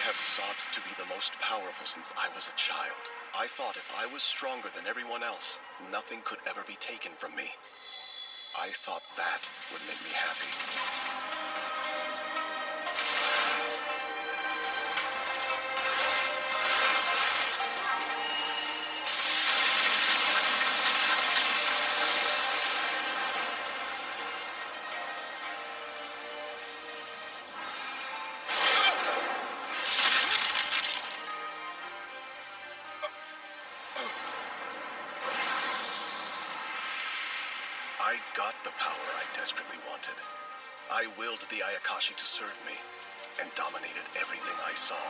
have sought to be the most powerful since I was a child. I thought if I was stronger than everyone else, nothing could ever be taken from me. I thought that would make me happy. I got the power I desperately wanted. I willed the Ayakashi to serve me, and dominated everything I saw.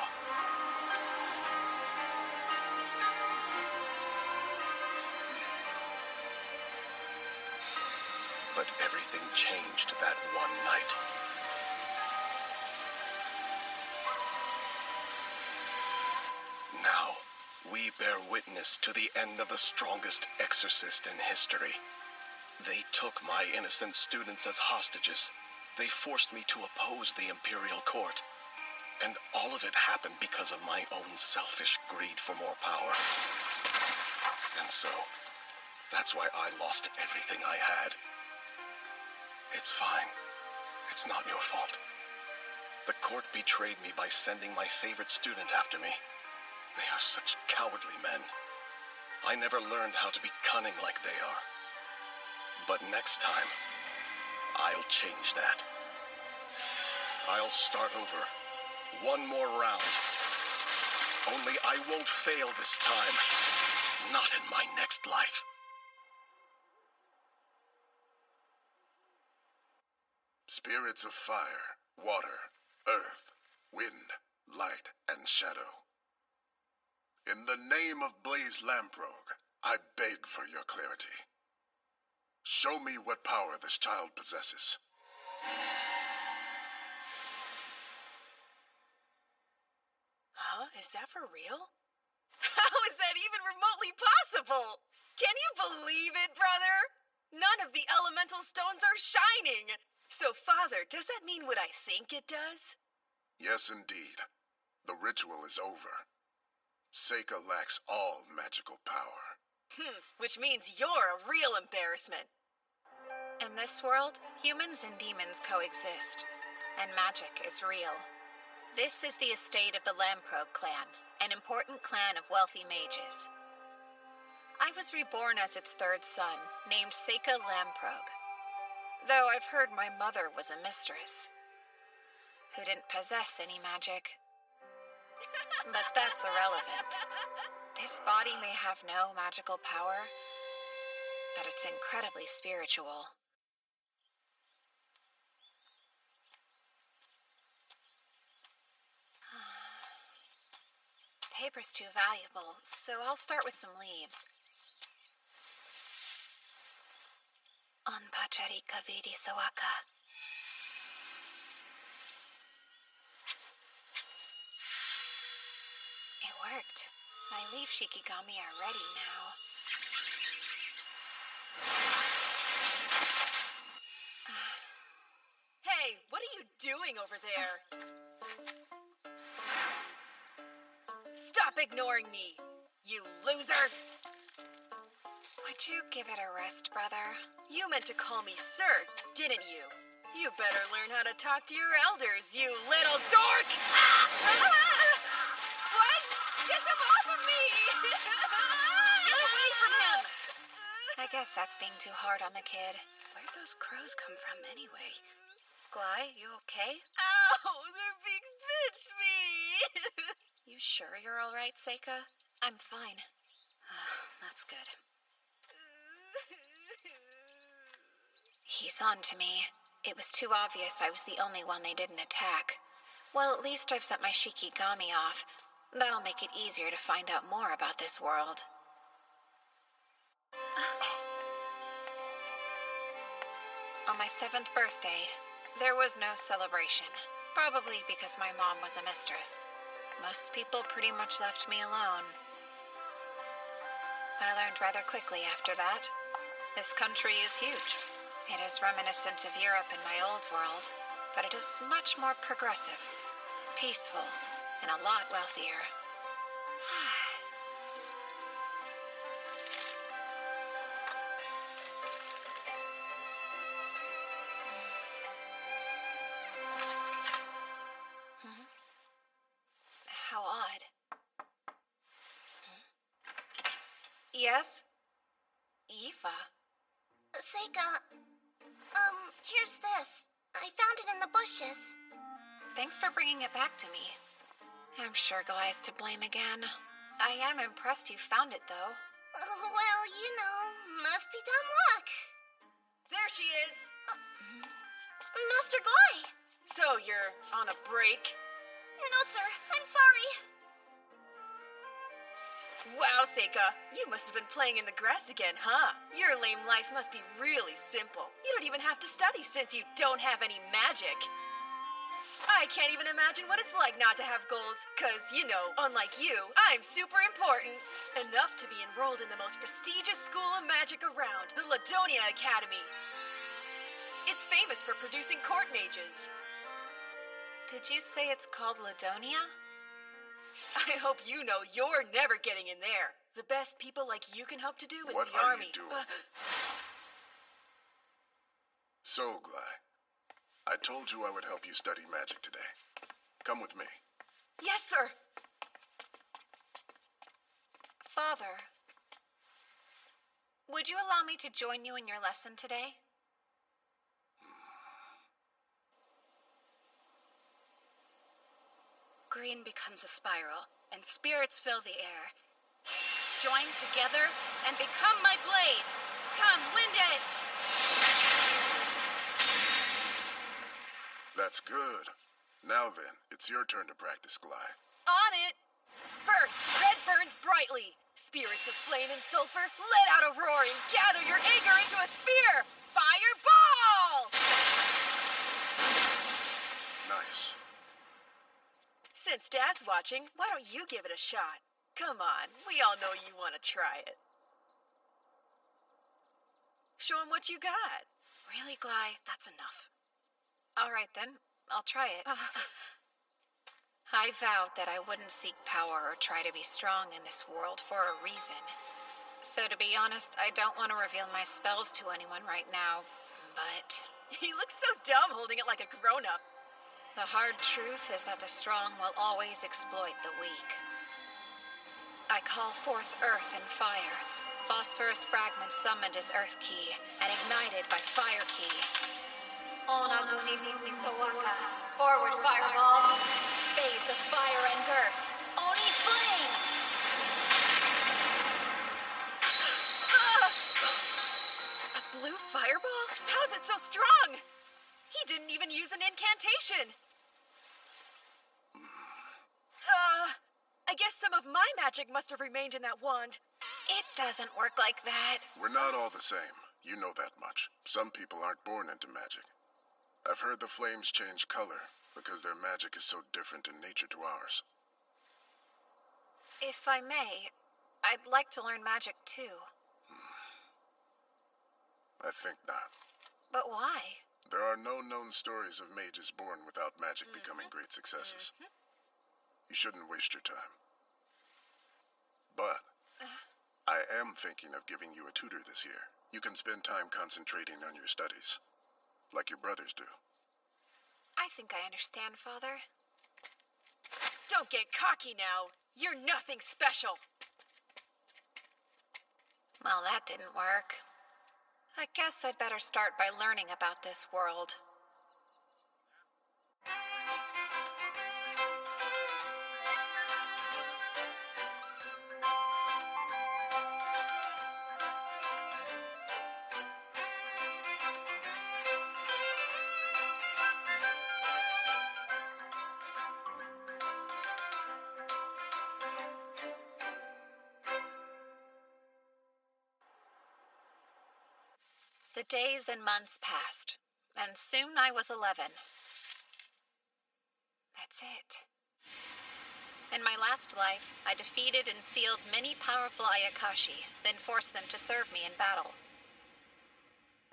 But everything changed that one night. Now, we bear witness to the end of the strongest exorcist in history. They took my innocent students as hostages. They forced me to oppose the Imperial Court. And all of it happened because of my own selfish greed for more power. And so, that's why I lost everything I had. It's fine. It's not your fault. The court betrayed me by sending my favorite student after me. They are such cowardly men. I never learned how to be cunning like they are. But next time, I'll change that. I'll start over. One more round. Only I won't fail this time. Not in my next life. Spirits of fire, water, earth, wind, light, and shadow. In the name of Blaze Lamprogue, I beg for your clarity. Show me what power this child possesses. Huh? Is that for real? How is that even remotely possible? Can you believe it, brother? None of the elemental stones are shining. So, Father, does that mean what I think it does? Yes, indeed. The ritual is over. Seika lacks all magical power. Which means you're a real embarrassment. In this world, humans and demons coexist, and magic is real. This is the estate of the Lamprogue clan, an important clan of wealthy mages. I was reborn as its third son, named Seika Lamprogue. Though I've heard my mother was a mistress, who didn't possess any magic. But that's irrelevant. This body may have no magical power, but it's incredibly spiritual. Paper's too valuable, so I'll start with some leaves. Anpacharika Vidi Sawaka. It worked. My leaf shikigami are ready now. Hey, what are you doing over there? Stop ignoring me, you loser! Would you give it a rest, brother? You meant to call me sir, didn't you? You better learn how to talk to your elders, you little dork! What? Get them off of me! Get away from him! I guess that's being too hard on the kid. Where'd those crows come from anyway? Gly, you okay? Ow! They're being bitched me! You sure you're all right, Seika? I'm fine. That's good. He's on to me. It was too obvious I was the only one they didn't attack. Well, at least I've sent my shikigami off. That'll make it easier to find out more about this world. On my 7th birthday, there was no celebration. Probably because my mom was a mistress. Most people pretty much left me alone. I learned rather quickly after that. This country is huge. It is reminiscent of Europe in my old world, but it is much more progressive, peaceful, and a lot wealthier. How odd. Yes? Eva? Seika, here's this. I found it in the bushes. Thanks for bringing it back to me. I'm sure Glai's to blame again. I am impressed you found it, though. Well, you know, must be dumb luck. There she is. Master Glai! So you're on a break? No, sir, I'm sorry. Wow, Seika, you must have been playing in the grass again, huh? Your lame life must be really simple. You don't even have to study since you don't have any magic. I can't even imagine what it's like not to have goals, cause, you know, unlike you, I'm super important. Enough to be enrolled in the most prestigious school of magic around, the Ladonia Academy. It's famous for producing court mages. Did you say it's called Ladonia? I hope you know you're never getting in there. The best people like you can hope to do is What the are army. you doing? So, Glai, I told you I would help you study magic today. Come with me. Yes, sir. Father, would you allow me to join you in your lesson today? Green becomes a spiral, and spirits fill the air. Join together and become my blade. Come, Wind Edge! That's good. Now then, it's your turn to practice, Glai. On it. First, red burns brightly. Spirits of flame and sulfur, let out a roar and gather your anger into a spear. Fireball! Nice. Since Dad's watching, why don't you give it a shot? Come on, we all know you want to try it. Show him what you got. Really, Glai? That's enough. All right, then. I'll try it. I vowed that I wouldn't seek power or try to be strong in this world for a reason. So to be honest, I don't want to reveal my spells to anyone right now, but He looks so dumb holding it like a grown-up. the hard truth is that the strong will always exploit the weak. I call forth earth and fire. Phosphorus fragments summoned as earth key and ignited by fire key. Onaguni Misawaka. Forward fireball. Phase of fire and earth. Oni flame! A blue fireball? How's it so strong? He didn't even use an incantation. I guess some of my magic must have remained in that wand. It doesn't work like that. We're not all the same. You know that much. Some people aren't born into magic. I've heard the flames change color because their magic is so different in nature to ours. If I may, I'd like to learn magic too. I think not. But why? There are no known stories of mages born without magic becoming great successes. You shouldn't waste your time. But I am thinking of giving you a tutor this year. You can spend time concentrating on your studies, like your brothers do. I think I understand, Father. Don't get cocky now. You're nothing special. Well, that didn't work. I guess I'd better start by learning about this world. The days and months passed, and soon I was 11. That's it. In my last life, I defeated and sealed many powerful Ayakashi, then forced them to serve me in battle.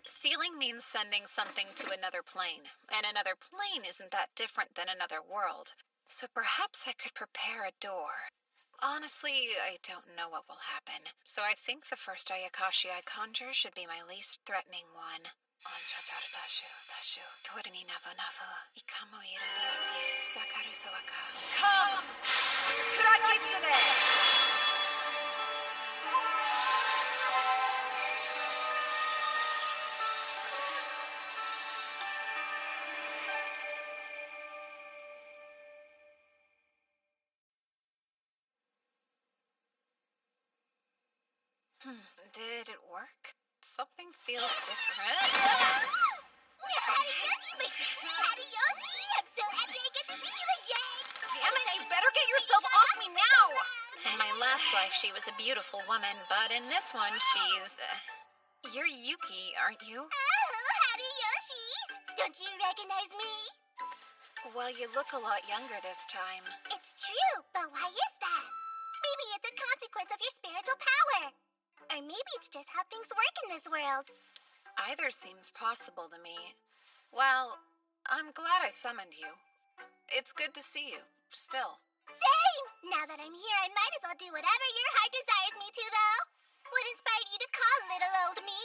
Sealing means sending something to another plane, and another plane isn't that different than another world. So perhaps I could prepare a door. Honestly, I don't know what will happen, so I think the first Ayakashi I conjure should be my least threatening one. Come! Kurakitsune! Did it work? Something feels different. Hariyoshi, my sweetie Hariyoshi! I'm so happy I get to see you again! Damn it, you better get yourself off me now! In my last life, she was a beautiful woman, but in this one, she's... You're Yuki, aren't you? Oh, Hariyoshi! Don't you recognize me? Well, you look a lot younger this time. It's true, but why is that? Maybe it's a consequence of your spiritual power. Or maybe it's just how things work in this world. Either seems possible to me. Well, I'm glad I summoned you. It's good to see you, still. Same! Now that I'm here, I might as well do whatever your heart desires me to, though. What inspired you to call little old me?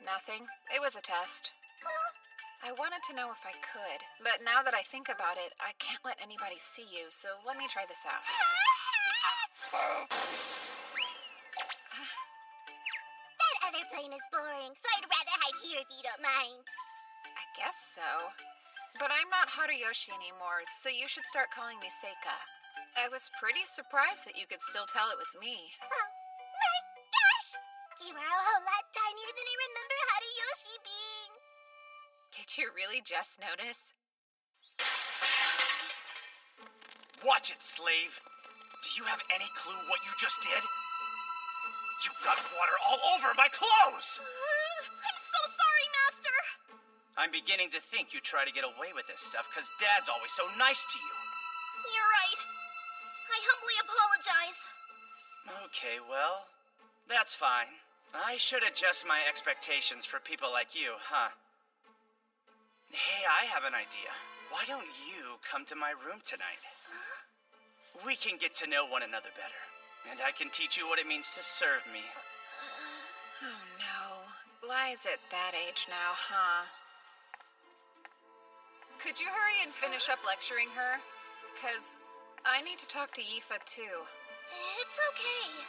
Nothing. It was a test. I wanted to know if I could, but now that I think about it, I can't let anybody see you, so let me try this out. That other plane is boring, so I'd rather hide here if you don't mind. I guess so. But I'm not Haruyoshi anymore, so you should start calling me Seika. I was pretty surprised that you could still tell it was me. Oh, my gosh! You are a whole lot tinier than I remember Haruyoshi being. Did you really just notice? Watch it, slave! Do you have any clue what you just did? You got water all over my clothes! I'm so sorry, Master! I'm beginning to think you try to get away with this stuff because Dad's always so nice to you. You're right. I humbly apologize. Okay, well, that's fine. I should adjust my expectations for people like you, huh? Hey, I have an idea. Why don't you come to my room tonight? We can get to know one another better, and I can teach you what it means to serve me. Oh no. Lies at that age now, huh? Could you hurry and finish up lecturing her? 'Cause I need to talk to Yifa too. It's okay.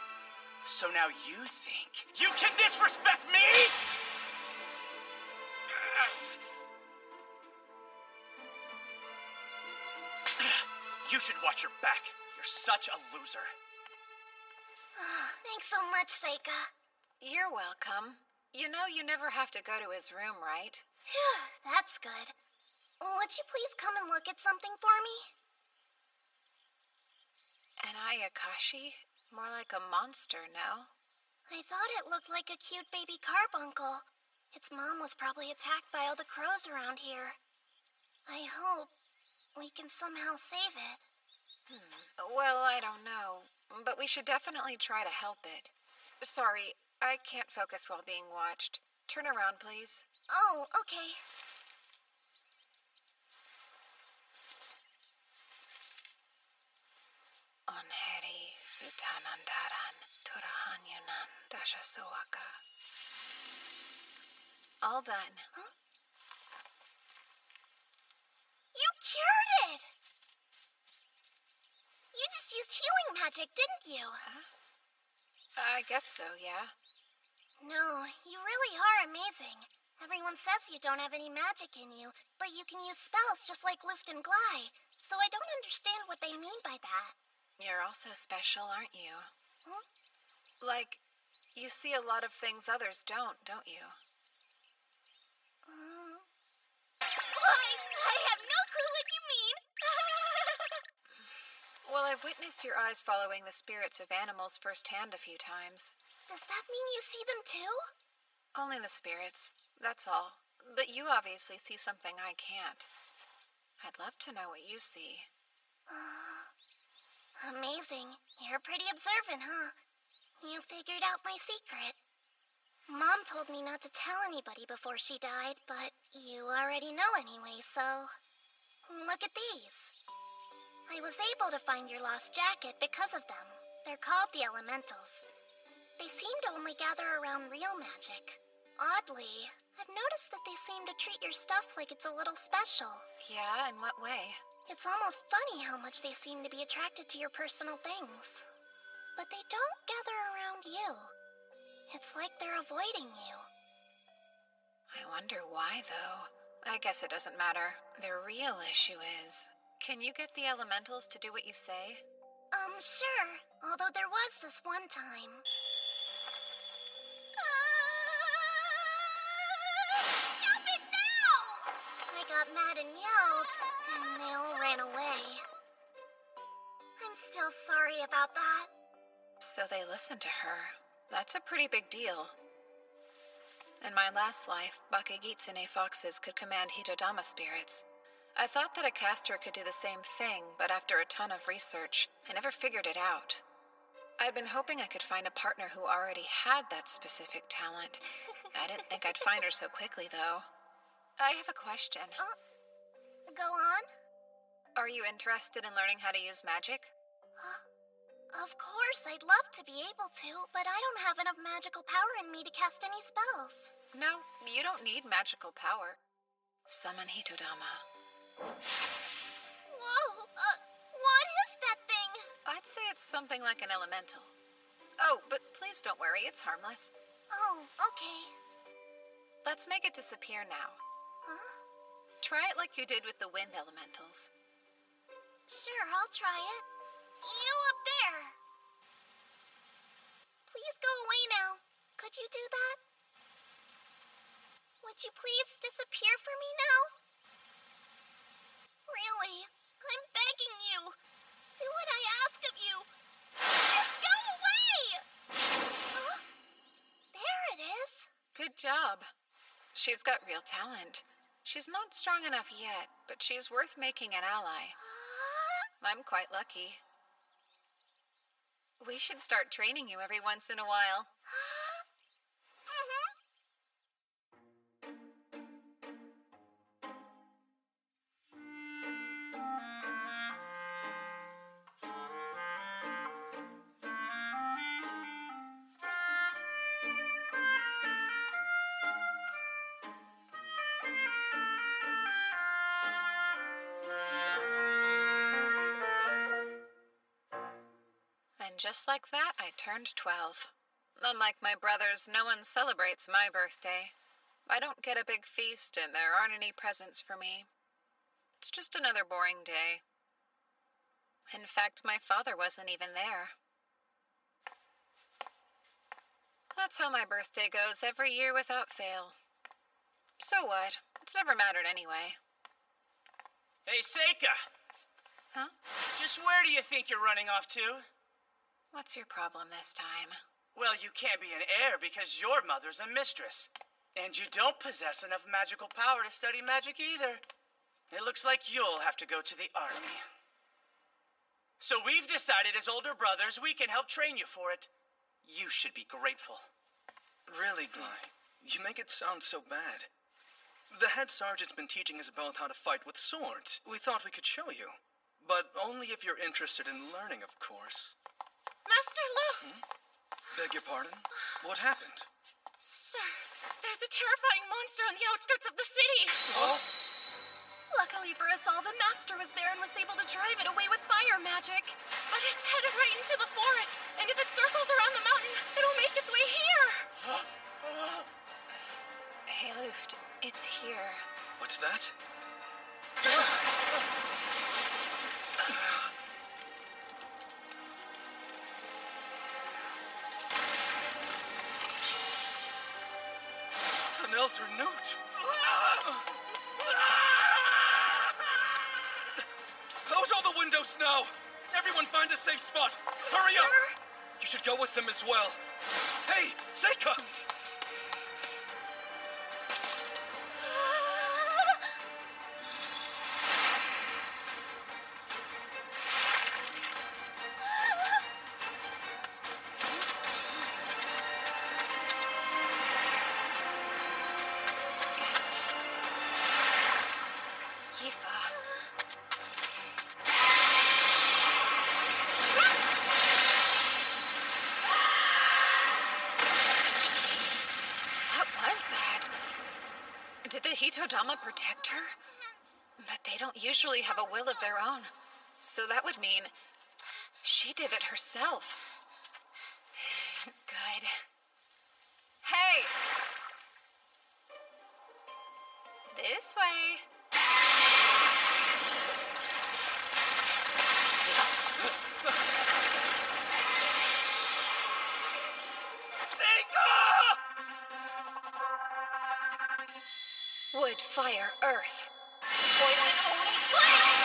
So now you think you can disrespect me? You should watch your back. You're such a loser. Thanks so much, Seika. You're welcome. You know you never have to go to his room, right? Phew, that's good. Would you please come and look at something for me? An Ayakashi? More like a monster, no? I thought it looked like a cute baby carbuncle. Its mom was probably attacked by all the crows around here. I hope we can somehow save it. Well, I don't know, but we should definitely try to help it. Sorry, I can't focus while being watched. Turn around, please. Oh, okay. Onheri Zutanandaran Turahanyunan Dashasuaka. All done. You cured it! You just used healing magic, didn't you? I guess so, yeah. No, you really are amazing. Everyone says you don't have any magic in you, but you can use spells just like Luft and Glide, so I don't understand what they mean by that. You're also special, aren't you? Hmm? Like, you see a lot of things others don't you? I have no clue what you mean. Well, I've witnessed your eyes following the spirits of animals firsthand a few times. Does that mean you see them too? Only the spirits, that's all. But you obviously see something I can't. I'd love to know what you see. Amazing. You're pretty observant, huh? You figured out my secret. Mom told me not to tell anybody before she died, but you already know anyway, so... Look at these. I was able to find your lost jacket because of them. They're called the Elementals. They seem to only gather around real magic. Oddly, I've noticed that they seem to treat your stuff like it's a little special. Yeah, in what way? It's almost funny how much they seem to be attracted to your personal things. But they don't gather around you. It's like they're avoiding you. I wonder why, though. I guess it doesn't matter. The real issue is, can you get the elementals to do what you say? Sure. Although there was this one time. Stop it now! I got mad and yelled, and they all ran away. I'm still sorry about that. So they listened to her. That's a pretty big deal. In my last life, Bakagitsune foxes could command Hitodama spirits. I thought that a caster could do the same thing, but after a ton of research, I never figured it out. I'd been hoping I could find a partner who already had that specific talent. I didn't think I'd find her so quickly, though. I have a question. Go on. Are you interested in learning how to use magic? Of course, I'd love to be able to, but I don't have enough magical power in me to cast any spells. No, you don't need magical power. Summon Hitodama. Whoa! What is that thing? I'd say it's something like an elemental. Oh, but please don't worry, it's harmless. Oh, okay. Let's make it disappear now. Huh? Try it like you did with the wind elementals. Sure, I'll try it. You up there! Please go away now. Could you do that? Would you please disappear for me now? Really, I'm begging you. Do what I ask of you. Just go away! Huh? There it is. Good job. She's got real talent. She's not strong enough yet, but she's worth making an ally. I'm quite lucky. We should start training you every once in a while. And just like that, I turned 12. Unlike my brothers, no one celebrates my birthday. I don't get a big feast, and there aren't any presents for me. It's just another boring day. In fact, my father wasn't even there. That's how my birthday goes every year without fail. So what? It's never mattered anyway. Hey, Seika! Huh? Just where do you think you're running off to? What's your problem this time? Well, you can't be an heir because your mother's a mistress. And you don't possess enough magical power to study magic either. It looks like you'll have to go to the army. So we've decided as older brothers we can help train you for it. You should be grateful. Really, Glide? You make it sound so bad. The head sergeant's been teaching us both how to fight with swords. We thought we could show you. But only if you're interested in learning, of course. Master Luft! Beg your pardon? What happened? Sir, there's a terrifying monster on the outskirts of the city. Oh? Luckily for us all, the Master was there and was able to drive it away with fire magic. But it's headed right into the forest, and if it circles around the mountain, it'll make its way here. Hey, Luft, it's here. What's that? An Elder Note! Close all the windows now! Everyone find a safe spot! Hurry up! You should go with them as well. Hey, Seika! Yifa. Mitodama protect her? But they don't usually have a will of their own. So that would mean she did it herself. Good. Hey! This way. Wood, fire, earth. Poison, only flame!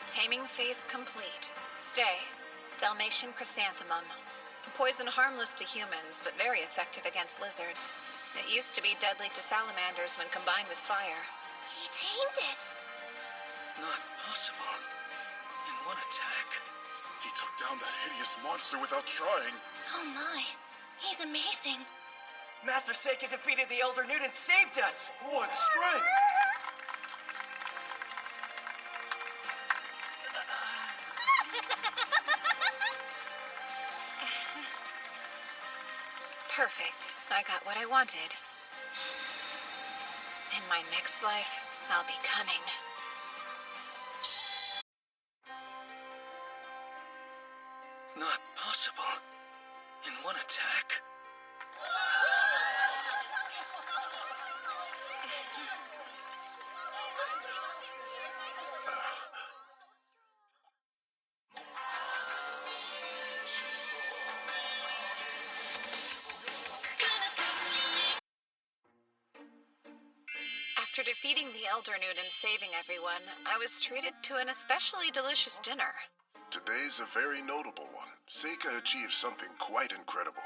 Taming phase complete. Stay. Dalmatian chrysanthemum. Poison harmless to humans, but very effective against lizards. It used to be deadly to salamanders when combined with fire. He tamed it. Not possible. In one attack? He took down that hideous monster without trying. Oh my. He's amazing. Master Seika defeated the Elder Newt and saved us! What strength! Perfect. I got what I wanted. In my next life, I'll be cunning. Not possible. In one attack? After defeating the Elder Newt and saving everyone, I was treated to an especially delicious dinner. Today's a very notable one. Seika achieved something quite incredible.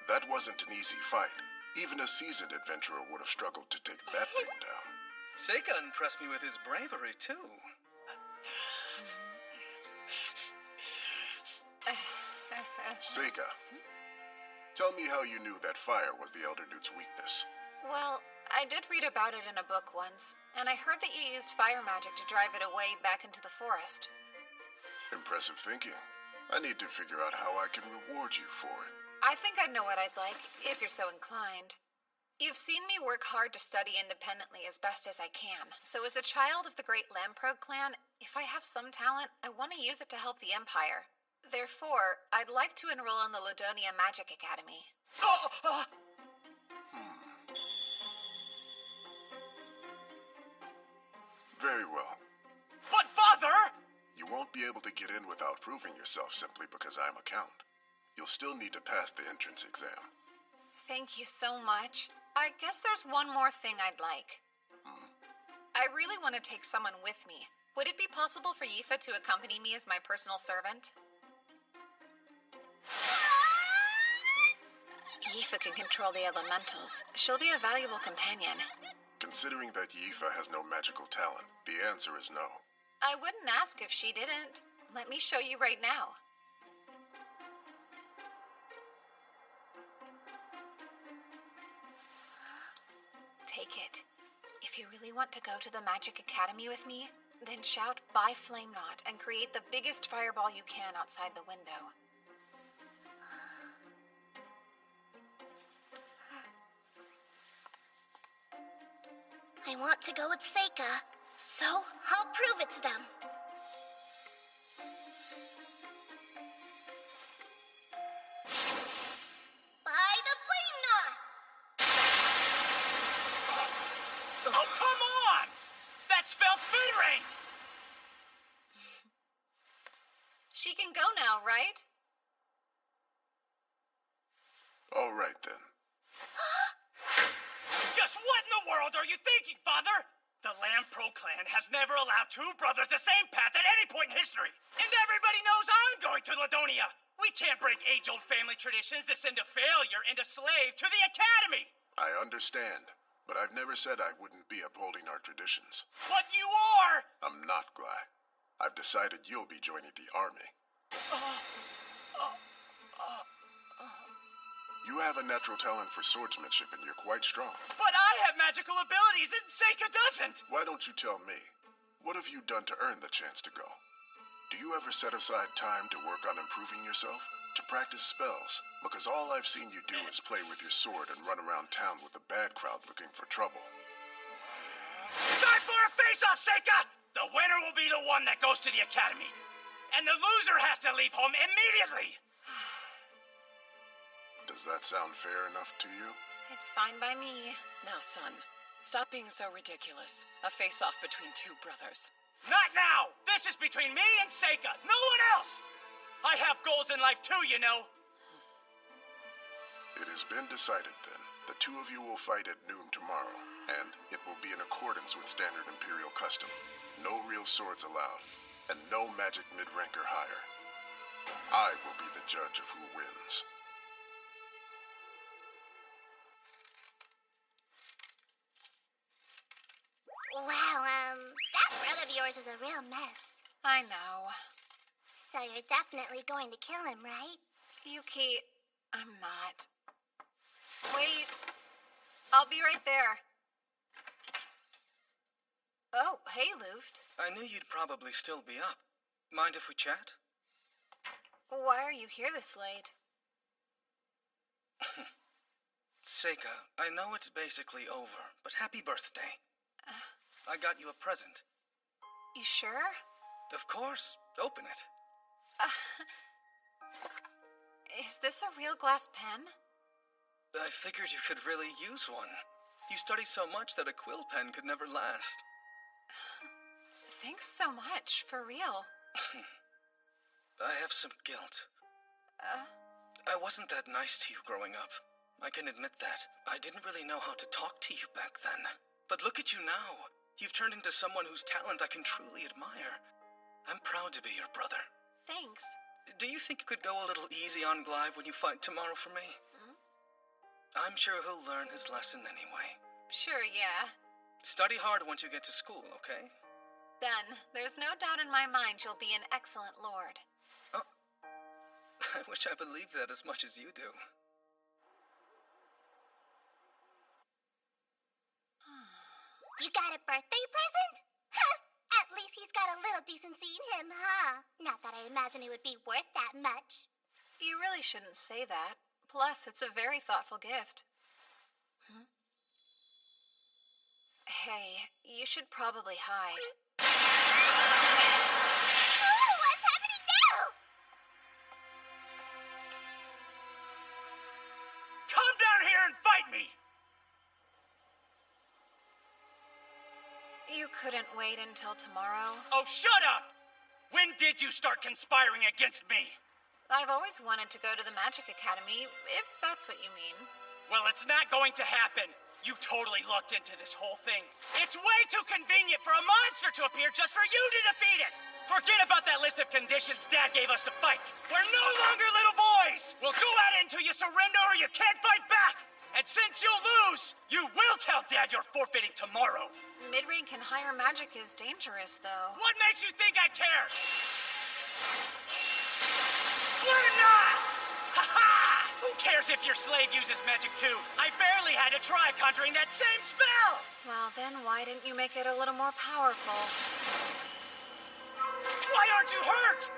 That wasn't an easy fight. Even a seasoned adventurer would have struggled to take that thing down. Seika impressed me with his bravery, too. Seika, tell me how you knew that fire was the Elder Newt's weakness. Well, I did read about it in a book once, and I heard that you used fire magic to drive it away back into the forest. Impressive thinking. I need to figure out how I can reward you for it. I think I know what I'd like, if you're so inclined. You've seen me work hard to study independently as best as I can, so as a child of the great Lamprogue clan, if I have some talent, I want to use it to help the Empire. Therefore, I'd like to enroll in the Ladonia Magic Academy. Very well. But, Father! You won't be able to get in without proving yourself simply because I'm a count. You'll still need to pass the entrance exam. Thank you so much. I guess there's one more thing I'd like. I really want to take someone with me. Would it be possible for Yifa to accompany me as my personal servant? Yifa can control the elementals. She'll be a valuable companion. Considering that Yifa has no magical talent, the answer is no. I wouldn't ask if she didn't. Let me show you right now. Take it. If you really want to go to the Magic Academy with me, then shout "Bye Flame Knot" and create the biggest fireball you can outside the window. I want to go with Seika, so I'll prove it to them. By the Flame Knot! Oh, come on! That spells Speedring! She can go now, right? All right, then. Just what in the world are you thinking, Father? The Lamprogue clan has never allowed two brothers the same path at any point in history. And everybody knows I'm going to Ladonia. We can't break age-old family traditions to send a failure and a slave to the academy. I understand, but I've never said I wouldn't be upholding our traditions. But you are! I'm not, Gly. I've decided you'll be joining the army. You have a natural talent for swordsmanship and you're quite strong. But I have magical abilities and Seika doesn't! Why don't you tell me? What have you done to earn the chance to go? Do you ever set aside time to work on improving yourself? To practice spells? Because all I've seen you do is play with your sword and run around town with the bad crowd looking for trouble. Time for a face-off, Seika! The winner will be the one that goes to the academy. And the loser has to leave home immediately! Does that sound fair enough to you? It's fine by me. Now, son, stop being so ridiculous. A face-off between two brothers. Not now! This is between me and Seika, no one else! I have goals in life too, you know. It has been decided then. The two of you will fight at noon tomorrow, and it will be in accordance with standard Imperial custom. No real swords allowed, and no magic mid-rank or higher. I will be the judge of who wins. Wow, that brother of yours is a real mess. I know. So you're definitely going to kill him, right? Yuki, I'm not. Wait. I'll be right there. Oh, hey, Luft. I knew you'd probably still be up. Mind if we chat? Why are you here this late? Seika, I know it's basically over, but happy birthday. I got you a present. You sure? Of course. Open it. Is this a real glass pen? I figured you could really use one. You study so much that a quill pen could never last. Thanks so much, for real. I have some guilt. I wasn't that nice to you growing up. I can admit that. I didn't really know how to talk to you back then. But look at you now. You've turned into someone whose talent I can truly admire. I'm proud to be your brother. Thanks. Do you think you could go a little easy on Glybe when you fight tomorrow for me? I'm sure he'll learn his lesson anyway. Sure, yeah. Study hard once you get to school, okay? Then, there's no doubt in my mind you'll be an excellent lord. Oh, I wish I believed that as much as you do. You got a birthday present? Huh! At least he's got a little decency in him, huh? Not that I imagine it would be worth that much. You really shouldn't say that. Plus, it's a very thoughtful gift. Hey, you should probably hide. Oh, what's happening now? Come down here and fight me! You couldn't wait until tomorrow? Oh, shut up! When did you start conspiring against me? I've always wanted to go to the Magic Academy, if that's what you mean. Well, it's not going to happen. You totally lucked into this whole thing. It's way too convenient for a monster to appear just for you to defeat it! Forget about that list of conditions Dad gave us to fight. We're no longer little boys! We'll go at it until you surrender or you can't fight back! And since you'll lose, you will tell Dad you're forfeiting tomorrow. Mid-rank and higher magic is dangerous, though. What makes you think I care? We're not! Ha-ha! Who cares if your slave uses magic too? I barely had to try conjuring that same spell! Well, then why didn't you make it a little more powerful? Why aren't you hurt?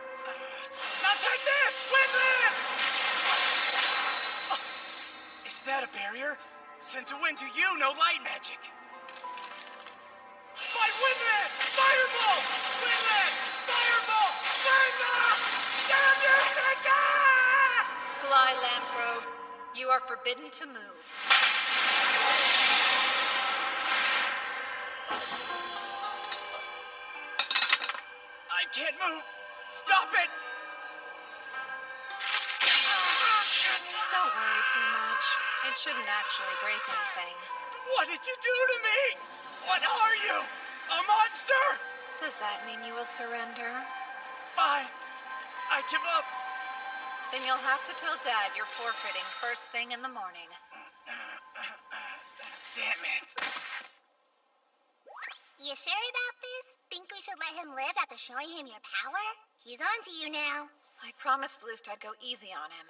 Now take this! Windless! Is that a barrier? Since when do you know light magic? My Windless! Fireball! Windless! Fireball! Windless! Damn you, Seika! Fly, Lamprobe. You are forbidden to move. I can't move. Stop it! Don't worry too much. It shouldn't actually break anything. What did you do to me? What are you? A monster? Does that mean you will surrender? Fine. I give up. Then you'll have to tell Dad you're forfeiting first thing in the morning. Damn it. You sure about this? Think we should let him live after showing him your power? He's on to you now. I promised Luft I'd go easy on him.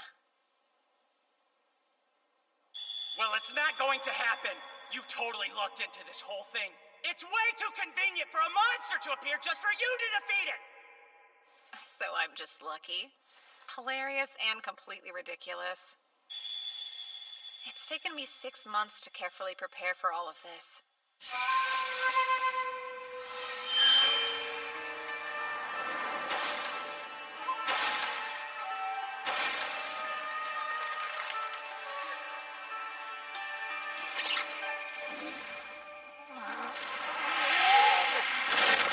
Well, it's not going to happen. You totally looked into this whole thing. It's way too convenient for a monster to appear just for you to defeat it! So I'm just lucky. Hilarious and completely ridiculous. It's taken me 6 months to carefully prepare for all of this.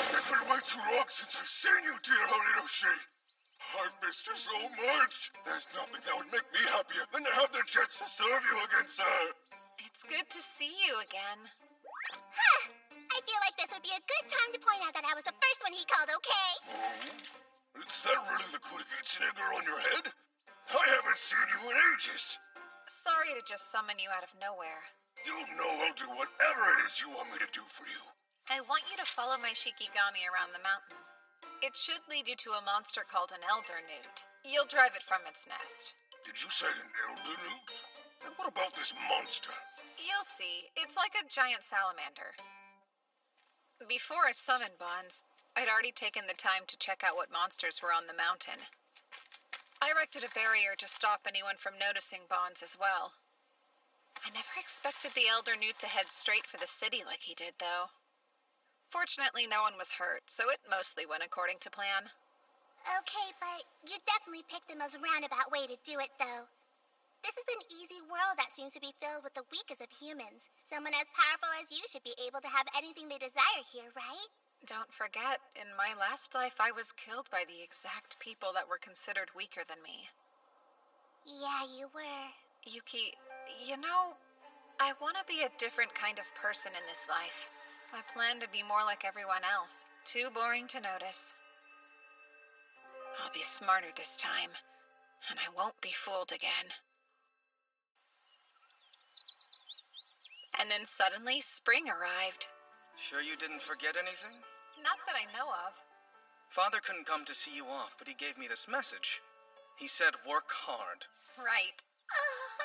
It's been way too long since I've seen you, dear Horinoshi. I've missed you so much. There's nothing that would make me happier than to have the chance to serve you again, sir. It's good to see you again. Huh. I feel like this would be a good time to point out that I was the first one he called, okay? Oh? Is that really the quick Kitsune girl on your head? I haven't seen you in ages. Sorry to just summon you out of nowhere. You know I'll do whatever it is you want me to do for you. I want you to follow my Shikigami around the mountain. It should lead you to a monster called an Elder Newt. You'll drive it from its nest. Did you say an elder newt? And what about this monster? You'll see. It's like a giant salamander. Before I summoned Bonds, I'd already taken the time to check out what monsters were on the mountain. I erected a barrier to stop anyone from noticing Bonds as well. I never expected the Elder Newt to head straight for the city like he did, though. Fortunately, no one was hurt, so it mostly went according to plan. Okay, but you definitely picked the most roundabout way to do it, though. This is an easy world that seems to be filled with the weakest of humans. Someone as powerful as you should be able to have anything they desire here, right? Don't forget, in my last life I was killed by the exact people that were considered weaker than me. Yeah, you were. Yuki, you know, I want to be a different kind of person in this life. I plan to be more like everyone else. Too boring to notice. I'll be smarter this time, and I won't be fooled again. And then suddenly, spring arrived. Sure you didn't forget anything? Not that I know of. Father couldn't come to see you off, but he gave me this message. He said work hard. Right.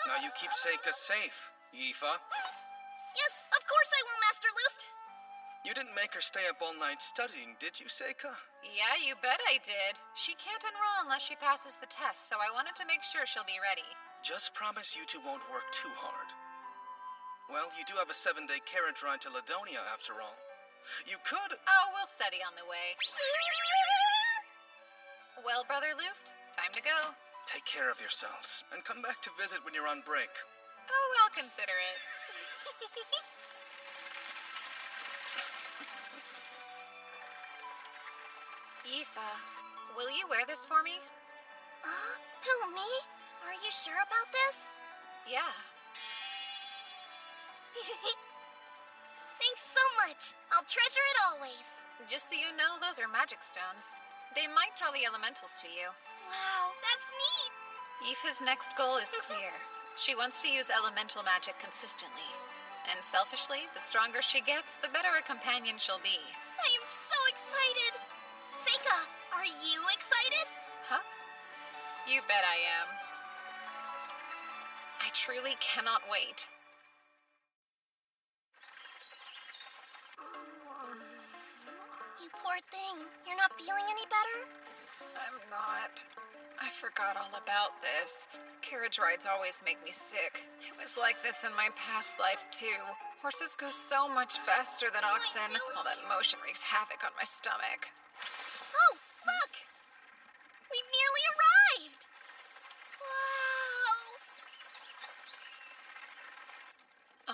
Now you keep Seika safe, Yifa. Yes, of course I will, Master Luft. You didn't make her stay up all night studying, did you, Seika? Yeah, you bet I did. She can't enroll unless she passes the test, so I wanted to make sure she'll be ready. Just promise you two won't work too hard. Well, you do have a 7-day carriage ride to Ladonia, after all. You could... Oh, we'll study on the way. Well, Brother Luft, time to go. Take care of yourselves, and come back to visit when you're on break. Oh, I'll consider it. Yifa, will you wear this for me? Who, me? Are you sure about this? Yeah. Thanks so much. I'll treasure it always. Just so you know, those are magic stones. They might draw the elementals to you. Wow, that's neat. Yifa's next goal is clear. She wants to use elemental magic consistently. And selfishly, the stronger she gets, the better a companion she'll be. I am so excited. Seika, are you excited? Huh? You bet I am. I truly cannot wait. You poor thing. You're not feeling any better? I'm not. I forgot all about this. Carriage rides always make me sick. It was like this in my past life, too. Horses go so much faster than oxen. All that motion wreaks havoc on my stomach. Oh, look! We've nearly arrived! Wow!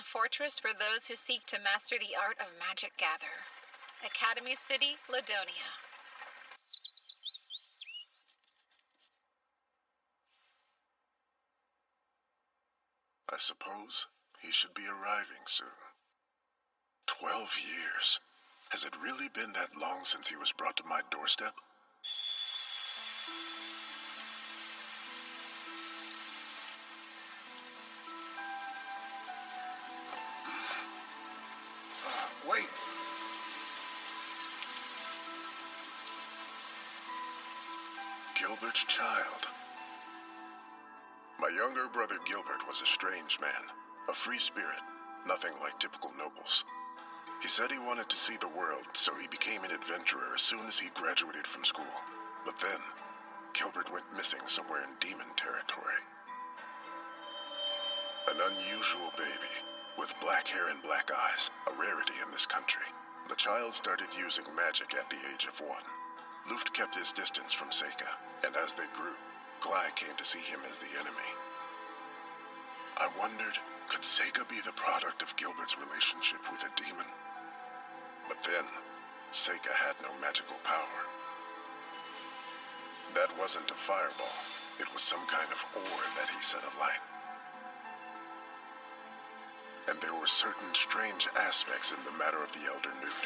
A fortress for those who seek to master the art of magic gather. Academy City, Ladonia. I suppose he should be arriving soon. 12 years. Has it really been that long since he was brought to my doorstep? Wait! Gilbert's child. My younger brother Gilbert was a strange man. A free spirit, nothing like typical nobles. He said he wanted to see the world, so he became an adventurer as soon as he graduated from school. But then, Gilbert went missing somewhere in demon territory. An unusual baby, with black hair and black eyes, a rarity in this country. The child started using magic at the age of 1. Luft kept his distance from Seika, and as they grew, Glai came to see him as the enemy. I wondered, could Seika be the product of Gilbert's relationship with a demon? But then, Seika had no magical power. That wasn't a fireball. It was some kind of ore that he set alight. And there were certain strange aspects in the matter of the Elder Newt.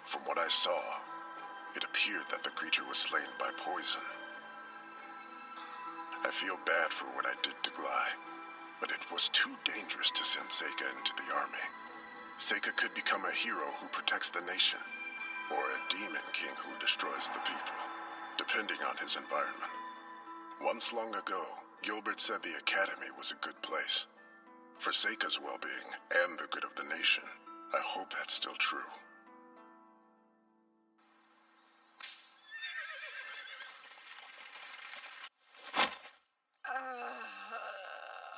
From what I saw, it appeared that the creature was slain by poison. I feel bad for what I did to Glai, but it was too dangerous to send Seika into the army. Seika could become a hero who protects the nation, or a demon king who destroys the people, depending on his environment. Once long ago, Gilbert said the academy was a good place. For Seika's well-being and the good of the nation, I hope that's still true.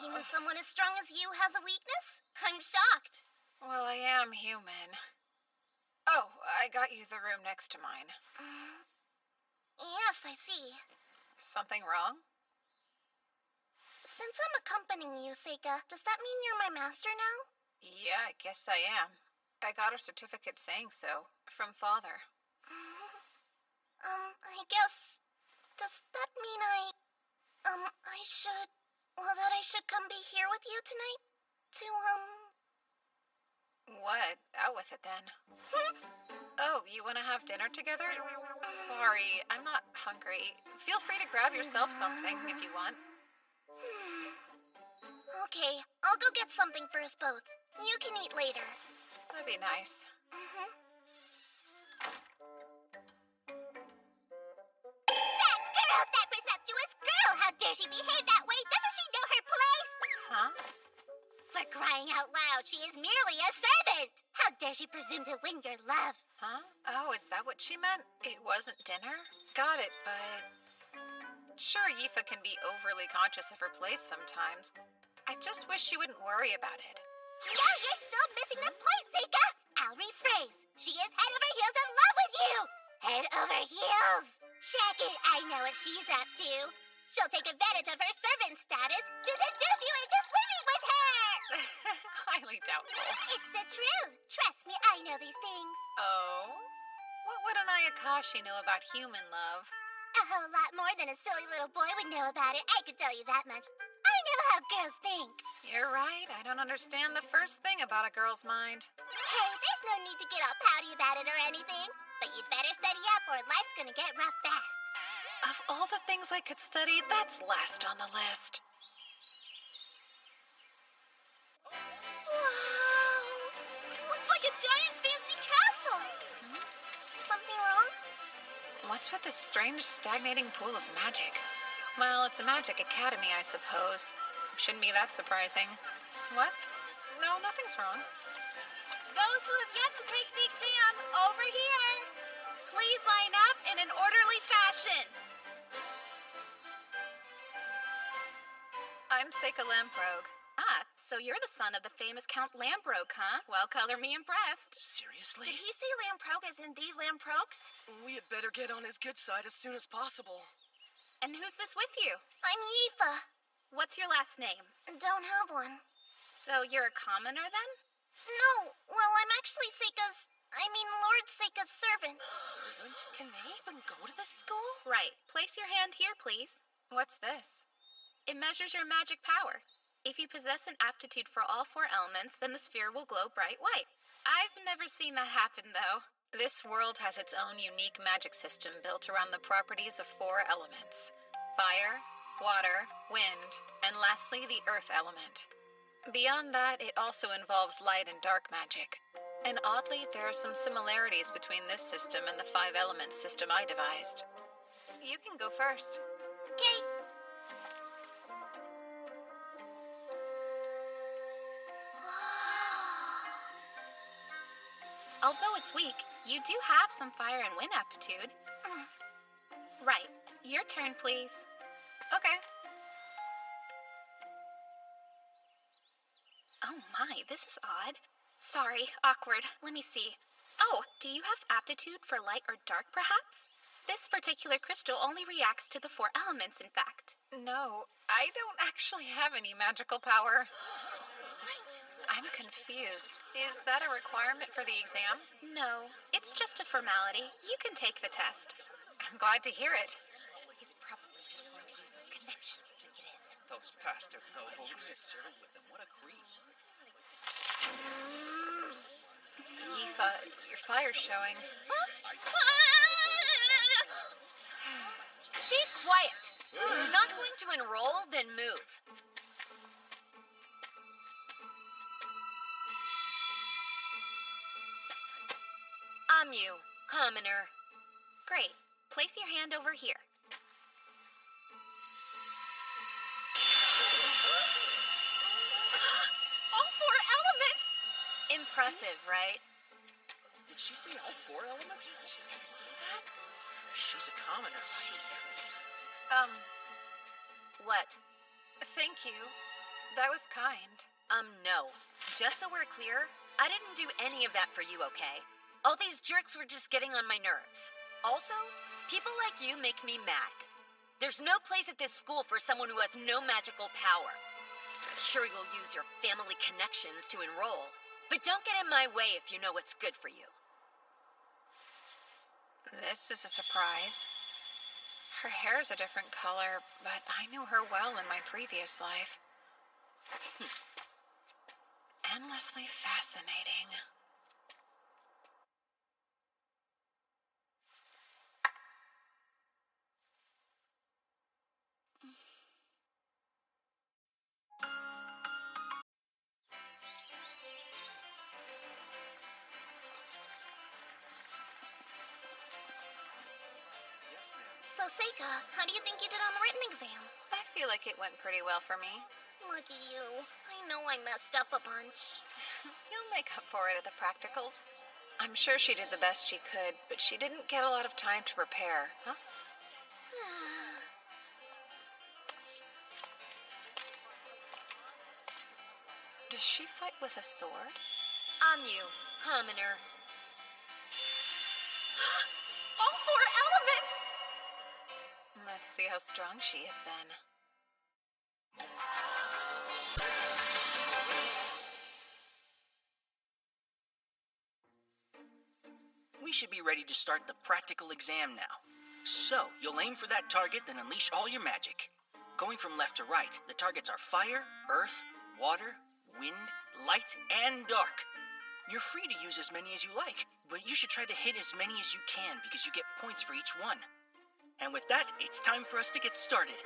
Even someone as strong as you has a weakness? I'm shocked. Well, I am human. Oh, I got you the room next to mine. Yes, I see. Something wrong? Since I'm accompanying you, Seika, does that mean you're my master now? Yeah, I guess I am. I got a certificate saying so, from Father. I guess... Does that mean that I should come be here with you tonight? To, What? Out with it then. Oh, you want to have dinner together? Sorry, I'm not hungry. Feel free to grab yourself something if you want. Okay, I'll go get something for us both. You can eat later. That'd be nice. That presumptuous girl! How dare she behave that way? Doesn't she know her place? Huh? For crying out loud, she is merely a servant! How dare she presume to win your love? Huh? Oh, is that what she meant? It wasn't dinner? Got it, but... Sure, Yifa can be overly conscious of her place sometimes. I just wish she wouldn't worry about it. No, you're still missing the point, Seika! I'll rephrase. She is head over heels in love with you! Head over heels! Check it, I know what she's up to. She'll take advantage of her servant status to seduce you into sleeping with her! Highly doubtful. It's the truth. Trust me, I know these things. Oh? What would an Ayakashi know about human love? A whole lot more than a silly little boy would know about it, I could tell you that much. I know how girls think. You're right, I don't understand the first thing about a girl's mind. Hey, there's no need to get all pouty about it or anything. But you'd better study up or life's gonna get rough fast. Of all the things I could study, that's last on the list. Wow! Looks like a giant fancy castle! Something wrong? What's with this strange stagnating pool of magic? Well, it's a magic academy, I suppose. Shouldn't be that surprising. What? No, nothing's wrong. Those who have yet to take the exam, over here! Please line up in an orderly fashion. I'm Seika Lamprogue. Ah, so you're the son of the famous Count Lamprogue, huh? Well, color me impressed. Seriously? Did he say Lamprogue as in the Lamprogues? We had better get on his good side as soon as possible. And who's this with you? I'm Yifa. What's your last name? Don't have one. So you're a commoner then? No, well, I'm actually Lord Seika's servant. Servant? Can they even go to this school? Right. Place your hand here, please. What's this? It measures your magic power. If you possess an aptitude for all 4 elements, then the sphere will glow bright white. I've never seen that happen, though. This world has its own unique magic system built around the properties of 4 elements. Fire, water, wind, and lastly, the earth element. Beyond that, it also involves light and dark magic. And oddly, there are some similarities between this system and the 5-element system I devised. You can go first. Okay. Although it's weak, you do have some fire and wind aptitude. Right. Your turn, please. Okay. Oh my, this is odd. Sorry, awkward. Let me see. Oh, do you have aptitude for light or dark, perhaps? This particular crystal only reacts to the 4 elements, in fact. No, I don't actually have any magical power. What? I'm confused. Is that a requirement for the exam? No, it's just a formality. You can take the test. I'm glad to hear it. He's probably just going to use his connections to get in. Those bastard nobles. With them. What a creep. Yifa, your fire's showing. Be quiet. If you're not going to enroll, then move. You, commoner. Great. Place your hand over here. All 4 elements! Impressive, right? Did she say all 4 elements? She's a commoner. What? Thank you. That was kind. No. Just so we're clear, I didn't do any of that for you, okay? All these jerks were just getting on my nerves. Also, people like you make me mad. There's no place at this school for someone who has no magical power. Sure, you'll use your family connections to enroll, but don't get in my way if you know what's good for you. This is a surprise. Her hair's a different color, but I knew her well in my previous life. Endlessly fascinating. So, Seika, how do you think you did on the written exam? I feel like it went pretty well for me. Lucky you. I know I messed up a bunch. You'll make up for it at the practicals. I'm sure she did the best she could, but she didn't get a lot of time to prepare. Huh? Does she fight with a sword? You, commoner. All 4 elements! Let's see how strong she is then. We should be ready to start the practical exam now. So, you'll aim for that target, then unleash all your magic. Going from left to right, the targets are fire, earth, water, wind, light, and dark. You're free to use as many as you like, but you should try to hit as many as you can because you get points for each one. And with that, it's time for us to get started.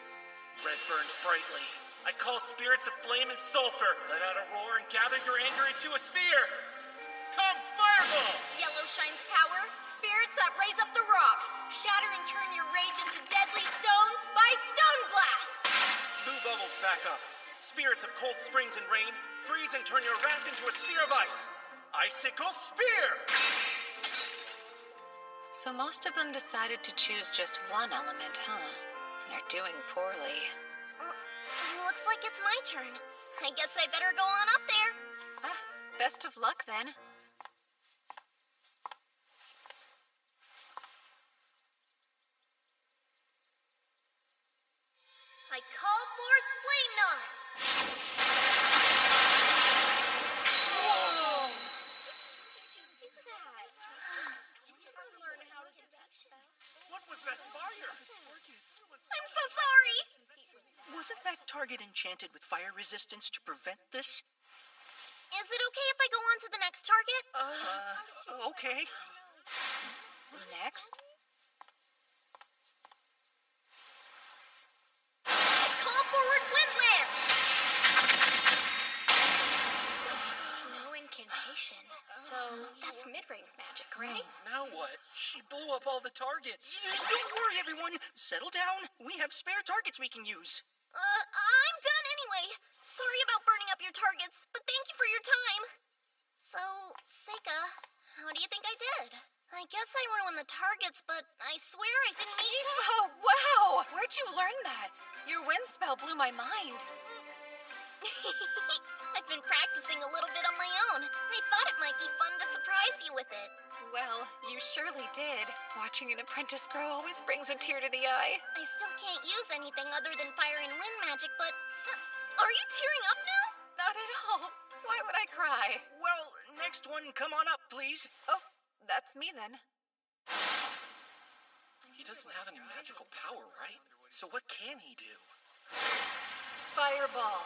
Red burns brightly. I call spirits of flame and sulfur. Let out a roar and gather your anger into a sphere. Come, fireball! Yellow shines power, spirits that raise up the rocks. Shatter and turn your rage into deadly stones by stone blast. Blue bubbles back up. Spirits of cold springs and rain, freeze and turn your wrath into a sphere of ice. Icicle spear! So most of them decided to choose just one element, huh? They're doing poorly. Looks like it's my turn. I guess I better go on up there. Best of luck then. I call forth Flame Knot! What was that fire? I'm so sorry! Wasn't that target enchanted with fire resistance to prevent this? Is it okay if I go on to the next target? Okay. Next? I call forward Windland! No incantation. So that's mid-range magic, right? Now what? She blew up all the targets. Don't worry, everyone. Settle down. We have spare targets we can use. I'm done anyway. Sorry about burning up your targets, but thank you for your time. So, Seika, How do you think I did? I guess I ruined the targets, but I swear I didn't mean to. Oh, wow! Where'd you learn that? Your wind spell blew my mind. I've been practicing a little bit on my own. I thought it might be fun to surprise you with it. Well, you surely did. Watching an apprentice grow always brings a tear to the eye. I still can't use anything other than fire and wind magic, but... are you tearing up now? Not at all. Why would I cry? Well, next one, come on up, please. Oh, that's me then. He doesn't have any magical power, right? So what can he do? Fireball.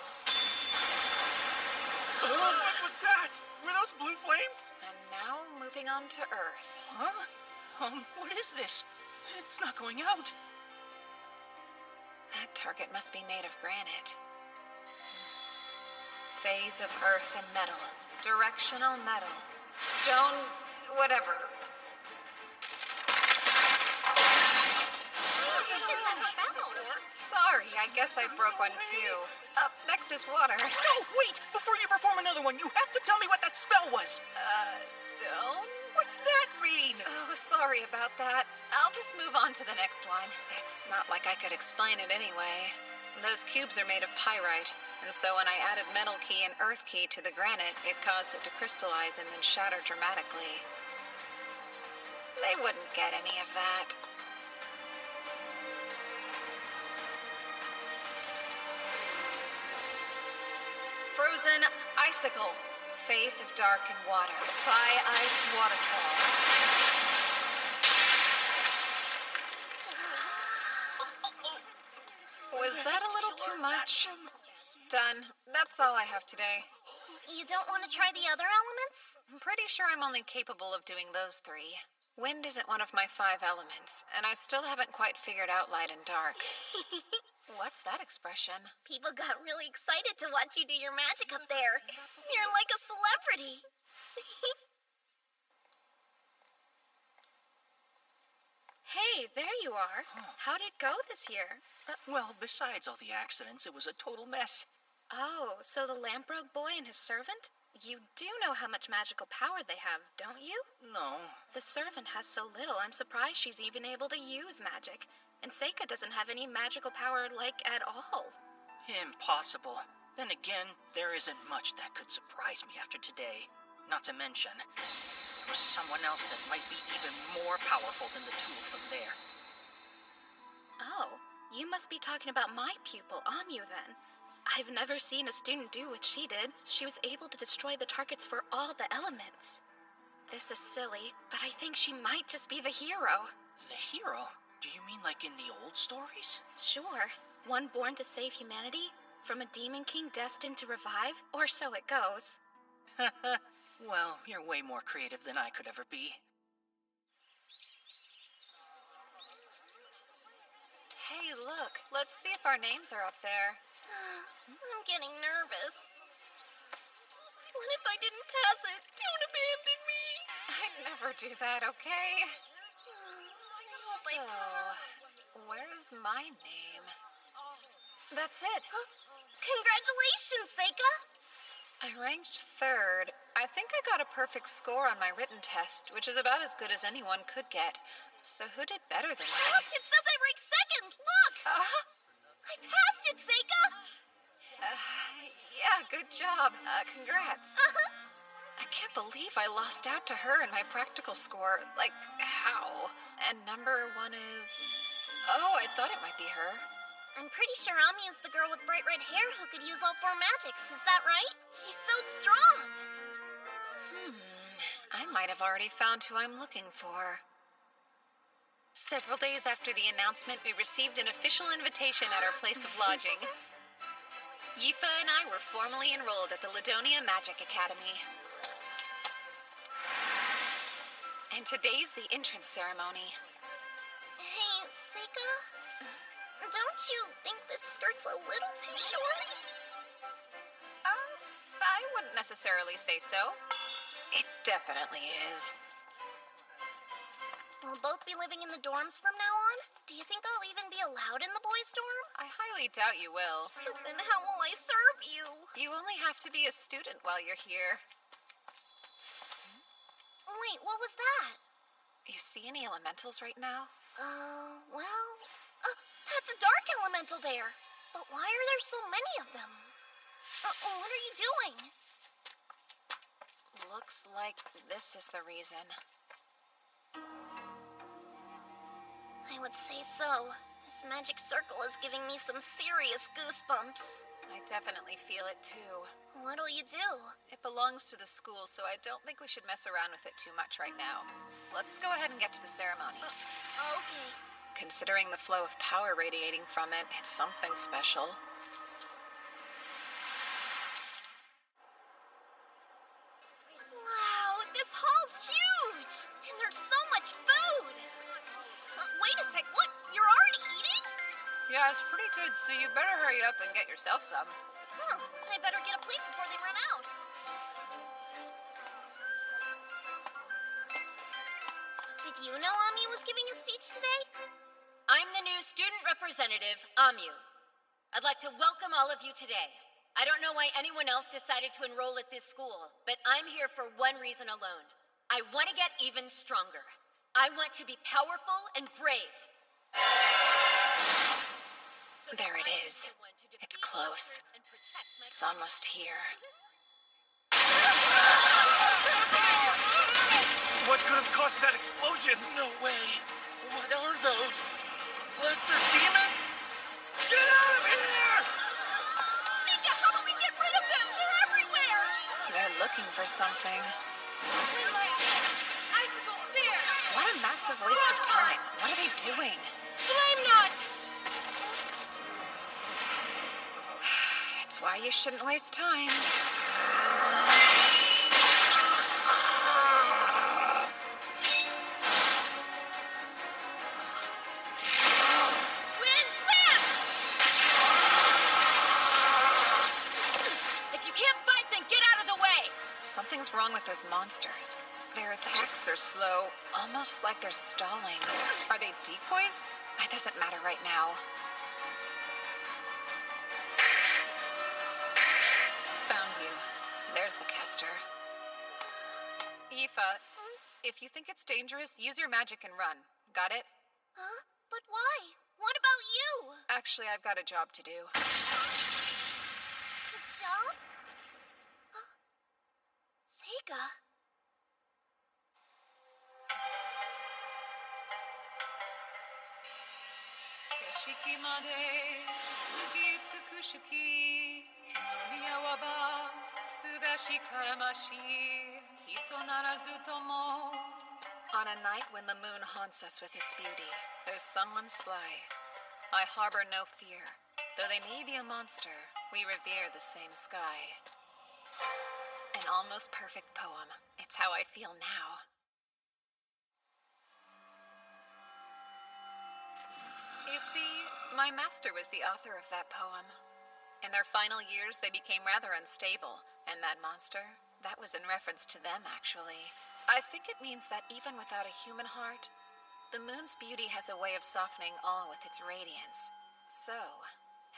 Oh, what was that? Were those blue flames? And now moving on to Earth. Huh? What is this? It's not going out. That target must be made of granite. Phase of Earth and metal. Directional metal. Stone... whatever. Sorry, I guess I broke one too. Up next is water. No, wait! Before you perform another one, you have to tell me what that spell was. Stone? What's that mean? Oh, sorry about that. I'll just move on to the next one. It's not like I could explain it anyway. Those cubes are made of pyrite, and so when I added metal key and earth key to the granite, it caused it to crystallize and then shatter dramatically. They wouldn't get any of that. Frozen icicle. Phase of dark and water. By ice waterfall. Was that a little too much? Done. That's all I have today. You don't want to try the other elements? I'm pretty sure I'm only capable of doing those 3. Wind isn't one of my 5 elements, and I still haven't quite figured out light and dark. What's that expression? People got really excited to watch you do your magic up there. You're like a celebrity. Hey, there you are. How'd it go this year? Well, besides all the accidents, it was a total mess. Oh, so the Lamprogue boy and his servant? You do know how much magical power they have, don't you? No. The servant has so little, I'm surprised she's even able to use magic. And Seika doesn't have any magical power, at all. Impossible. Then again, there isn't much that could surprise me after today. Not to mention, there was someone else that might be even more powerful than the 2 of them there. Oh, you must be talking about my pupil, Anyu, then. I've never seen a student do what she did. She was able to destroy the targets for all the elements. This is silly, but I think she might just be the hero. The hero? Do you mean like in the old stories? Sure. One born to save humanity, from a demon king destined to revive, or so it goes. Well, you're way more creative than I could ever be. Hey, look. Let's see if our names are up there. I'm getting nervous. What if I didn't pass it? Don't abandon me. I'd never do that, okay? So, where's my name? That's it. Congratulations, Seika. I ranked 3rd. I think I got a perfect score on my written test, which is about as good as anyone could get. So who did better than me? It says I ranked 2nd. Look. I passed it, Seika. Yeah, good job. Congrats. I can't believe I lost out to her in my practical score. Like, how? And number 1 is... Oh, I thought it might be her. I'm pretty sure Amy's the girl with bright red hair who could use all 4 magics. Is that right? She's so strong. I might have already found who I'm looking for. Several days after the announcement, we received an official invitation at our place of lodging. Yifa and I were formally enrolled at the Ladonia Magic Academy. And today's the entrance ceremony. Hey, Seika? Don't you think this skirt's a little too short? I wouldn't necessarily say so. It definitely is. We'll both be living in the dorms from now on? Do you think I'll even be allowed in the boys' dorm? I highly doubt you will. But then how will I serve you? You only have to be a student while you're here. Wait, what was that? You see any elementals right now? Well... that's a dark elemental there. But why are there so many of them? What are you doing? Looks like this is the reason. I would say so. This magic circle is giving me some serious goosebumps. I definitely feel it too. What'll you do? It belongs to the school, so I don't think we should mess around with it too much right now. Let's go ahead and get to the ceremony. Okay. Considering the flow of power radiating from it, it's something special. Wow, this hall's huge! And there's so much food! Wait a sec, what? You're already eating? Yeah, it's pretty good, so you better hurry up and get yourself some. Huh, I better get a plate before they run out. Did you know Ami was giving a speech today? I'm the new student representative, Amu. I'd like to welcome all of you today. I don't know why anyone else decided to enroll at this school, but I'm here for one reason alone. I want to get even stronger. I want to be powerful and brave. There it is. It's close. It's almost here. What could have caused that explosion? No way. What are those? Lesser demons? Get out of here! Sika, how do we get rid of them? They're everywhere! They're looking for something. Icicle spear! What a massive waste of time. What are they doing? Flame knot! It's why you shouldn't waste time. Something's wrong with those monsters. Their attacks are slow, almost like they're stalling. Are they decoys? It doesn't matter right now. Found you. There's the caster. Aoife, if you think it's dangerous, use your magic and run. Got it? Huh? But why? What about you? Actually, I've got a job to do. A job? Sega. On a night when the moon haunts us with its beauty, there's someone sly. I harbor no fear. Though they may be a monster, we revere the same sky. An almost perfect poem. It's how I feel now. You see, my master was the author of that poem. In their final years, they became rather unstable, and that monster, that was in reference to them, actually. I think it means that even without a human heart, the moon's beauty has a way of softening all with its radiance. So,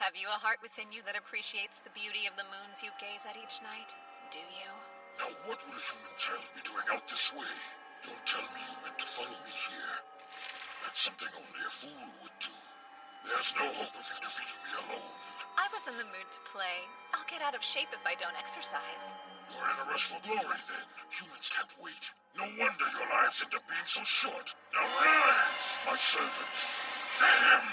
have you a heart within you that appreciates the beauty of the moons you gaze at each night? Do you? Now what would a human child be doing out this way? Don't tell me you meant to follow me here. That's something only a fool would do. There's no hope of you defeating me alone. I was in the mood to play. I'll get out of shape if I don't exercise. You're in a rush for glory, then. Humans can't wait. No wonder your lives end up being so short. Now rise, my servants. Get him!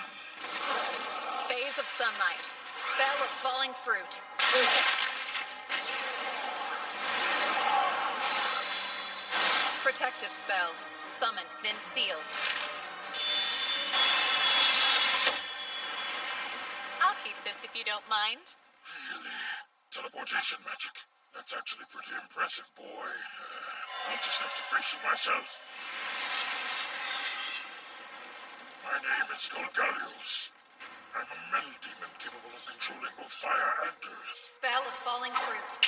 Phase of sunlight. Spell of falling fruit. Protective spell. Summon, then seal. I'll keep this if you don't mind. Really? Teleportation magic? That's actually pretty impressive, boy. I'll just have to face you myself. My name is Golgalios. I'm a metal demon capable of controlling both fire and earth. Spell of falling fruit.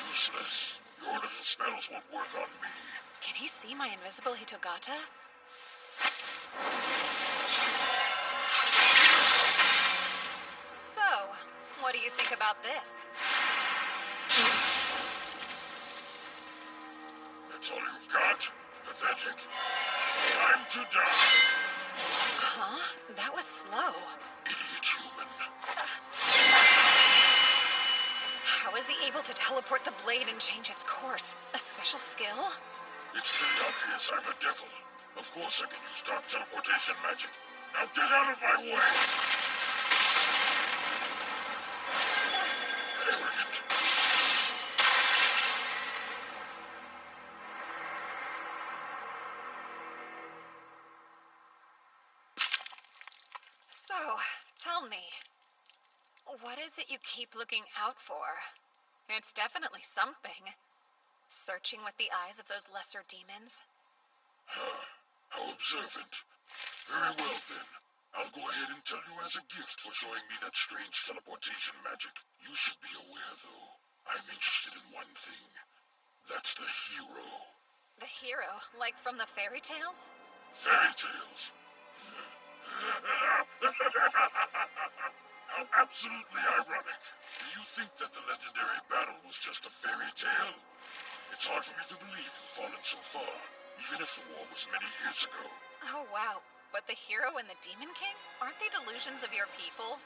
Useless. Your little spells won't work on me. Can he see my invisible Hitogata? So, what do you think about this? That's all you've got? pathetic. Time to die. Huh? That was slow. Idiot human. How is he able to teleport the blade and change its course? A special skill? It's pretty obvious I'm a devil. Of course I can use dark teleportation magic. Now get out of my way! Arrogant. So, tell me, what is it you keep looking out for? It's definitely something. Searching with the eyes of those lesser demons? How observant. Very well then. I'll go ahead and tell you as a gift for showing me that strange teleportation magic. You should be aware, though, I'm interested in one thing. That's the hero. The hero? Like from the fairy tales? Fairy tales? How absolutely ironic. Do you think that the legendary battle was just a fairy tale? It's hard for me to believe you've fallen so far, even if the war was many years ago. Oh, wow. But the hero and the Demon King? Aren't they delusions of your people?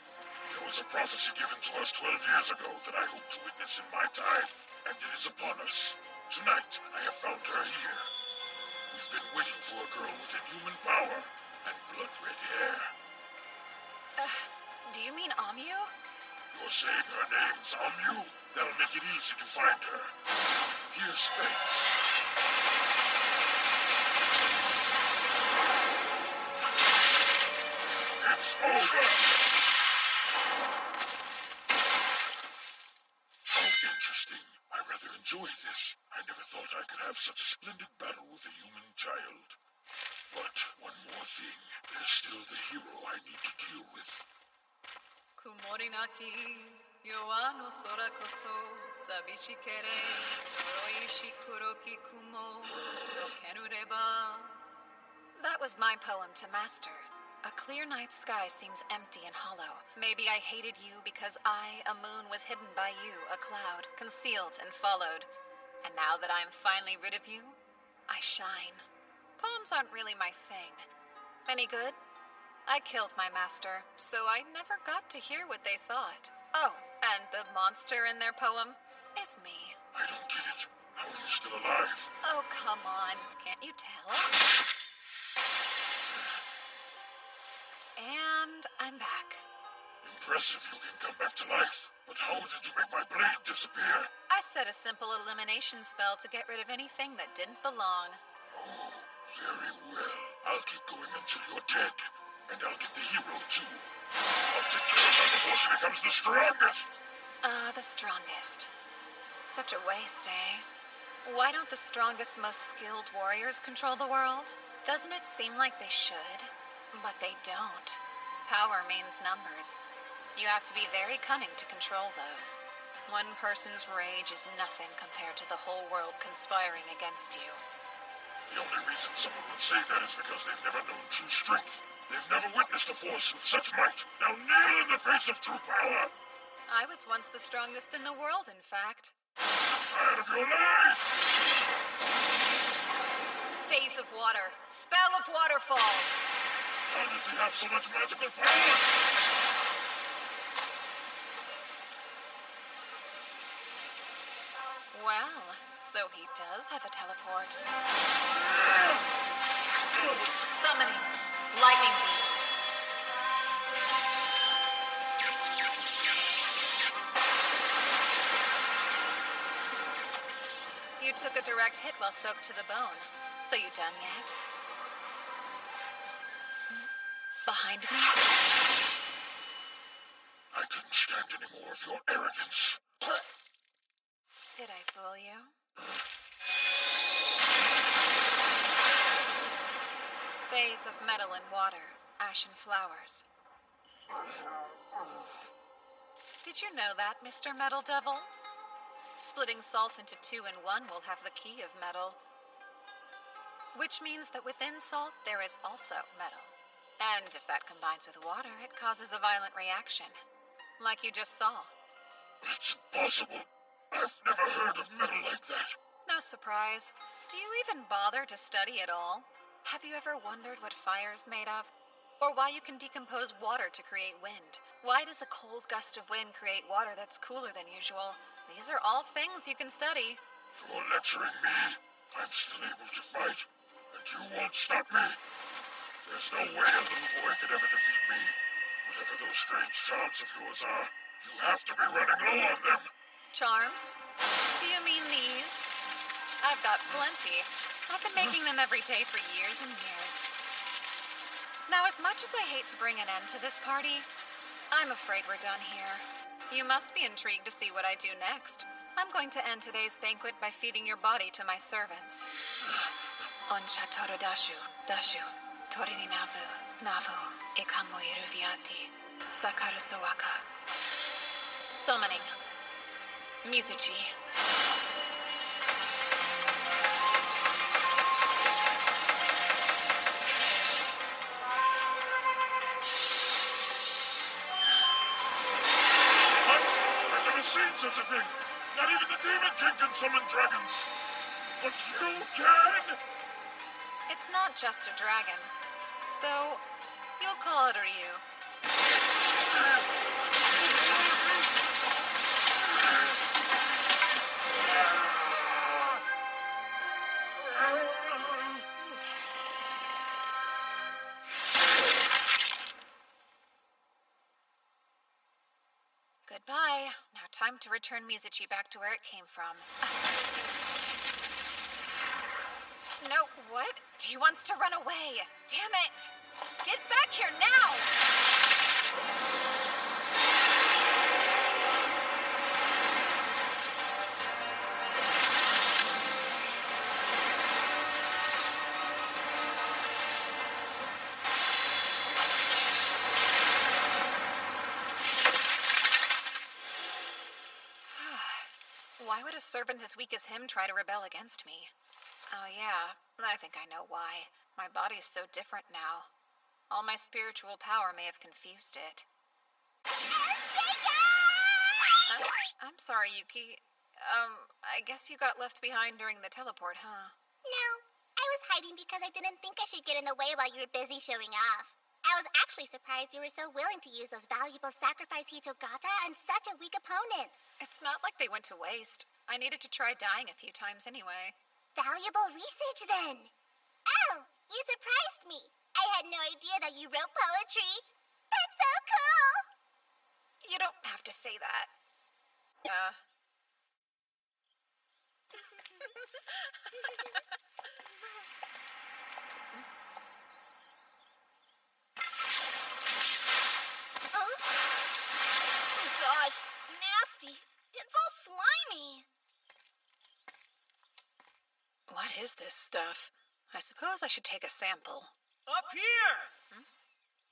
There was a prophecy given to us 12 years ago that I hope to witness in my time, and it is upon us. Tonight, I have found her here. We've been waiting for a girl with inhuman power and blood-red hair. Do you mean Amu? You're saying her name's Amu? That'll make it easy to find her. Here's Sphinx. It's over! How interesting. I rather enjoy this. I never thought I could have such a splendid battle with a human child. But one more thing. There's still the hero I need to deal with. Kumorinaki, Yoano sora koso, sabishikere, oroishi kuroki kumo, no kenureba. That was my poem to Master. A clear night sky seems empty and hollow. Maybe I hated you because I, a moon, was hidden by you, a cloud, concealed and followed. And now that I am finally rid of you, I shine. Poems aren't really my thing. Any good? I killed my master, so I never got to hear what they thought. Oh, and the monster in their poem is me. I don't get it. How are you still alive? Oh, come on. Can't you tell? And I'm back. Impressive you can come back to life. But how did you make my blade disappear? I set a simple elimination spell to get rid of anything that didn't belong. Oh, very well. I'll keep going until you're dead. And I'll get the hero, too. I'll take care of her before she becomes the strongest. The strongest. Such a waste, eh? Why don't the strongest, most skilled warriors control the world? Doesn't it seem like they should? But they don't. Power means numbers. You have to be very cunning to control those. One person's rage is nothing compared to the whole world conspiring against you. The only reason someone would say that is because they've never known true strength. They've never witnessed a force with such might. Now kneel in the face of true power! I was once the strongest in the world, in fact. I'm tired of your lies! Phase of water. Spell of waterfall. How does he have so much magical power? Well, so he does have a teleport. Summoning. Lightning Beast. You took a direct hit while soaked to the bone. So you done yet? Behind me? I couldn't stand any more of your arrogance. Did I fool you? Vase of metal and water, ashen flowers. Did you know that, Mr. Metal Devil? Splitting salt into 2 and 1 will have the key of metal. Which means that within salt there is also metal. And if that combines with water, it causes a violent reaction. Like you just saw. It's impossible. I've never heard of metal like that. No surprise. Do you even bother to study at all? Have you ever wondered what fire is made of? Or why you can decompose water to create wind? Why does a cold gust of wind create water that's cooler than usual? These are all things you can study. You're lecturing me. I'm still able to fight, and you won't stop me. There's no way a little boy could ever defeat me. Whatever those strange charms of yours are, you have to be running low on them. Charms? Do you mean these? I've got plenty. I've been making them every day for years and years. Now, as much as I hate to bring an end to this party, I'm afraid we're done here. You must be intrigued to see what I do next. I'm going to end today's banquet by feeding your body to my servants. Onsha toru dashu, dashu, torini navu, navu, ikamu iruviati, sakaru sowaka. Summoning. Mizuchi. Such a thing. Not even the Demon King can summon dragons. But you can? It's not just a dragon. So, you'll call it Ryu. Goodbye. Now time to return Mizuchi back to where it came from. No, what? He wants to run away. Damn it! Get back here now! Why would a servant as weak as him try to rebel against me? Oh yeah, I think I know why. My body's so different now. All my spiritual power may have confused it. I'm sorry, Yuki. I guess you got left behind during the teleport, huh? No, I was hiding because I didn't think I should get in the way while you were busy showing off. I was actually surprised you were so willing to use those valuable sacrifice Hitogata on such a weak opponent. It's not like they went to waste. I needed to try dying a few times anyway. Valuable research, then. Oh, you surprised me. I had no idea that you wrote poetry. That's so cool! You don't have to say that. Yeah. Oh gosh, nasty. It's all slimy. What is this stuff? I suppose I should take a sample. Up here!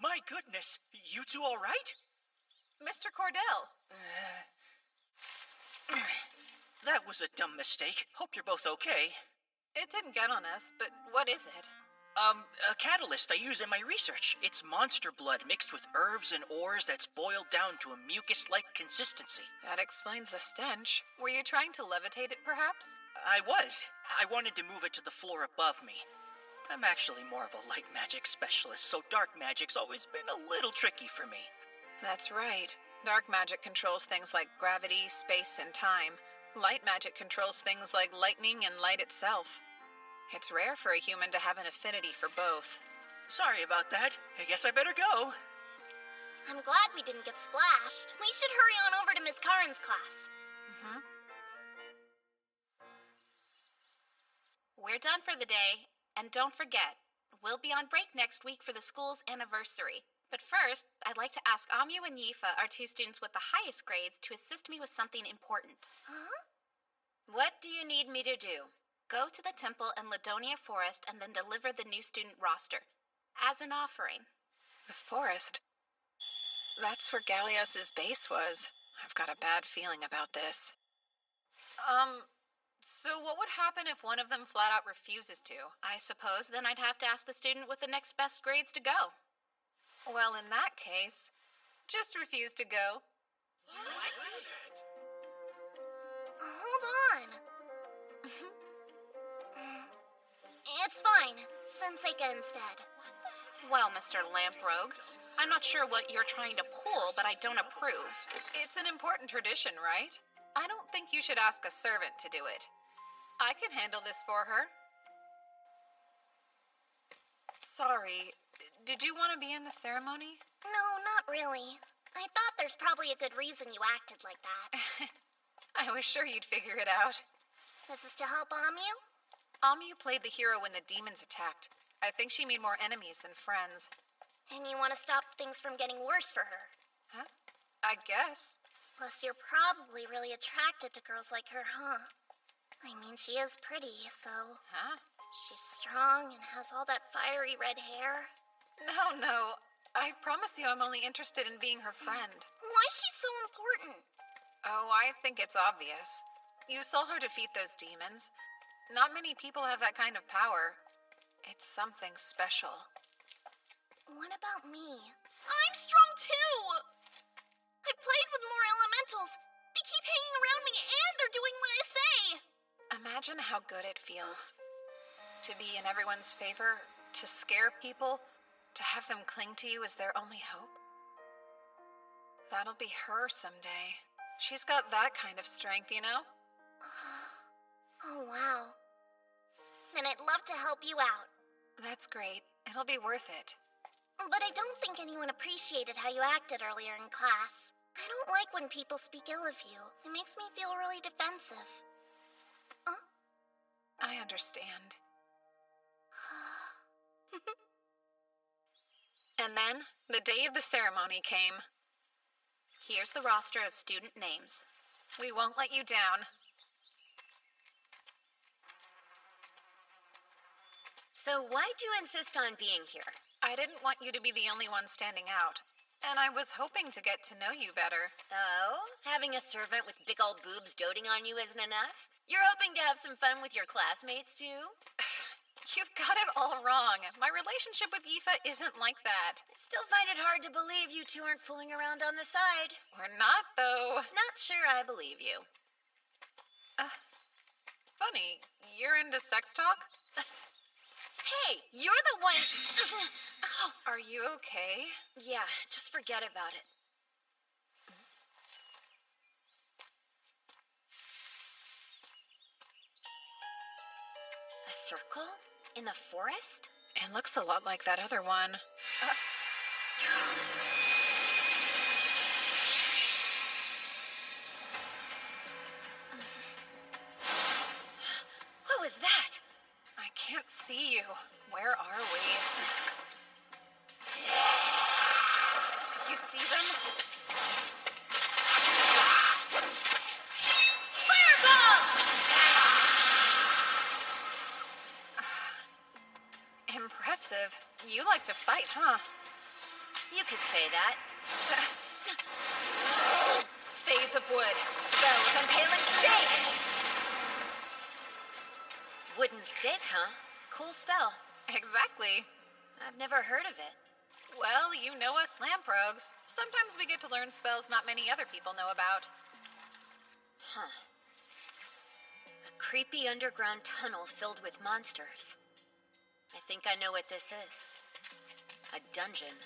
My goodness, you two all right? Mr. Cordell. That was a dumb mistake. Hope you're both okay. It didn't get on us, but what is it? A catalyst I use in my research. It's monster blood mixed with herbs and ores that's boiled down to a mucus-like consistency. That explains the stench. Were you trying to levitate it, perhaps? I was. I wanted to move it to the floor above me. I'm actually more of a light magic specialist, so dark magic's always been a little tricky for me. That's right. Dark magic controls things like gravity, space, and time. Light magic controls things like lightning and light itself. It's rare for a human to have an affinity for both. Sorry about that. I guess I better go. I'm glad we didn't get splashed. We should hurry on over to Miss Karen's class. We're done for the day, and don't forget, we'll be on break next week for the school's anniversary. But first, I'd like to ask Amyu and Yifa, our two students with the highest grades, to assist me with something important. Huh? What do you need me to do? Go to the temple in Ladonia Forest and then deliver the new student roster. As an offering. The forest? That's where Galios's base was. I've got a bad feeling about this. So what would happen if one of them flat out refuses to? I suppose then I'd have to ask the student with the next best grades to go. Well, in that case, just refuse to go. Hold on. It's fine. Send Seika instead. Well, Mr. Lamprogue, I'm not sure what you're trying to pull, but I don't approve. It's an important tradition, right? I don't think you should ask a servant to do it. I can handle this for her. Sorry, did you want to be in the ceremony? No, not really. I thought there's probably a good reason you acted like that. I was sure you'd figure it out. This is to help Amu? Amu played the hero when the demons attacked. I think she made more enemies than friends. And you want to stop things from getting worse for her? Huh? I guess. Plus, you're probably really attracted to girls like her, huh? I mean, she is pretty, so... Huh? She's strong and has all that fiery red hair. No. I promise you I'm only interested in being her friend. Why is she so important? Oh, I think it's obvious. You saw her defeat those demons. Not many people have that kind of power. It's something special. What about me? I'm strong too! I've played with more elementals. They keep hanging around me and they're doing what I say! Imagine how good it feels. To be in everyone's favor, to scare people, to have them cling to you as their only hope. That'll be her someday. She's got that kind of strength, you know? Oh, wow. Then I'd love to help you out. That's great. It'll be worth it. But I don't think anyone appreciated how you acted earlier in class. I don't like when people speak ill of you. It makes me feel really defensive. I understand. And then, the day of the ceremony came. Here's the roster of student names. We won't let you down. So why'd you insist on being here? I didn't want you to be the only one standing out. And I was hoping to get to know you better. Oh? Having a servant with big old boobs doting on you isn't enough? You're hoping to have some fun with your classmates, too? You've got it all wrong. My relationship with Aoife isn't like that. I still find it hard to believe you two aren't fooling around on the side. We're not, though. Not sure I believe you. Funny, you're into sex talk? Hey, you're the one... Are you okay? Yeah, just forget about it. A circle? In the forest? It looks a lot like that other one. What was that? I can't see you. Where are we? You see them? Fireball! Impressive. You like to fight, huh? You could say that. Phase of wood. Spell of Impaling stake! Wooden stick, huh? Cool spell. Exactly. I've never heard of it. Well, you know us lamprogues. Sometimes we get to learn spells not many other people know about. Huh. A creepy underground tunnel filled with monsters. I think I know what this is. A dungeon.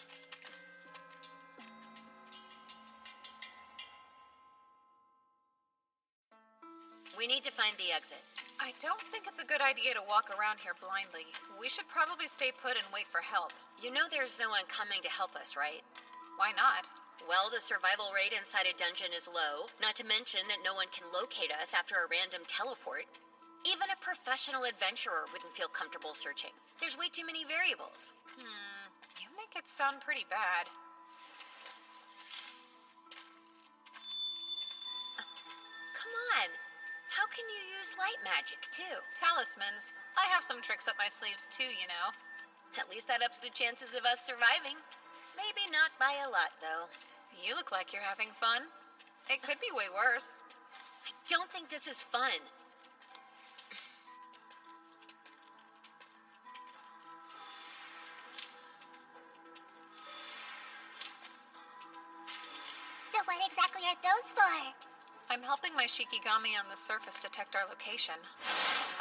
We need to find the exit. I don't think it's a good idea to walk around here blindly. We should probably stay put and wait for help. You know there's no one coming to help us, right? Why not? Well, the survival rate inside a dungeon is low, not to mention that no one can locate us after a random teleport. Even a professional adventurer wouldn't feel comfortable searching. There's way too many variables. You make it sound pretty bad. Come on. How can you use light magic, too? Talismans. I have some tricks up my sleeves, too, you know. At least that ups the chances of us surviving. Maybe not by a lot, though. You look like you're having fun. It could be way worse. I don't think this is fun. So what exactly are those for? I'm helping my Shikigami on the surface detect our location.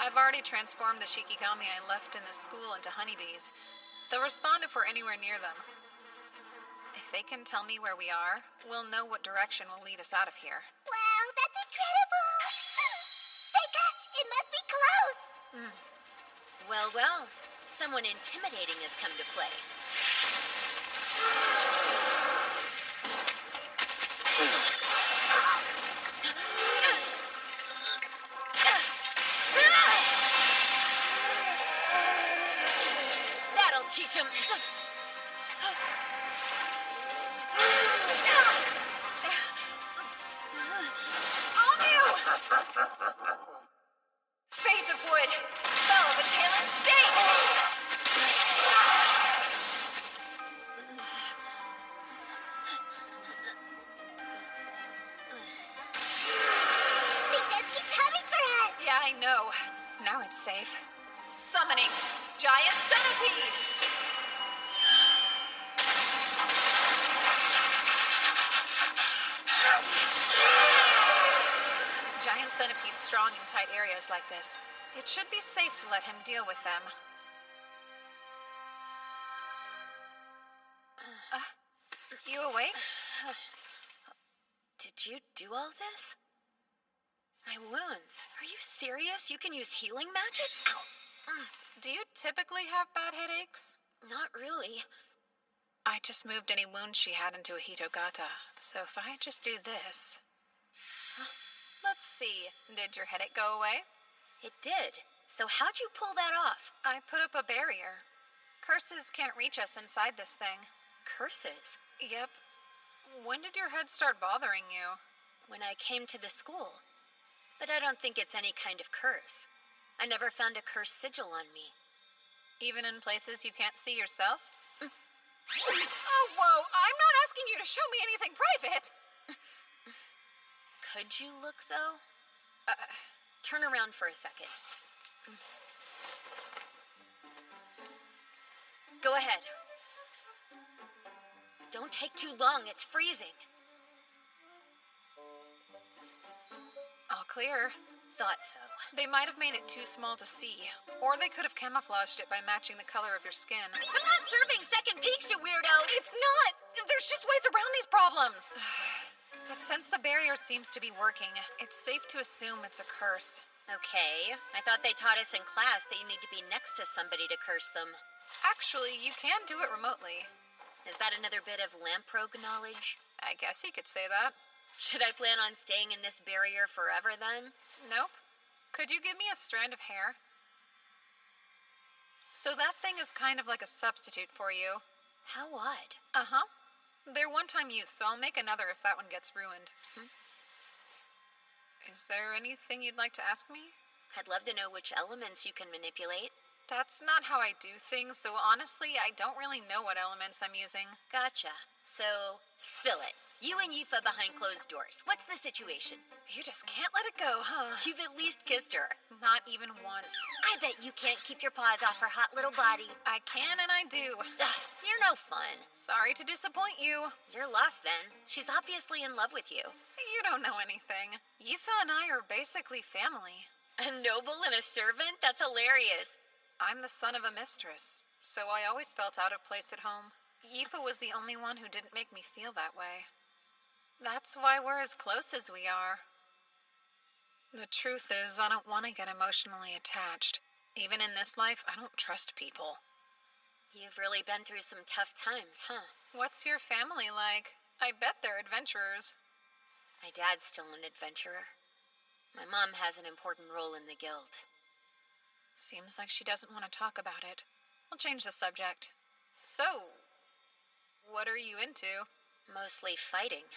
I've already transformed the Shikigami I left in the school into honeybees. They'll respond if we're anywhere near them. If they can tell me where we are, we'll know what direction will lead us out of here. Wow, that's incredible! Seika, it must be close! Well, well. Someone intimidating has come to play. That'll teach him. Face of wood! Spell of inhalant state! They just keep coming for us! Yeah, I know. Now it's safe. Summoning Giant Centipede! Giant Centipede's strong in tight areas like this. It should be safe to let him deal with them. You awake? Did you do all this? My wounds. Are you serious? You can use healing magic? Ow. Do you typically have bad headaches? Not really. I just moved any wounds she had into a Hitogata, so if I just do this... Let's see, did your headache go away? It did. So how'd you pull that off? I put up a barrier. Curses can't reach us inside this thing. Curses? Yep. When did your head start bothering you? When I came to the school. But I don't think it's any kind of curse. I never found a curse sigil on me. Even in places you can't see yourself? Oh, whoa! I'm not asking you to show me anything private! Could you look, though? Turn around for a second. Go ahead. Don't take too long, it's freezing. All clear. Thought so. They might have made it too small to see, or they could have camouflaged it by matching the color of your skin. I'm not serving second peeks, you weirdo! It's not! There's just ways around these problems! But since the barrier seems to be working, it's safe to assume it's a curse. Okay, I thought they taught us in class that you need to be next to somebody to curse them. Actually, you can do it remotely. Is that another bit of Lamprogue knowledge? I guess you could say that. Should I plan on staying in this barrier forever, then? Nope. Could you give me a strand of hair? So that thing is kind of like a substitute for you. How odd. Uh-huh. They're one-time use, so I'll make another if that one gets ruined. Is there anything you'd like to ask me? I'd love to know which elements you can manipulate. That's not how I do things, so honestly, I don't really know what elements I'm using. Gotcha. So, spill it. You and Yifa behind closed doors. What's the situation? You just can't let it go, huh? You've at least kissed her. Not even once. I bet you can't keep your paws off her hot little body. I can and I do. Ugh, you're no fun. Sorry to disappoint you. You're lost then. She's obviously in love with you. You don't know anything. Yifa and I are basically family. A noble and a servant? That's hilarious. I'm the son of a mistress, so I always felt out of place at home. Yifa was the only one who didn't make me feel that way. That's why we're as close as we are. The truth is, I don't want to get emotionally attached. Even in this life, I don't trust people. You've really been through some tough times, huh? What's your family like? I bet they're adventurers. My dad's still an adventurer. My mom has an important role in the guild. Seems like she doesn't want to talk about it. I'll change the subject. So, what are you into? Mostly fighting.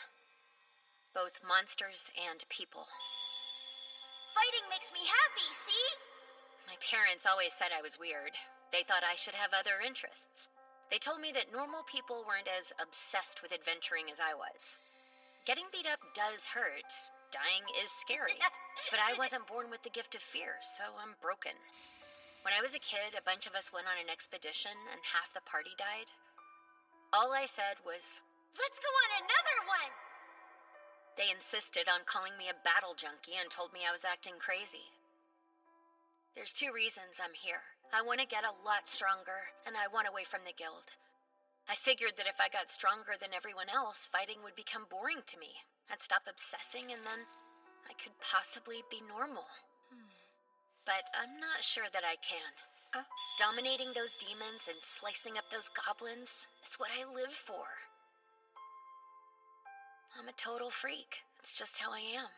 Both monsters and people. Fighting makes me happy, see? My parents always said I was weird. They thought I should have other interests. They told me that normal people weren't as obsessed with adventuring as I was. Getting beat up does hurt. Dying is scary. But I wasn't born with the gift of fear, so I'm broken. When I was a kid, a bunch of us went on an expedition and half the party died. All I said was, "Let's go on another one!" They insisted on calling me a battle junkie and told me I was acting crazy. There's 2 reasons I'm here. I want to get a lot stronger, and I want away from the guild. I figured that if I got stronger than everyone else, fighting would become boring to me. I'd stop obsessing, and then I could possibly be normal. But I'm not sure that I can. Dominating those demons and slicing up those goblins, it's what I live for. I'm a total freak. It's just how I am.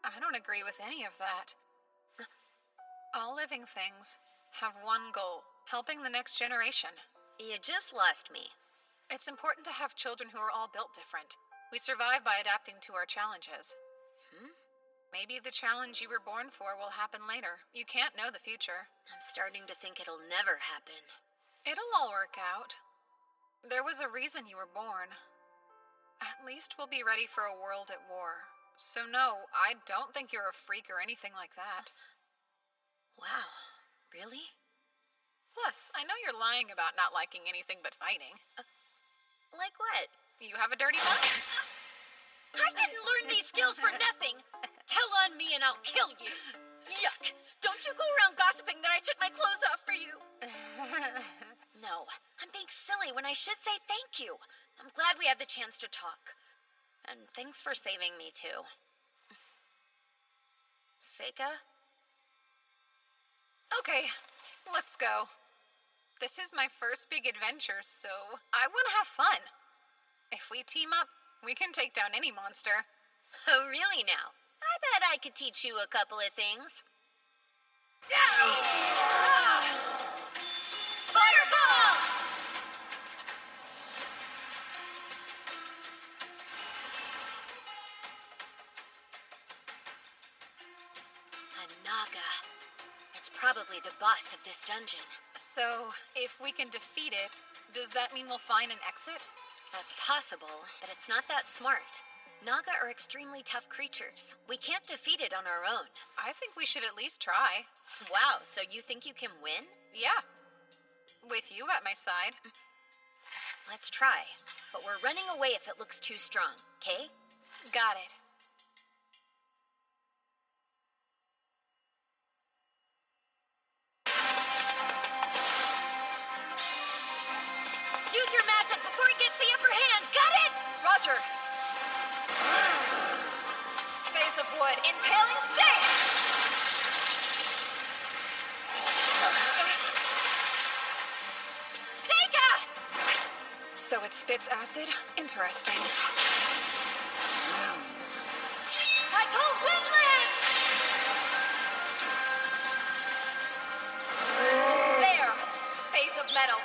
I don't agree with any of that. All living things have one goal, helping the next generation. You just lost me. It's important to have children who are all built different. We survive by adapting to our challenges. Maybe the challenge you were born for will happen later. You can't know the future. I'm starting to think it'll never happen. It'll all work out. There was a reason you were born. At least we'll be ready for a world at war. So no, I don't think you're a freak or anything like that. Wow, really? Plus, I know you're lying about not liking anything but fighting. Like what? You have a dirty mind? I didn't learn these skills for nothing. Tell on me and I'll kill you. Yuck. Don't you go around gossiping that I took my clothes off for you. No, I'm being silly when I should say thank you. I'm glad we had the chance to talk. And thanks for saving me, too. Seika? Okay, let's go. This is my first big adventure, so I want to have fun. If we team up, we can take down any monster. Oh, really now? I bet I could teach you a couple of things. Fireball! A Naga. It's probably the boss of this dungeon. So, if we can defeat it, does that mean we'll find an exit? That's possible, but it's not that smart. Naga are extremely tough creatures. We can't defeat it on our own. I think we should at least try. Wow, so you think you can win? Yeah. With you at my side. Let's try. But we're running away if it looks too strong, okay? Got it. Use your magic before it gets the upper hand, got it? Roger. Face of wood, impaling stake! Seika! So it spits acid? Interesting. I call Windland! There! Face of metal.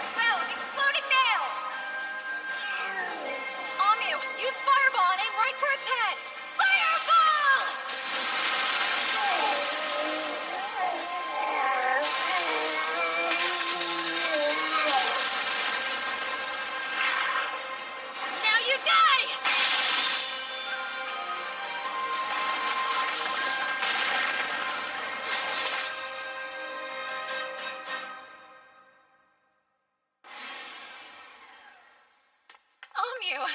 Spell of exploding nail! Amu, use fireball and aim right for its head! Fireball! Now you die! Amu!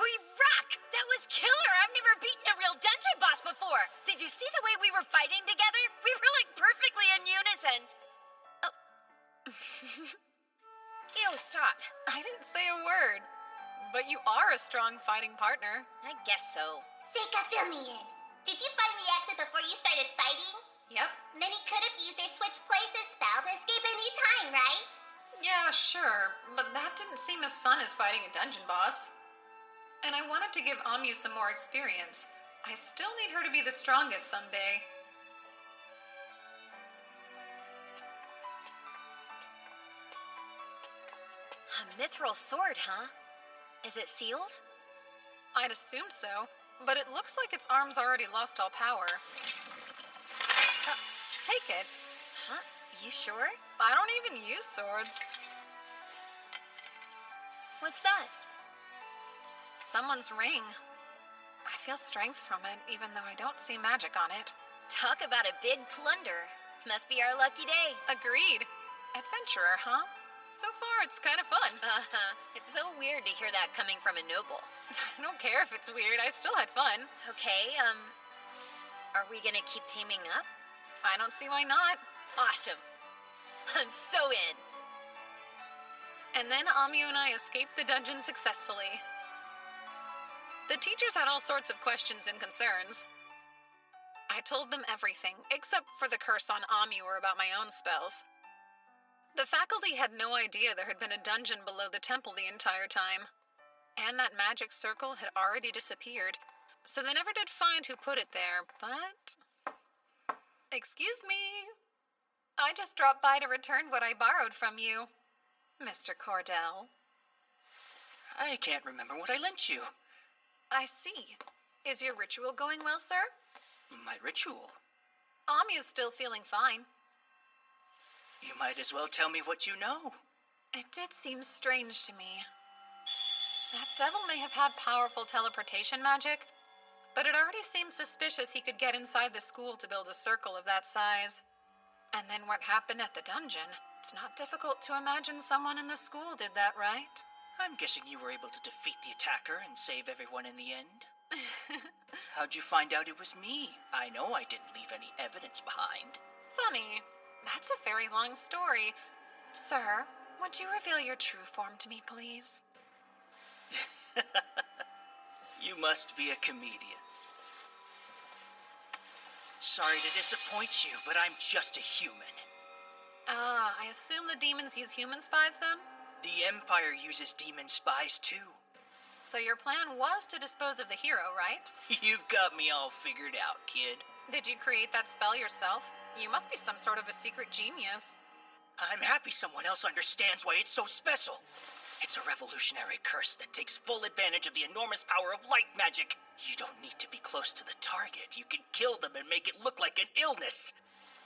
We rock! That was killer! I've never beaten a real dungeon boss before! Did you see the way we were fighting together? We were like perfectly in unison! Oh. Ew, stop. I didn't say a word. But you are a strong fighting partner. I guess so. Seika, fill me in. Did you find the exit before you started fighting? Yep. Then he could have used their switch places spell to escape any time, right? Yeah, sure. But that didn't seem as fun as fighting a dungeon boss. And I wanted to give Amu some more experience. I still need her to be the strongest someday. A mithril sword, huh? Is it sealed? I'd assume so, but it looks like its arm's already lost all power. Take it. Huh? You sure? I don't even use swords. What's that? Someone's ring. I feel strength from it, even though I don't see magic on it. Talk about a big plunder. Must be our lucky day. Agreed. Adventurer, huh? So far, it's kind of fun. It's so weird to hear that coming from a noble. I don't care if it's weird, I still had fun. Okay, Are we gonna keep teaming up? I don't see why not. Awesome. I'm so in. And then Amyu and I escaped the dungeon successfully. The teachers had all sorts of questions and concerns. I told them everything, except for the curse on Amyu or about my own spells. The faculty had no idea there had been a dungeon below the temple the entire time. And that magic circle had already disappeared, so they never did find who put it there, but... Excuse me. I just dropped by to return what I borrowed from you, Mr. Cordell. I can't remember what I lent you. I see. Is your ritual going well, sir? My ritual? Amyu's still feeling fine. You might as well tell me what you know. It did seem strange to me. That devil may have had powerful teleportation magic, but it already seemed suspicious he could get inside the school to build a circle of that size. And then what happened at the dungeon? It's not difficult to imagine someone in the school did that, right? I'm guessing you were able to defeat the attacker and save everyone in the end. How'd you find out it was me? I know I didn't leave any evidence behind. Funny. That's a very long story. Sir, would you reveal your true form to me, please? You must be a comedian. Sorry to disappoint you, but I'm just a human. Ah, I assume the demons use human spies then? The Empire uses demon spies too. So your plan was to dispose of the hero, right? You've got me all figured out, kid. Did you create that spell yourself? You must be some sort of a secret genius. I'm happy someone else understands why it's so special. It's a revolutionary curse that takes full advantage of the enormous power of light magic. You don't need to be close to the target. You can kill them and make it look like an illness.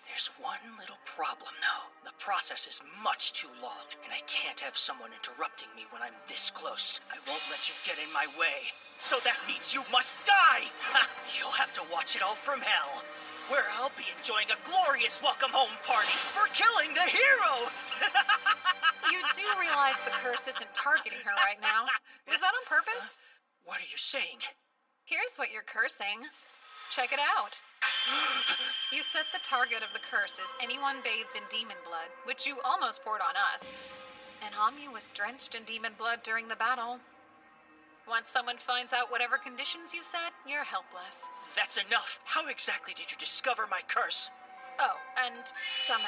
There's one little problem, though. The process is much too long, and I can't have someone interrupting me when I'm this close. I won't let you get in my way. So that means you must die! Ha! You'll have to watch it all from hell, where I'll be enjoying a glorious welcome home party for killing the hero! You do realize the curse isn't targeting her right now. Was that on purpose? What are you saying? Here's what you're cursing. Check it out. You set the target of the curse as anyone bathed in demon blood, which you almost poured on us. And Amyu was drenched in demon blood during the battle. Once someone finds out whatever conditions you set, you're helpless. That's enough. How exactly did you discover my curse? Oh, and summoning.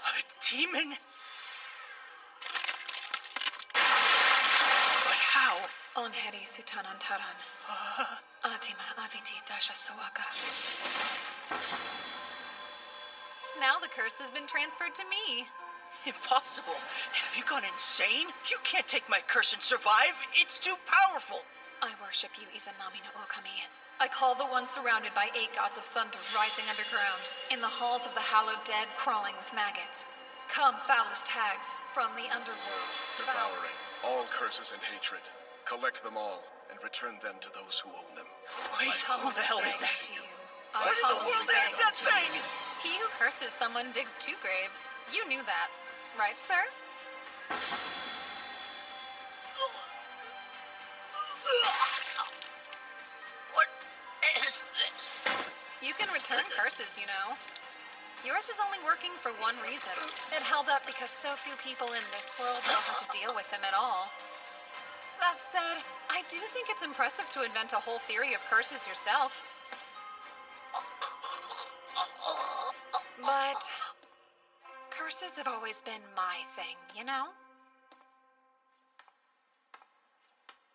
A demon? Onheri Sutanantaran. Atima Aviti Dasha Sawaka. Now the curse has been transferred to me. Impossible. Have you gone insane? You can't take my curse and survive. It's too powerful. I worship you, Izanami no Okami. I call the one surrounded by 8 gods of thunder rising underground, in the halls of the hallowed dead crawling with maggots. Come, foulest hags, from the underworld. Devouring all curses and hatred. Collect them all and return them to those who own them. Wait, who the hell is that? What in the world is that thing? He who curses someone digs 2 graves. You knew that, right, sir? What is this? You can return curses, you know. Yours was only working for one reason. It held up because so few people in this world know how to deal with them at all. That said, I do think it's impressive to invent a whole theory of curses yourself. But curses have always been my thing, you know?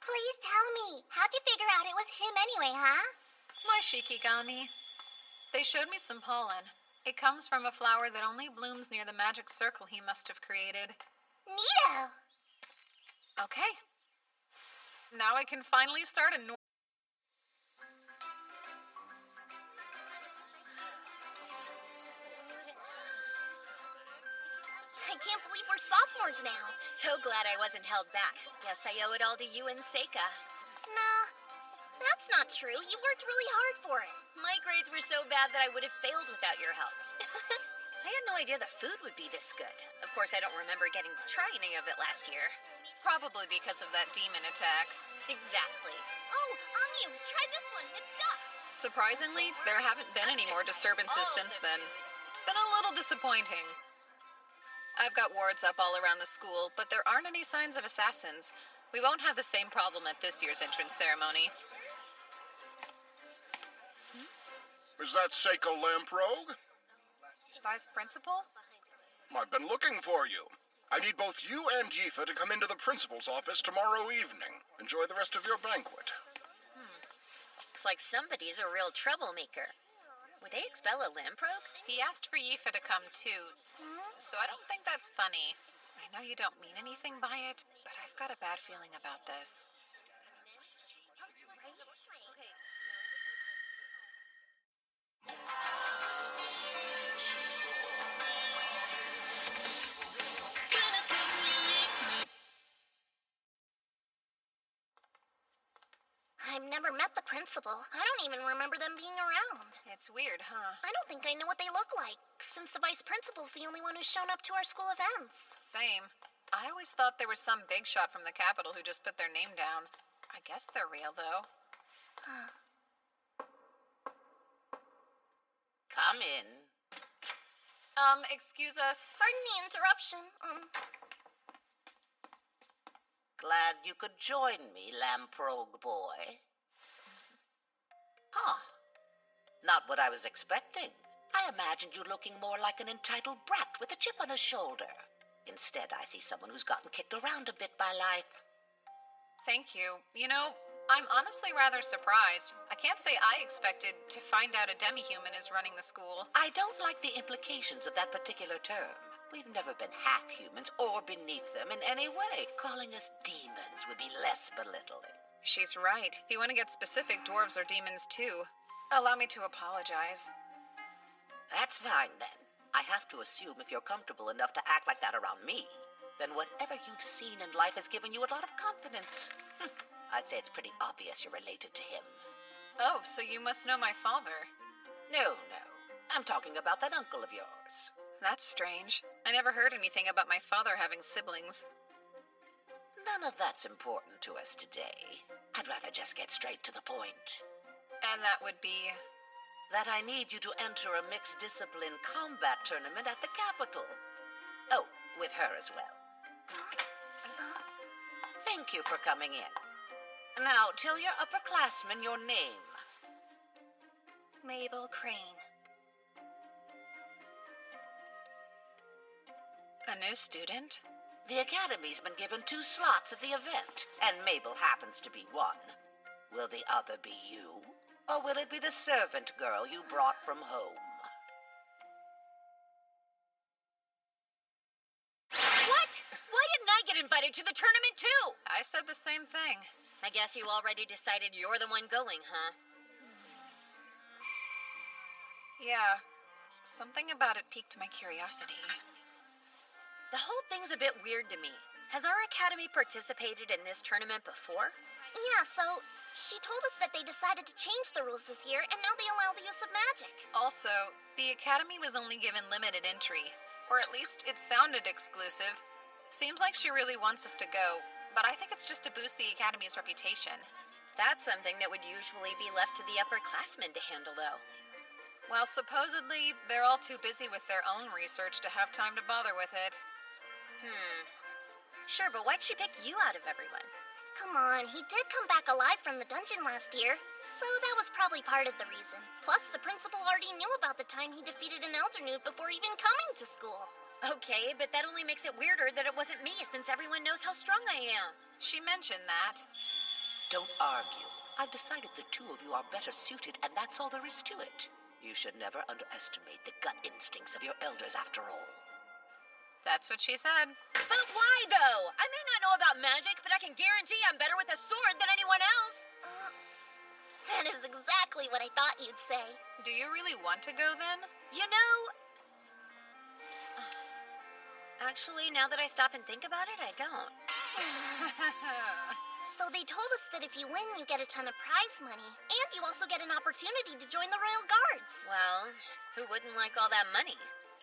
Please tell me, how'd you figure out it was him anyway, huh? My Shikigami. They showed me some pollen. It comes from a flower that only blooms near the magic circle he must have created. Neato! Okay. Now I can finally start a I can't believe we're sophomores now. So glad I wasn't held back. Guess I owe it all to you and Seika. Nah, that's not true. You worked really hard for it. My grades were so bad that I would have failed without your help. I had no idea the food would be this good. Of course, I don't remember getting to try any of it last year. Probably because of that demon attack. Exactly. Oh, Amyu, try this one. It's duck. Surprisingly, there haven't been any more disturbances since then. It's been a little disappointing. I've got wards up all around the school, but there aren't any signs of assassins. We won't have the same problem at this year's entrance ceremony. Is that Seiko Lamprogue? Vice Principal? I've been looking for you. I need both you and Yifa to come into the principal's office tomorrow evening. Enjoy the rest of your banquet. Looks like somebody's a real troublemaker. Would they expel a Lamprogue? He asked for Yifa to come too, so I don't think that's funny. I know you don't mean anything by it, but I've got a bad feeling about this. I've never met the principal. I don't even remember them being around. It's weird, huh? I don't think I know what they look like, since the vice principal's the only one who's shown up to our school events. Same. I always thought there was some big shot from the Capitol who just put their name down. I guess they're real, though. Come in. Excuse us. Pardon the interruption. Glad you could join me, Lamprogue boy. Huh. Not what I was expecting. I imagined you looking more like an entitled brat with a chip on his shoulder. Instead, I see someone who's gotten kicked around a bit by life. Thank you. You know, I'm honestly rather surprised. I can't say I expected to find out a demi-human is running the school. I don't like the implications of that particular term. We've never been half-humans or beneath them in any way. Calling us demons would be less belittling. She's right. If you want to get specific, dwarves are demons too. Allow me to apologize. That's fine then. I have to assume if you're comfortable enough to act like that around me, then whatever you've seen in life has given you a lot of confidence. I'd say it's pretty obvious you're related to him. Oh, so you must know my father. No. I'm talking about that uncle of yours. That's strange. I never heard anything about my father having siblings. None of that's important to us today. I'd rather just get straight to the point. And that would be? That I need you to enter a mixed discipline combat tournament at the Capitol. Oh, with her as well. Thank you for coming in. Now, tell your upperclassmen your name. Mabel Crane. A new student? The Academy's been given 2 slots at the event, and Mabel happens to be one. Will the other be you? Or will it be the servant girl you brought from home? What? Why didn't I get invited to the tournament too? I said the same thing. I guess you already decided you're the one going, huh? Yeah. Something about it piqued my curiosity. The whole thing's a bit weird to me. Has our academy participated in this tournament before? Yeah, so she told us that they decided to change the rules this year, and now they allow the use of magic. Also, the Academy was only given limited entry. Or at least it sounded exclusive. Seems like she really wants us to go, but I think it's just to boost the Academy's reputation. That's something that would usually be left to the upperclassmen to handle, though. Well, supposedly, they're all too busy with their own research to have time to bother with it. Sure, but why'd she pick you out of everyone? Come on, he did come back alive from the dungeon last year, so that was probably part of the reason. Plus, the principal already knew about the time he defeated an Elder Newt before even coming to school. Okay, but that only makes it weirder that it wasn't me, since everyone knows how strong I am. She mentioned that. Don't argue. I've decided the 2 of you are better suited, and that's all there is to it. You should never underestimate the gut instincts of your elders, after all. That's what she said. But why, though? I may not know about magic, but I can guarantee I'm better with a sword than anyone else. That is exactly what I thought you'd say. Do you really want to go, then? You know... Actually, now that I stop and think about it, I don't. So they told us that if you win, you get a ton of prize money, and you also get an opportunity to join the Royal Guards. Well, who wouldn't like all that money?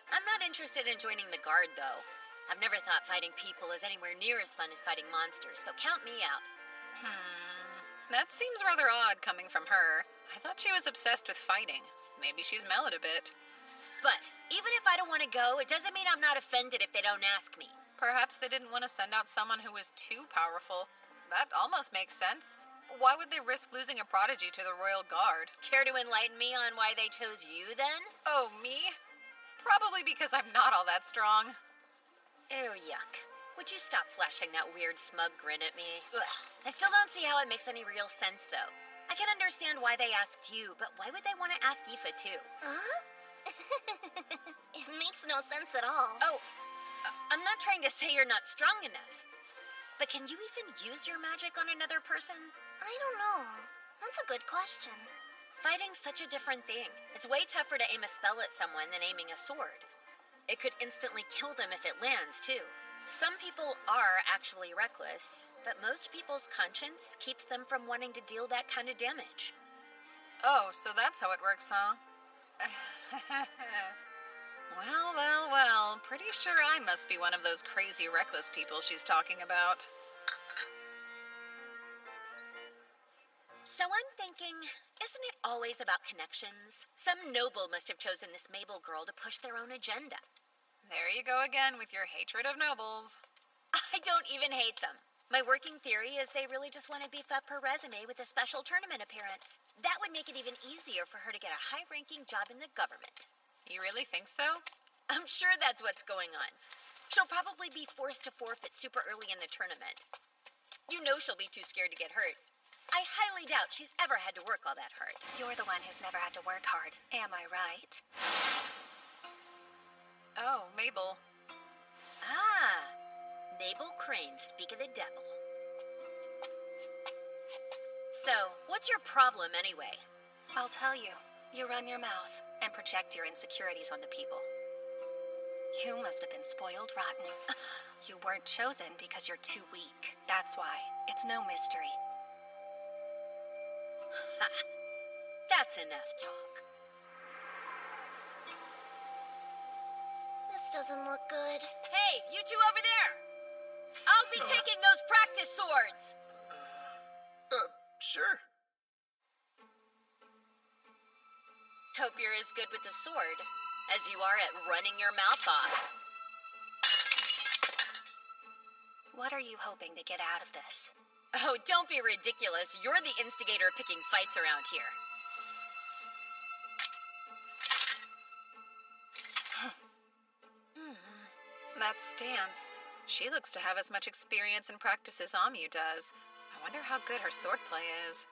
I'm not interested in joining the Guard, though. I've never thought fighting people is anywhere near as fun as fighting monsters, so count me out. That seems rather odd coming from her. I thought she was obsessed with fighting. Maybe she's mellowed a bit. But even if I don't want to go, it doesn't mean I'm not offended if they don't ask me. Perhaps they didn't want to send out someone who was too powerful. That almost makes sense. Why would they risk losing a prodigy to the Royal Guard? Care to enlighten me on why they chose you, then? Oh, me? Probably because I'm not all that strong. Ew, yuck. Would you stop flashing that weird smug grin at me? Ugh. I still don't see how it makes any real sense, though. I can understand why they asked you, but why would they want to ask Aoife, too? Huh? It makes no sense at all. Oh, I'm not trying to say you're not strong enough. But can you even use your magic on another person? I don't know. That's a good question. Fighting's such a different thing. It's way tougher to aim a spell at someone than aiming a sword. It could instantly kill them if it lands, too. Some people are actually reckless, but most people's conscience keeps them from wanting to deal that kind of damage. Oh, so that's how it works, huh? Well. Pretty sure I must be one of those crazy reckless people she's talking about. So I'm thinking, isn't it always about connections? Some noble must have chosen this Mabel girl to push their own agenda. There you go again with your hatred of nobles. I don't even hate them. My working theory is they really just want to beef up her resume with a special tournament appearance. That would make it even easier for her to get a high-ranking job in the government. You really think so? I'm sure that's what's going on. She'll probably be forced to forfeit super early in the tournament. You know she'll be too scared to get hurt. I highly doubt she's ever had to work all that hard. You're the one who's never had to work hard. Am I right? Oh, Mabel. Ah, Mabel Crane, speak of the devil. So, what's your problem anyway? I'll tell you. You run your mouth and project your insecurities onto people. You must have been spoiled rotten. You weren't chosen because you're too weak. That's why. It's no mystery. Ha! That's enough talk. This doesn't look good. Hey, you two over there! I'll be taking those practice swords! Sure. Hope you're as good with the sword as you are at running your mouth off. What are you hoping to get out of this? Oh, don't be ridiculous. You're the instigator of picking fights around here. That stance. She looks to have as much experience and practice as Amu does. I wonder how good her swordplay is.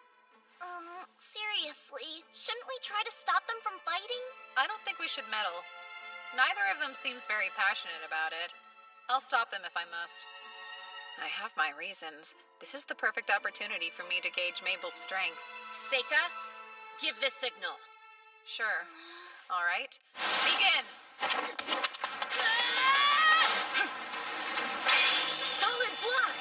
Seriously, shouldn't we try to stop them from fighting? I don't think we should meddle. Neither of them seems very passionate about it. I'll stop them if I must. I have my reasons. This is the perfect opportunity for me to gauge Mabel's strength. Seika, give the signal. Sure. All right. Begin! Solid block!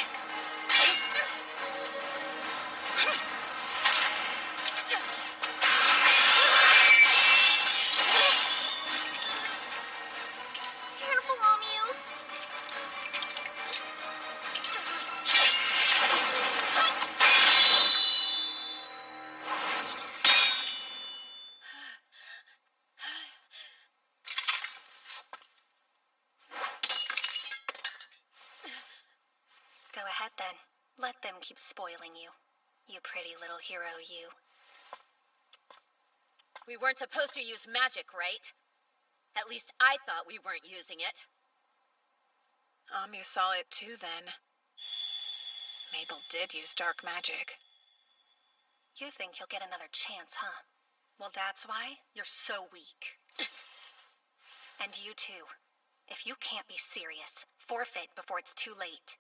Careful, Amu. Go ahead then. Let them keep spoiling you. You pretty little hero, you. We weren't supposed to use magic, right? At least I thought we weren't using it. Amu saw it too then. Mabel did use dark magic. You think you'll get another chance, huh? Well, that's why you're so weak. And you too. If you can't be serious, forfeit before it's too late.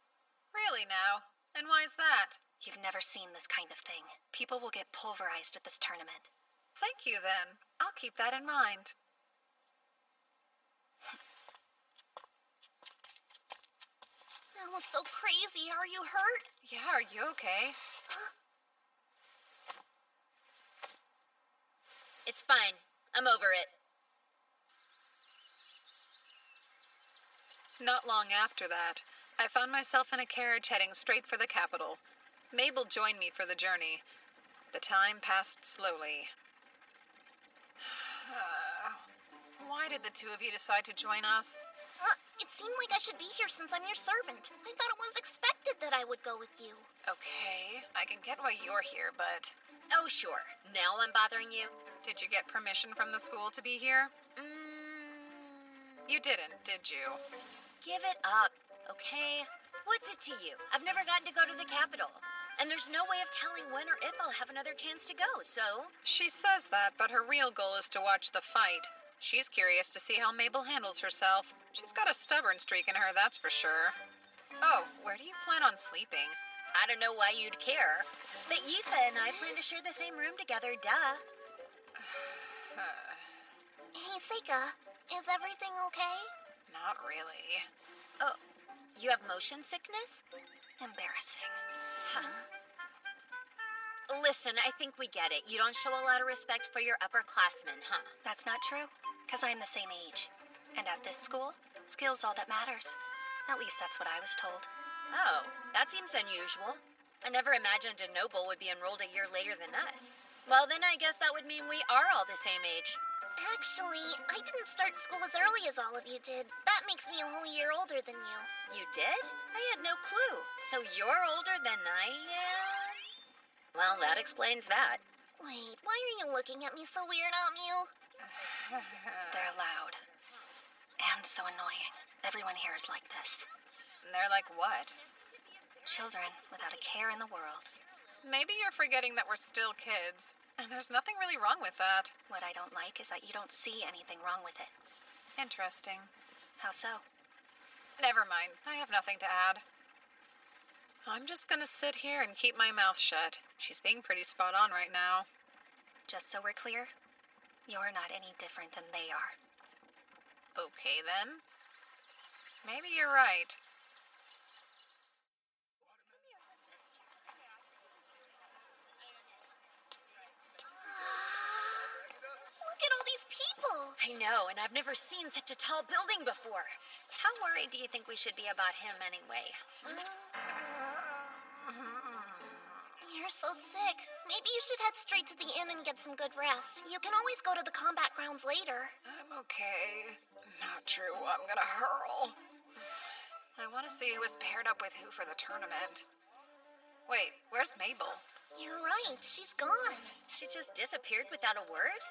Really now? And why's that? You've never seen this kind of thing. People will get pulverized at this tournament. Thank you then. I'll keep that in mind. That was so crazy. Are you hurt? Yeah, are you okay? It's fine. I'm over it. Not long after that, I found myself in a carriage heading straight for the capital. Mabel joined me for the journey. The time passed slowly. Why did the two of you decide to join us? It seemed like I should be here since I'm your servant. I thought it was expected that I would go with you. Okay, I can get why you're here, but... Oh, sure. Now I'm bothering you? Did you get permission from the school to be here? You didn't, did you? Give it up, okay? What's it to you? I've never gotten to go to the Capitol. And there's no way of telling when or if I'll have another chance to go, so... She says that, but her real goal is to watch the fight. She's curious to see how Mabel handles herself. She's got a stubborn streak in her, that's for sure. Oh, where do you plan on sleeping? I don't know why you'd care. But Yifa and I plan to share the same room together, duh. Hey, Seika, is everything okay? Not really. Oh, you have motion sickness? Embarrassing. Huh? Listen, I think we get it. You don't show a lot of respect for your upperclassmen, huh? That's not true, because I'm the same age. And at this school, skill's all that matters. At least that's what I was told. Oh, that seems unusual. I never imagined a noble would be enrolled a year later than us. Well, then I guess that would mean we are all the same age. Actually, I didn't start school as early as all of you did. That makes me a whole year older than you. You did? I had no clue. So you're older than I am? Well, that explains that. Wait, why are you looking at me so weird, Amyu? They're loud. And so annoying. Everyone here is like this. They're like what? Children without a care in the world. Maybe you're forgetting that we're still kids. And there's nothing really wrong with that. What I don't like is that you don't see anything wrong with it. Interesting. How so? Never mind. I have nothing to add. I'm just gonna sit here and keep my mouth shut. She's being pretty spot on right now. Just so we're clear, you're not any different than they are. Okay, then. Maybe you're right. Look at all these people! I know, and I've never seen such a tall building before. How worried do you think we should be about him anyway? You're so sick. Maybe you should head straight to the inn and get some good rest. You can always go to the combat grounds later. I'm okay. Not true. I'm gonna hurl. I want to see who was paired up with who for the tournament. Wait, where's Mabel? You're right. She's gone. She just disappeared without a word?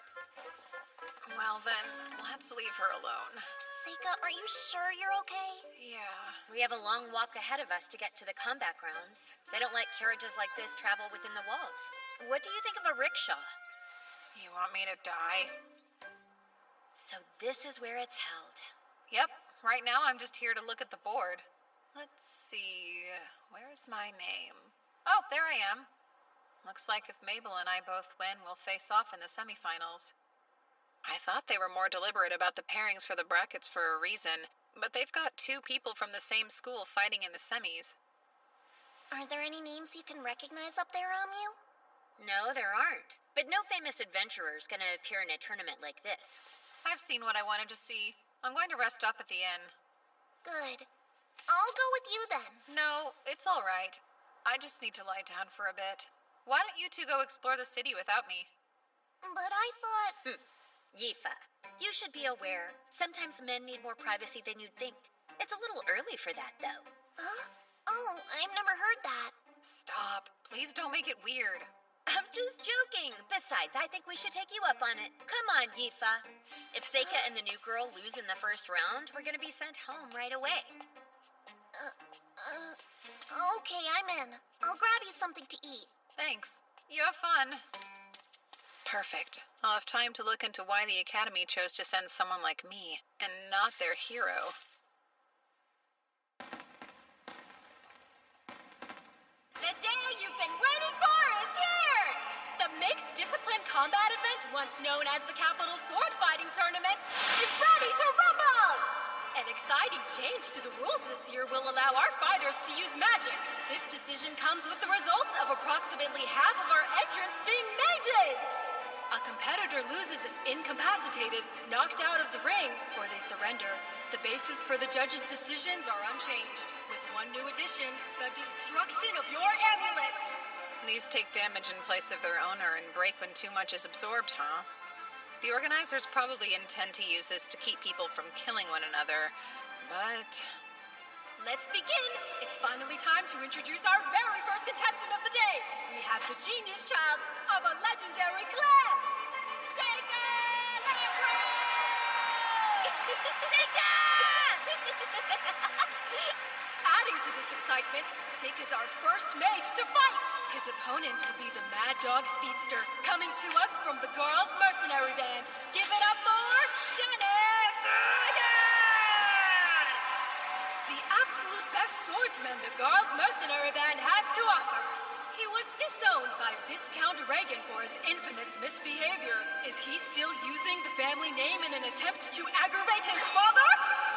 Well then, let's leave her alone. Seika, are you sure you're okay? Yeah. We have a long walk ahead of us to get to the combat grounds. They don't let carriages like this travel within the walls. What do you think of a rickshaw? You want me to die? So this is where it's held. Yep. Right now I'm just here to look at the board. Let's see. Where's my name? Oh, there I am. Looks like if Mabel and I both win, we'll face off in the semifinals. I thought they were more deliberate about the pairings for the brackets for a reason, but they've got two people from the same school fighting in the semis. Are there any names you can recognize up there, Amyu? No, there aren't. But no famous adventurer's gonna appear in a tournament like this. I've seen what I wanted to see. I'm going to rest up at the inn. Good. I'll go with you then. No, it's all right. I just need to lie down for a bit. Why don't you two go explore the city without me? But I thought... Yifa, you should be aware. Sometimes men need more privacy than you'd think. It's a little early for that, though. Huh? Oh, I've never heard that. Stop. Please don't make it weird. I'm just joking. Besides, I think we should take you up on it. Come on, Yifa. If Seika and the new girl lose in the first round, we're gonna be sent home right away. Okay, I'm in. I'll grab you something to eat. Thanks. You have fun. Perfect. I'll have time to look into why the Academy chose to send someone like me, and not their hero. The day you've been waiting for is here! The Mixed Discipline Combat event, once known as the Capital Sword Fighting Tournament, is ready to rumble! An exciting change to the rules this year will allow our fighters to use magic. This decision comes with the result of approximately half of our entrants being mages! A competitor loses if incapacitated, knocked out of the ring, or they surrender. The basis for the judges' decisions are unchanged, with one new addition, the destruction of your amulet! These take damage in place of their owner and break when too much is absorbed, huh? The organizers probably intend to use this to keep people from killing one another, but... Let's begin! It's finally time to introduce our very first contestant of the day! We have the genius child of a legendary clan! Sega Lamprey! Sega! Adding to this excitement, Sega is our first mage to fight! His opponent will be the Mad Dog Speedster, coming to us from the Girls' Mercenary Band. Give it up for Janice Sagan! The absolute best swordsman the Girls' Mercenary Band has to offer. He was disowned by Viscount Reagan for his infamous misbehavior. Is he still using the family name in an attempt to aggravate his father?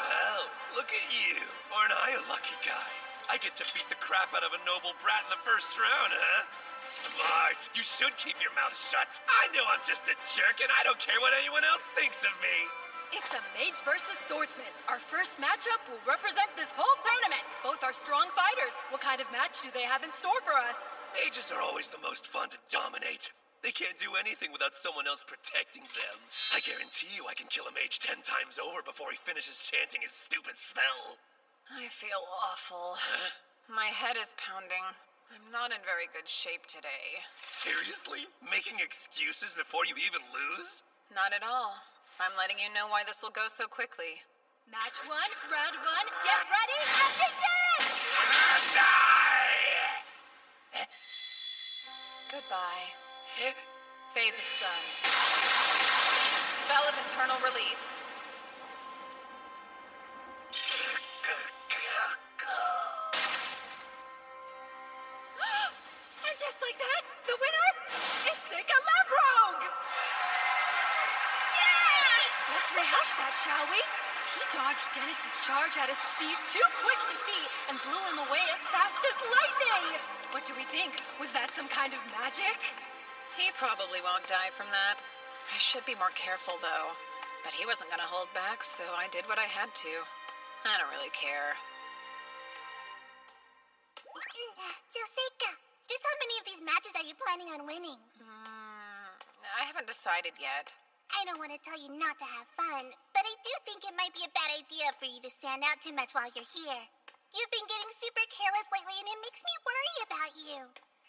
Well, look at you. Aren't I a lucky guy? I get to beat the crap out of a noble brat in the first round, huh? Smart. You should keep your mouth shut. I know I'm just a jerk, and I don't care what anyone else thinks of me. It's a mage versus swordsman. Our first matchup will represent this whole tournament. Both are strong fighters. What kind of match do they have in store for us? Mages are always the most fun to dominate. They can't do anything without someone else protecting them. I guarantee you I can kill a mage 10 times over before he finishes chanting his stupid spell. I feel awful. Huh? My head is pounding. I'm not in very good shape today. Seriously? Making excuses before you even lose? Not at all. I'm letting you know why this will go so quickly. Match 1, round 1, get ready, and begin! Goodbye. Phase of Sun. Spell of Internal Release. And just like that, the winner is Sega Lamprog! Yeah! Let's rehash that, shall we? He dodged Dennis's charge at a speed too quick to see and blew him away as fast as lightning! What do we think? Was that some kind of magic? He probably won't die from that. I should be more careful, though. But he wasn't gonna hold back, so I did what I had to. I don't really care. So, Seika, just how many of these matches are you planning on winning? I haven't decided yet. I don't want to tell you not to have fun, but I do think it might be a bad idea for you to stand out too much while you're here. You've been getting super careless lately, and it makes me worry about you.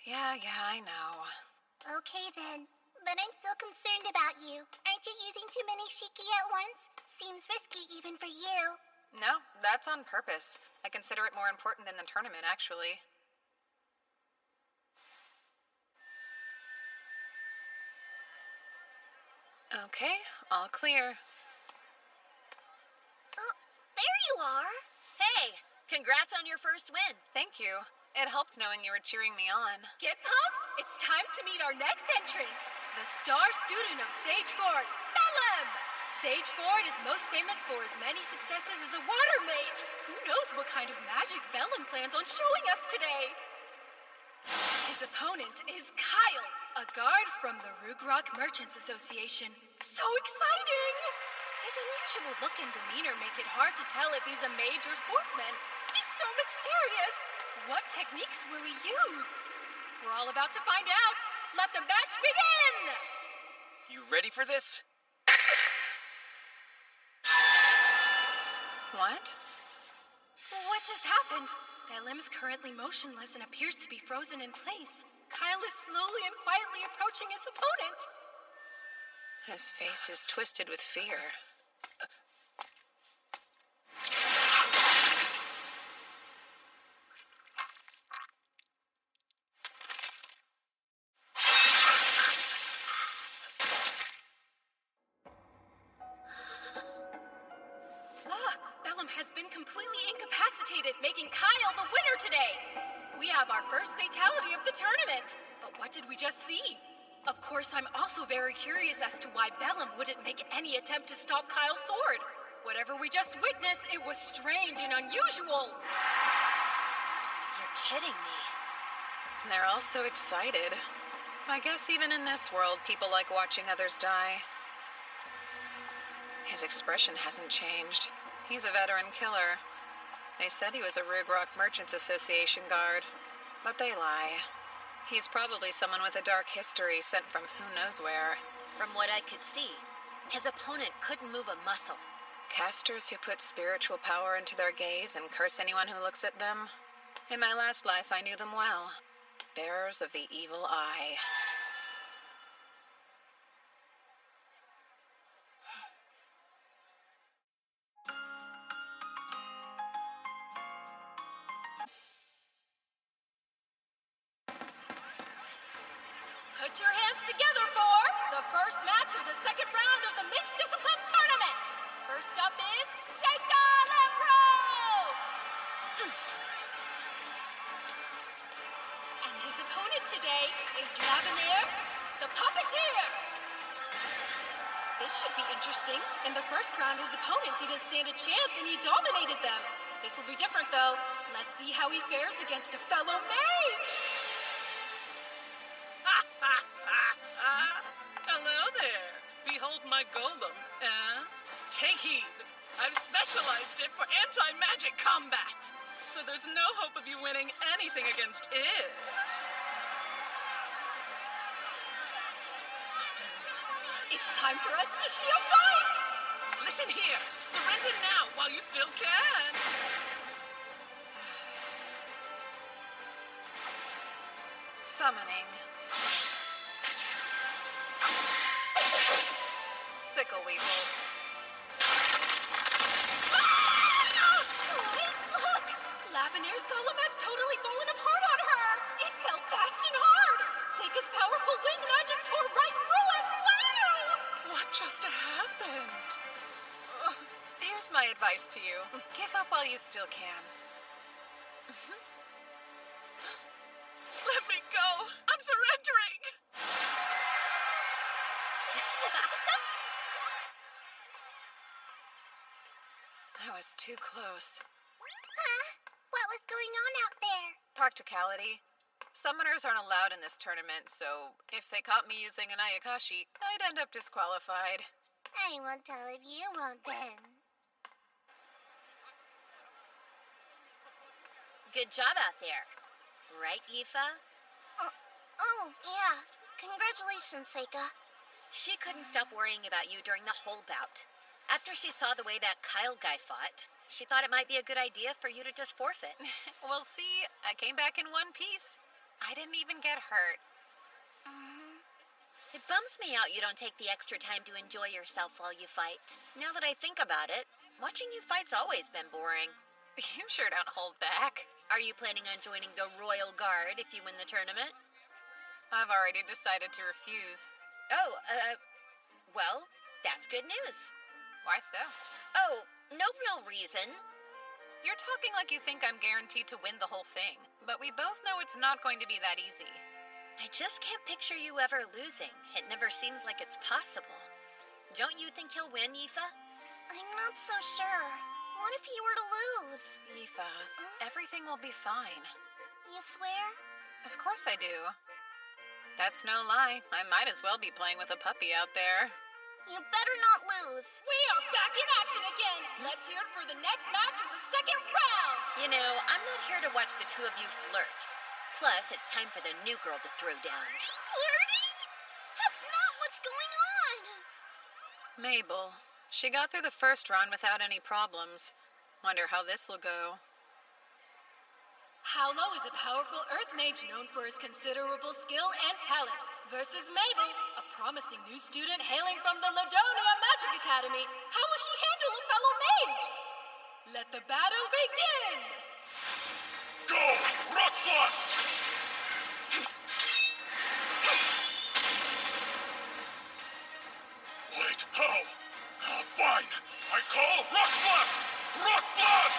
Yeah, I know. Okay, then. But I'm still concerned about you. Aren't you using too many Shiki at once? Seems risky even for you. No, that's on purpose. I consider it more important than the tournament, actually. Okay, all clear. Oh, there you are. Hey, congrats on your first win. Thank you. It helped knowing you were cheering me on. Get pumped! It's time to meet our next entrant, the star student of Sage Ford, Bellum! Sage Ford is most famous for his many successes as a water mage. Who knows what kind of magic Bellum plans on showing us today? His opponent is Kyle, a guard from the Rugrok Merchants Association. So exciting! His unusual look and demeanor make it hard to tell if he's a mage or swordsman. He's so mysterious! What techniques will he use? We're all about to find out. Let the match begin! You ready for this? What? What just happened? Bellum's currently motionless and appears to be frozen in place. Kyle is slowly and quietly approaching his opponent. His face is twisted with fear. Bellum has been completely incapacitated, making Kyle the winner today. We have our first fatality of the tournament. But what did we just see? Of course, I'm also very curious as to why Bellum wouldn't make any attempt to stop Kyle's sword. Whatever we just witnessed, it was strange and unusual. You're kidding me. They're all so excited. I guess even in this world, people like watching others die. His expression hasn't changed. He's a veteran killer. They said he was a Rugrock Merchants Association guard, but they lie. He's probably someone with a dark history sent from who knows where. From what I could see, his opponent couldn't move a muscle. Casters who put spiritual power into their gaze and curse anyone who looks at them. In my last life, I knew them well. Bearers of the evil eye. Put your hands together for the first match of the second round of the Mixed Discipline Tournament. First up is Seika Lempro! And his opponent today is Lavenir, the Puppeteer. This should be interesting. In the first round, his opponent didn't stand a chance and he dominated them. This will be different though. Let's see how he fares against a fellow mage. Hello there. Behold my golem, Take heed. I've specialized it for anti-magic combat. So there's no hope of you winning anything against it. It's time for us to see a fight! Listen here. Surrender now while you still can. Summoning. Sickle Weasel. Look! Lavenir's golem has totally fallen apart on her! It fell fast and hard! Seika's powerful wind magic tore right through it! Wow! What just happened? Here's my advice to you. Give up while you still can. Let me go! I'm surrendering! That was too close. Huh? What was going on out there? Practicality. Summoners aren't allowed in this tournament, so if they caught me using an Ayakashi, I'd end up disqualified. I won't tell if you won't then. Good job out there. Right, Aoife? Oh, yeah. Congratulations, Seika. She couldn't stop worrying about you during the whole bout. After she saw the way that Kyle guy fought, she thought it might be a good idea for you to just forfeit. Well, see, I came back in one piece. I didn't even get hurt. It bums me out you don't take the extra time to enjoy yourself while you fight. Now that I think about it, watching you fight's always been boring. You sure don't hold back. Are you planning on joining the Royal Guard if you win the tournament? I've already decided to refuse. Oh, well, that's good news. Why so? Oh, no real reason. You're talking like you think I'm guaranteed to win the whole thing, but we both know it's not going to be that easy. I just can't picture you ever losing. It never seems like it's possible. Don't you think he'll win, Aoife? I'm not so sure. What if he were to lose? Aoife, everything will be fine. You swear? Of course I do. That's no lie. I might as well be playing with a puppy out there. You better not lose. We are back in action again. Let's hear it for the next match of the second round. You know, I'm not here to watch the two of you flirt. Plus, it's time for the new girl to throw down. Flirting? That's not what's going on. Mabel. She got through the first round without any problems. Wonder how this will go. Howlo is a powerful earth mage known for his considerable skill and talent, versus Mabel, a promising new student hailing from the Ladonia Magic Academy. How will she handle a fellow mage? Let the battle begin! Go! Rock Blast! Wait, how? Fine! I call Rock Blast! Rock Blast!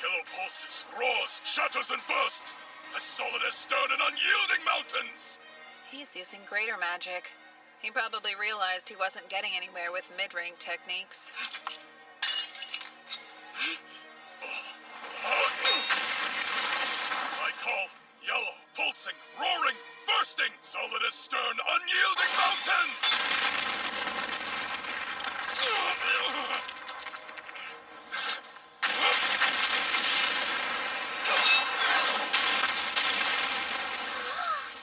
Yellow pulses, roars, shatters, and bursts! As solid as stone and unyielding mountains! He's using greater magic. He probably realized he wasn't getting anywhere with mid-range techniques. I call yellow, pulsing, roaring, bursting, solid as stern, unyielding mountains!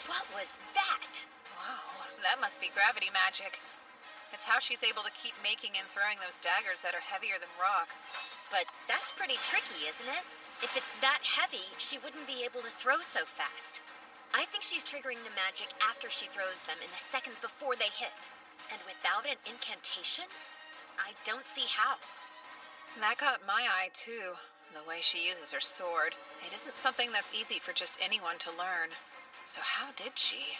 What was that? Wow, that must be gravity magic. It's how she's able to keep making and throwing those daggers that are heavier than rock. But that's pretty tricky, isn't it? If it's that heavy, she wouldn't be able to throw so fast. I think she's triggering the magic after she throws them in the seconds before they hit. And without an incantation, I don't see how. That caught my eye, too. The way she uses her sword. It isn't something that's easy for just anyone to learn. So how did she?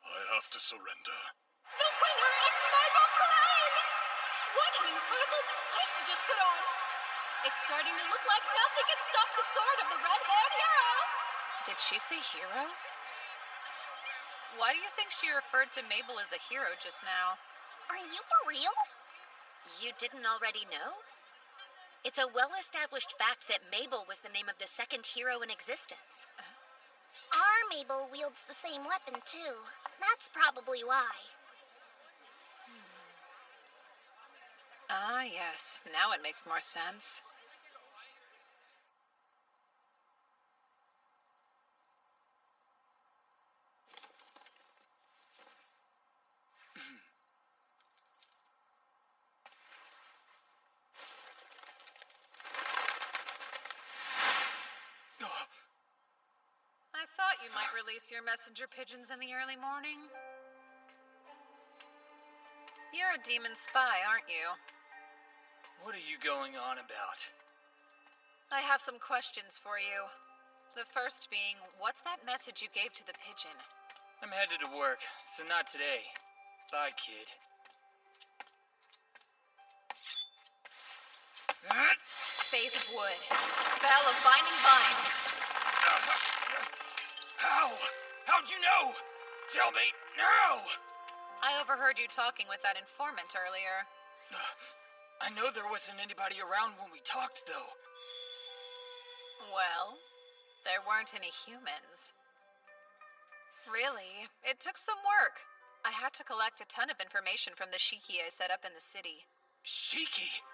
I have to surrender. The winner is Mabel Klein! What an incredible display she just put on! It's starting to look like nothing can stop the sword of the red-haired hero! Did she say hero? Why do you think she referred to Mabel as a hero just now? Are you for real? You didn't already know? It's a well-established fact that Mabel was the name of the second hero in existence. Our Mabel wields the same weapon, too. That's probably why. Ah, yes. Now it makes more sense. I thought you might release your messenger pigeons in the early morning. You're a demon spy, aren't you? What are you going on about? I have some questions for you. The first being, what's that message you gave to the pigeon? I'm headed to work, so not today. Bye, kid. Phase of wood. Spell of binding vines. How? How'd you know? Tell me now! I overheard you talking with that informant earlier. I know there wasn't anybody around when we talked, though. Well, there weren't any humans. Really, it took some work. I had to collect a ton of information from the Shiki I set up in the city. Shiki?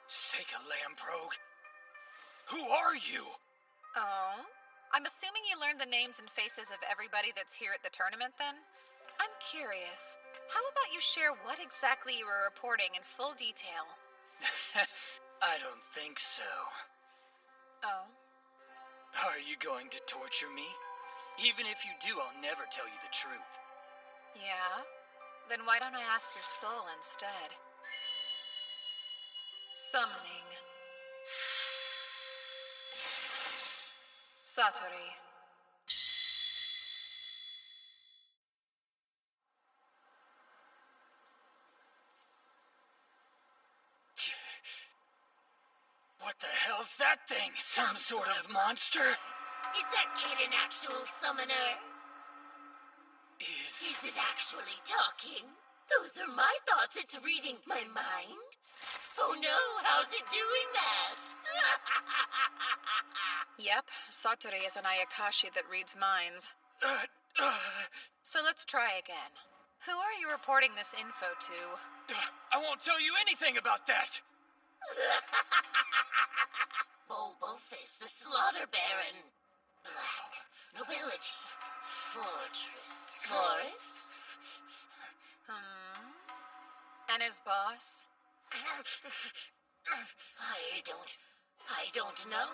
Sega Lamprogue? Who are you? Oh? I'm assuming you learned the names and faces of everybody that's here at the tournament, then? I'm curious. How about you share what exactly you were reporting in full detail? I don't think so. Oh? Are you going to torture me? Even if you do, I'll never tell you the truth. Yeah? Then why don't I ask your soul instead? Summoning. Satori. What the hell's that thing? Some sort of monster? Is that kid an actual summoner? Is it actually talking? Those are my thoughts. It's reading my mind. Oh no, how's it doing that? Yep, Satori is an Ayakashi that reads minds. So let's try again. Who are you reporting this info to? I won't tell you anything about that! Bulbofus, the Slaughter Baron. Black. Nobility. Fortress. Forest. And his boss? I don't know.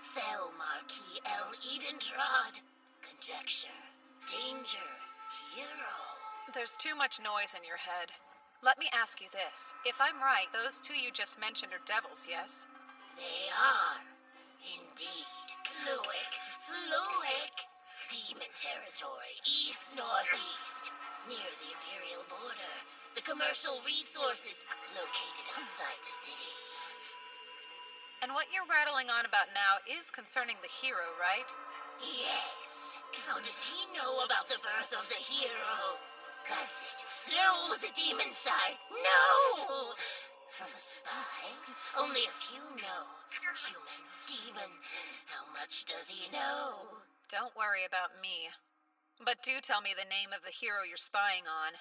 Fell Marquis L. Edentrod. Conjecture. Danger. Hero. There's too much noise in your head. Let me ask you this. If I'm right, those two you just mentioned are devils, yes? They are. Indeed. Fluic. demon territory, east-northeast, near the Imperial border. The commercial resources located outside the city. And what you're rattling on about now is concerning the hero, right? Yes. How does he know about the birth of the hero? That's it. No, the demon side. No! From a spy, only a few know. Human, demon, how much does he know? Don't worry about me. But do tell me the name of the hero you're spying on.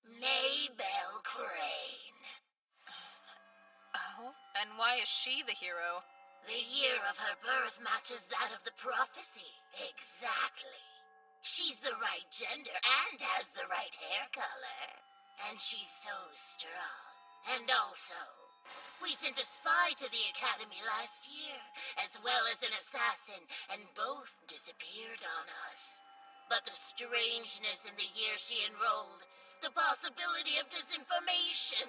Maybelle Crane. Oh? And why is she the hero? The year of her birth matches that of the prophecy. Exactly. She's the right gender and has the right hair color. And she's so strong. And also, we sent a spy to the academy last year, as well as an assassin, and both disappeared on us. But the strangeness in the year she enrolled, the possibility of disinformation,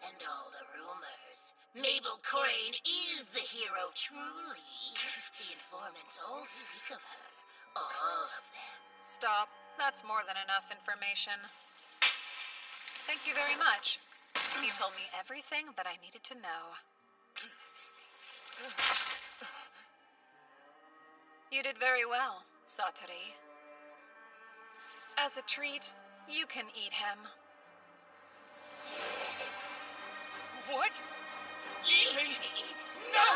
and all the rumors. Maybelle Crane is the hero, truly. The informants all speak of her. All of them. Stop. That's more than enough information. Thank you very much. You told me everything that I needed to know. You did very well, Satori. As a treat, you can eat him. What? Eat me? No!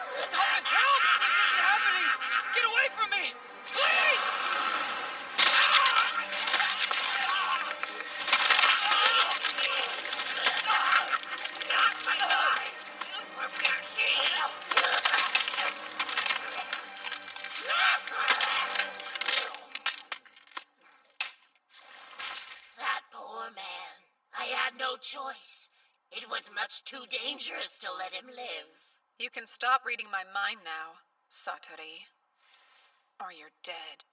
Stop it! Help! This isn't happening! Get away from me! Please! That poor man. I had no choice. It was much too dangerous to let him live. You can stop reading my mind now, Satori. Or you're dead.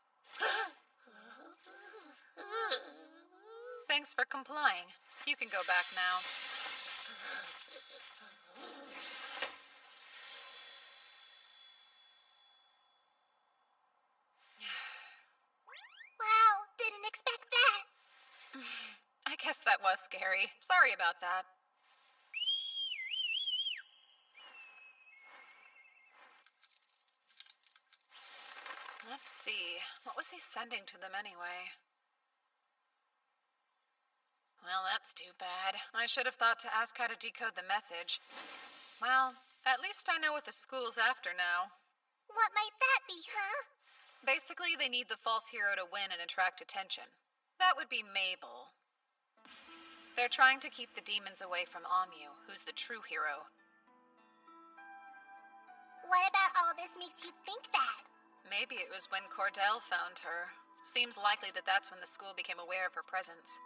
Thanks for complying. You can go back now. Wow, didn't expect that. I guess that was scary. Sorry about that. Let's see. What was he sending to them anyway? Well, that's too bad. I should have thought to ask how to decode the message. Well, at least I know what the school's after now. What might that be, huh? Basically, they need the false hero to win and attract attention. That would be Mabel. They're trying to keep the demons away from Amu, who's the true hero. What about all this makes you think that? Maybe it was when Cordell found her. Seems likely that that's when the school became aware of her presence.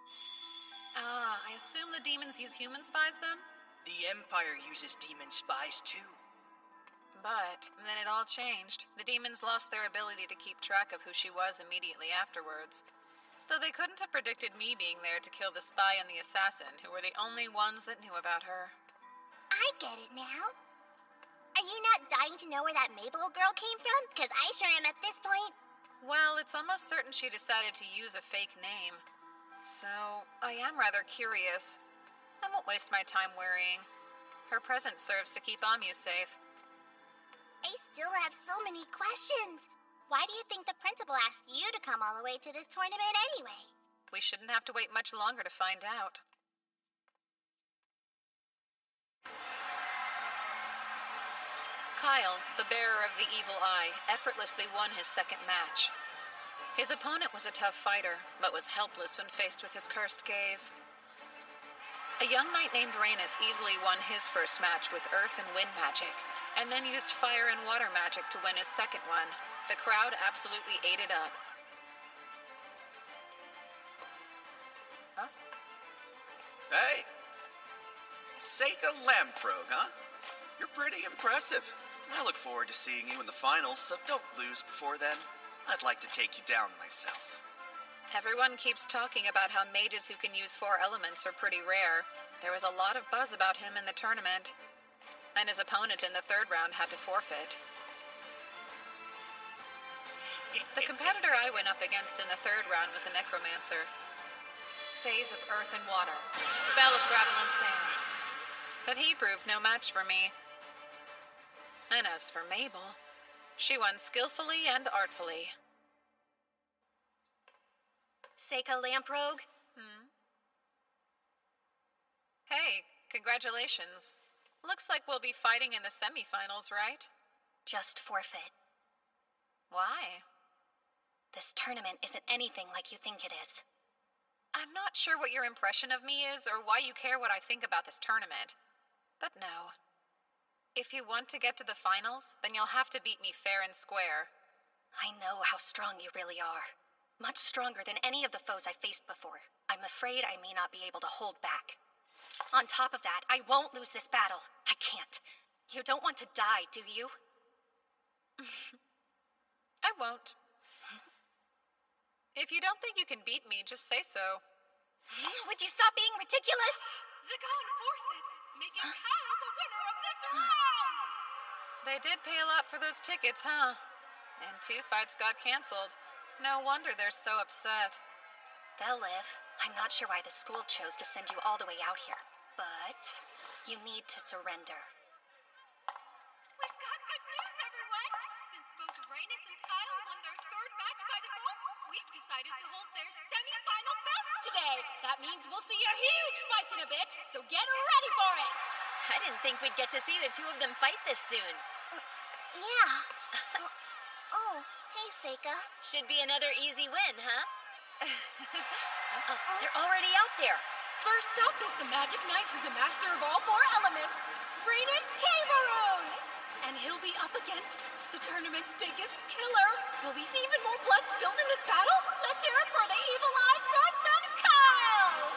I assume the demons use human spies then? The Empire uses demon spies too. But then it all changed. The demons lost their ability to keep track of who she was immediately afterwards. Though they couldn't have predicted me being there to kill the spy and the assassin, who were the only ones that knew about her. I get it now. Are you not dying to know where that Mabel girl came from? Because I sure am at this point. Well, it's almost certain she decided to use a fake name. So, I am rather curious. I won't waste my time worrying. Her presence serves to keep Amu safe. I still have so many questions. Why do you think the principal asked you to come all the way to this tournament anyway? We shouldn't have to wait much longer to find out. Kyle, the bearer of the evil eye, effortlessly won his second match. His opponent was a tough fighter, but was helpless when faced with his cursed gaze. A young knight named Rhaenys easily won his first match with earth and wind magic, and then used fire and water magic to win his second one. The crowd absolutely ate it up. Huh? Hey! Seika Lamprogue, huh? You're pretty impressive. I look forward to seeing you in the finals, so don't lose before then. I'd like to take you down myself. Everyone keeps talking about how mages who can use 4 elements are pretty rare. There was a lot of buzz about him in the tournament. And his opponent in the third round had to forfeit. The competitor I went up against in the third round was a necromancer. Phase of earth and water. Spell of gravel and sand. But he proved no match for me. And as for Mabel, she won skillfully and artfully. Seika Lamprogue? Hey, congratulations. Looks like we'll be fighting in the semifinals, right? Just forfeit. Why? This tournament isn't anything like you think it is. I'm not sure what your impression of me is or why you care what I think about this tournament. But no. If you want to get to the finals, then you'll have to beat me fair and square. I know how strong you really are. Much stronger than any of the foes I faced before. I'm afraid I may not be able to hold back. On top of that, I won't lose this battle. I can't. You don't want to die, do you? I won't. If you don't think you can beat me, just say so. Would you stop being ridiculous? Zagon forfeits, making Kyle the winner of this round! They did pay a lot for those tickets, huh? And 2 fights got canceled. No wonder they're so upset. They'll live. I'm not sure why the school chose to send you all the way out here. But you need to surrender. We've got good news, everyone! Since both Rhaenys and Kyle won their third match by default, we've decided to hold their semi-final bouts today. That means we'll see a huge fight in a bit, so get ready for it! I didn't think we'd get to see the two of them fight this soon. Yeah. Oh, hey, Seika. Should be another easy win, huh? They're already out there. First up is the Magic Knight who's a master of all 4 elements, Rhaenys Cameron! And he'll be up against the tournament's biggest killer. Will we see even more blood spilled in this battle? Let's hear it for the Evil Eye Swordsman, Kyle!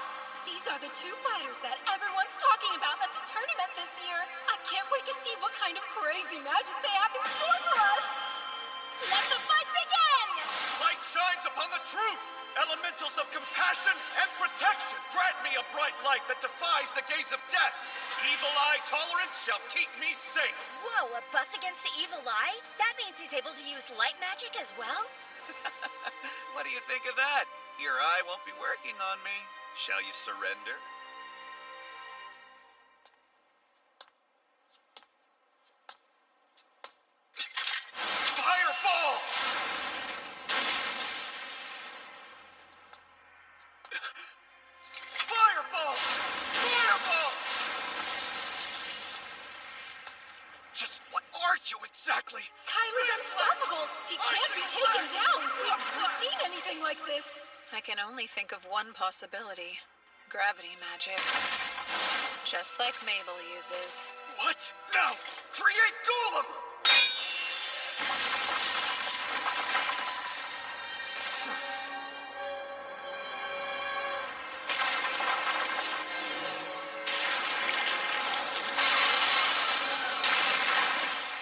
These are the 2 fighters that everyone's talking about at the tournament this year. I can't wait to see what kind of crazy magic they have in store for us. Let the fight begin! Light shines upon the truth! Elementals of compassion and protection, grant me a bright light that defies the gaze of death. Evil eye tolerance shall keep me safe. Whoa, a buff against the Evil Eye? That means he's able to use light magic as well? What do you think of that? Your eye won't be working on me. Shall you surrender? Fireball! Fireball! Fireball! Just what are you exactly? Kyle is unstoppable. He can't be taken down. We've never seen anything like this. I can only think of one possibility. Gravity magic. Just like Mabel uses. What? Now! Create Golem!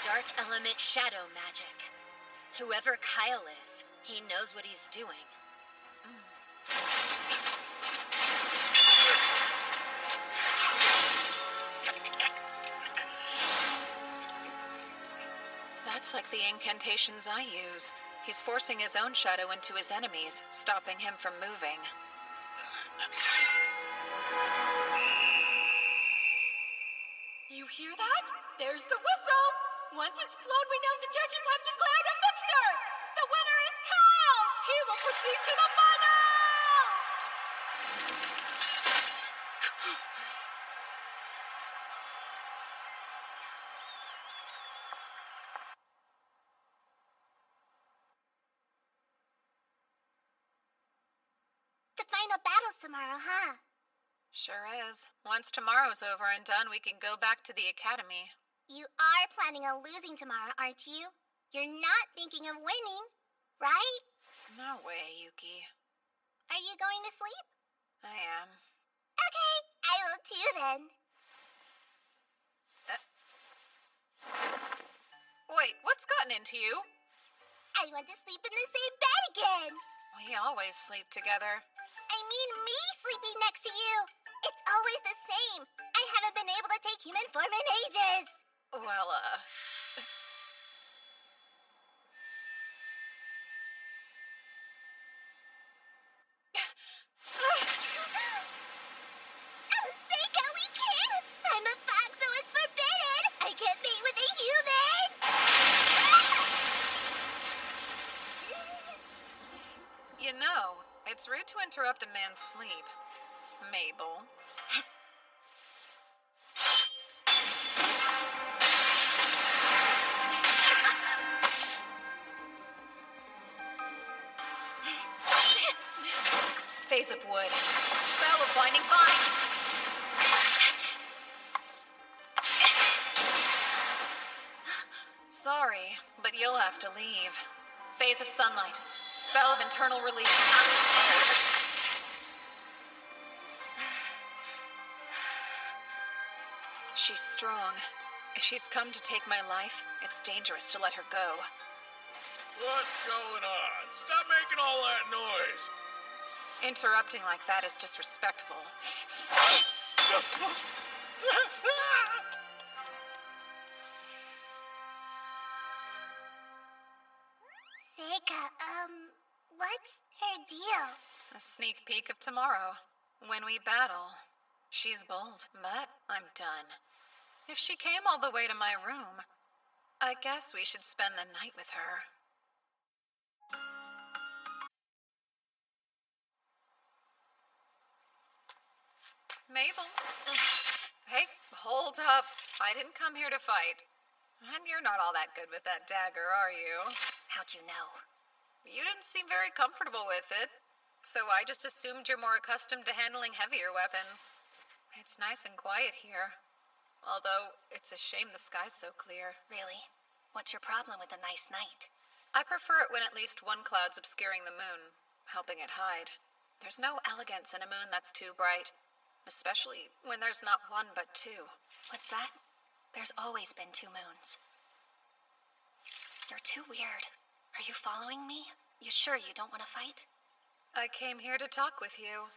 Dark element shadow magic. Whoever Kyle is, he knows what he's doing. That's like the incantations I use. He's forcing his own shadow into his enemies, stopping him from moving. You hear that? There's the whistle! Once it's blown, we know the judges have declared a victor! The winner is Kyle! He will proceed to the finals! The final battle's tomorrow, huh? Sure is. Once tomorrow's over and done, we can go back to the academy. You are planning on losing tomorrow, aren't you? You're not thinking of winning, right? No way, Yuki. Are you going to sleep? I am. Okay, I will too then. Wait, what's gotten into you? I want to sleep in the same bed again. We always sleep together. I mean me sleeping next to you. It's always the same. I haven't been able to take human form in ages. Well, interrupt a man's sleep. Mabel. Phase of wood. Spell of blinding vines. Sorry, but you'll have to leave. Phase of sunlight. Spell of internal release. She's strong. If she's come to take my life, it's dangerous to let her go. What's going on? Stop making all that noise. Interrupting like that is disrespectful. Seika, what's her deal? A sneak peek of tomorrow. When we battle. She's bold, but I'm done. If she came all the way to my room, I guess we should spend the night with her. Mabel. Hey, hold up. I didn't come here to fight. And you're not all that good with that dagger, are you? How'd you know? You didn't seem very comfortable with it. So I just assumed you're more accustomed to handling heavier weapons. It's nice and quiet here. Although, it's a shame the sky's so clear. Really? What's your problem with a nice night? I prefer it when at least one cloud's obscuring the moon, helping it hide. There's no elegance in a moon that's too bright. Especially when there's not one but two. What's that? There's always been two moons. You're too weird. Are you following me? You sure you don't want to fight? I came here to talk with you.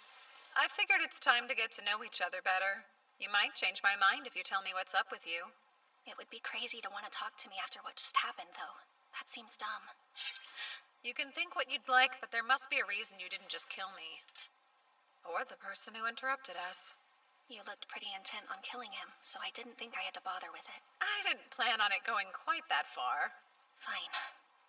I figured it's time to get to know each other better. You might change my mind if you tell me what's up with you. It would be crazy to want to talk to me after what just happened, though. That seems dumb. You can think what you'd like, but there must be a reason you didn't just kill me. Or the person who interrupted us. You looked pretty intent on killing him, so I didn't think I had to bother with it. I didn't plan on it going quite that far. Fine.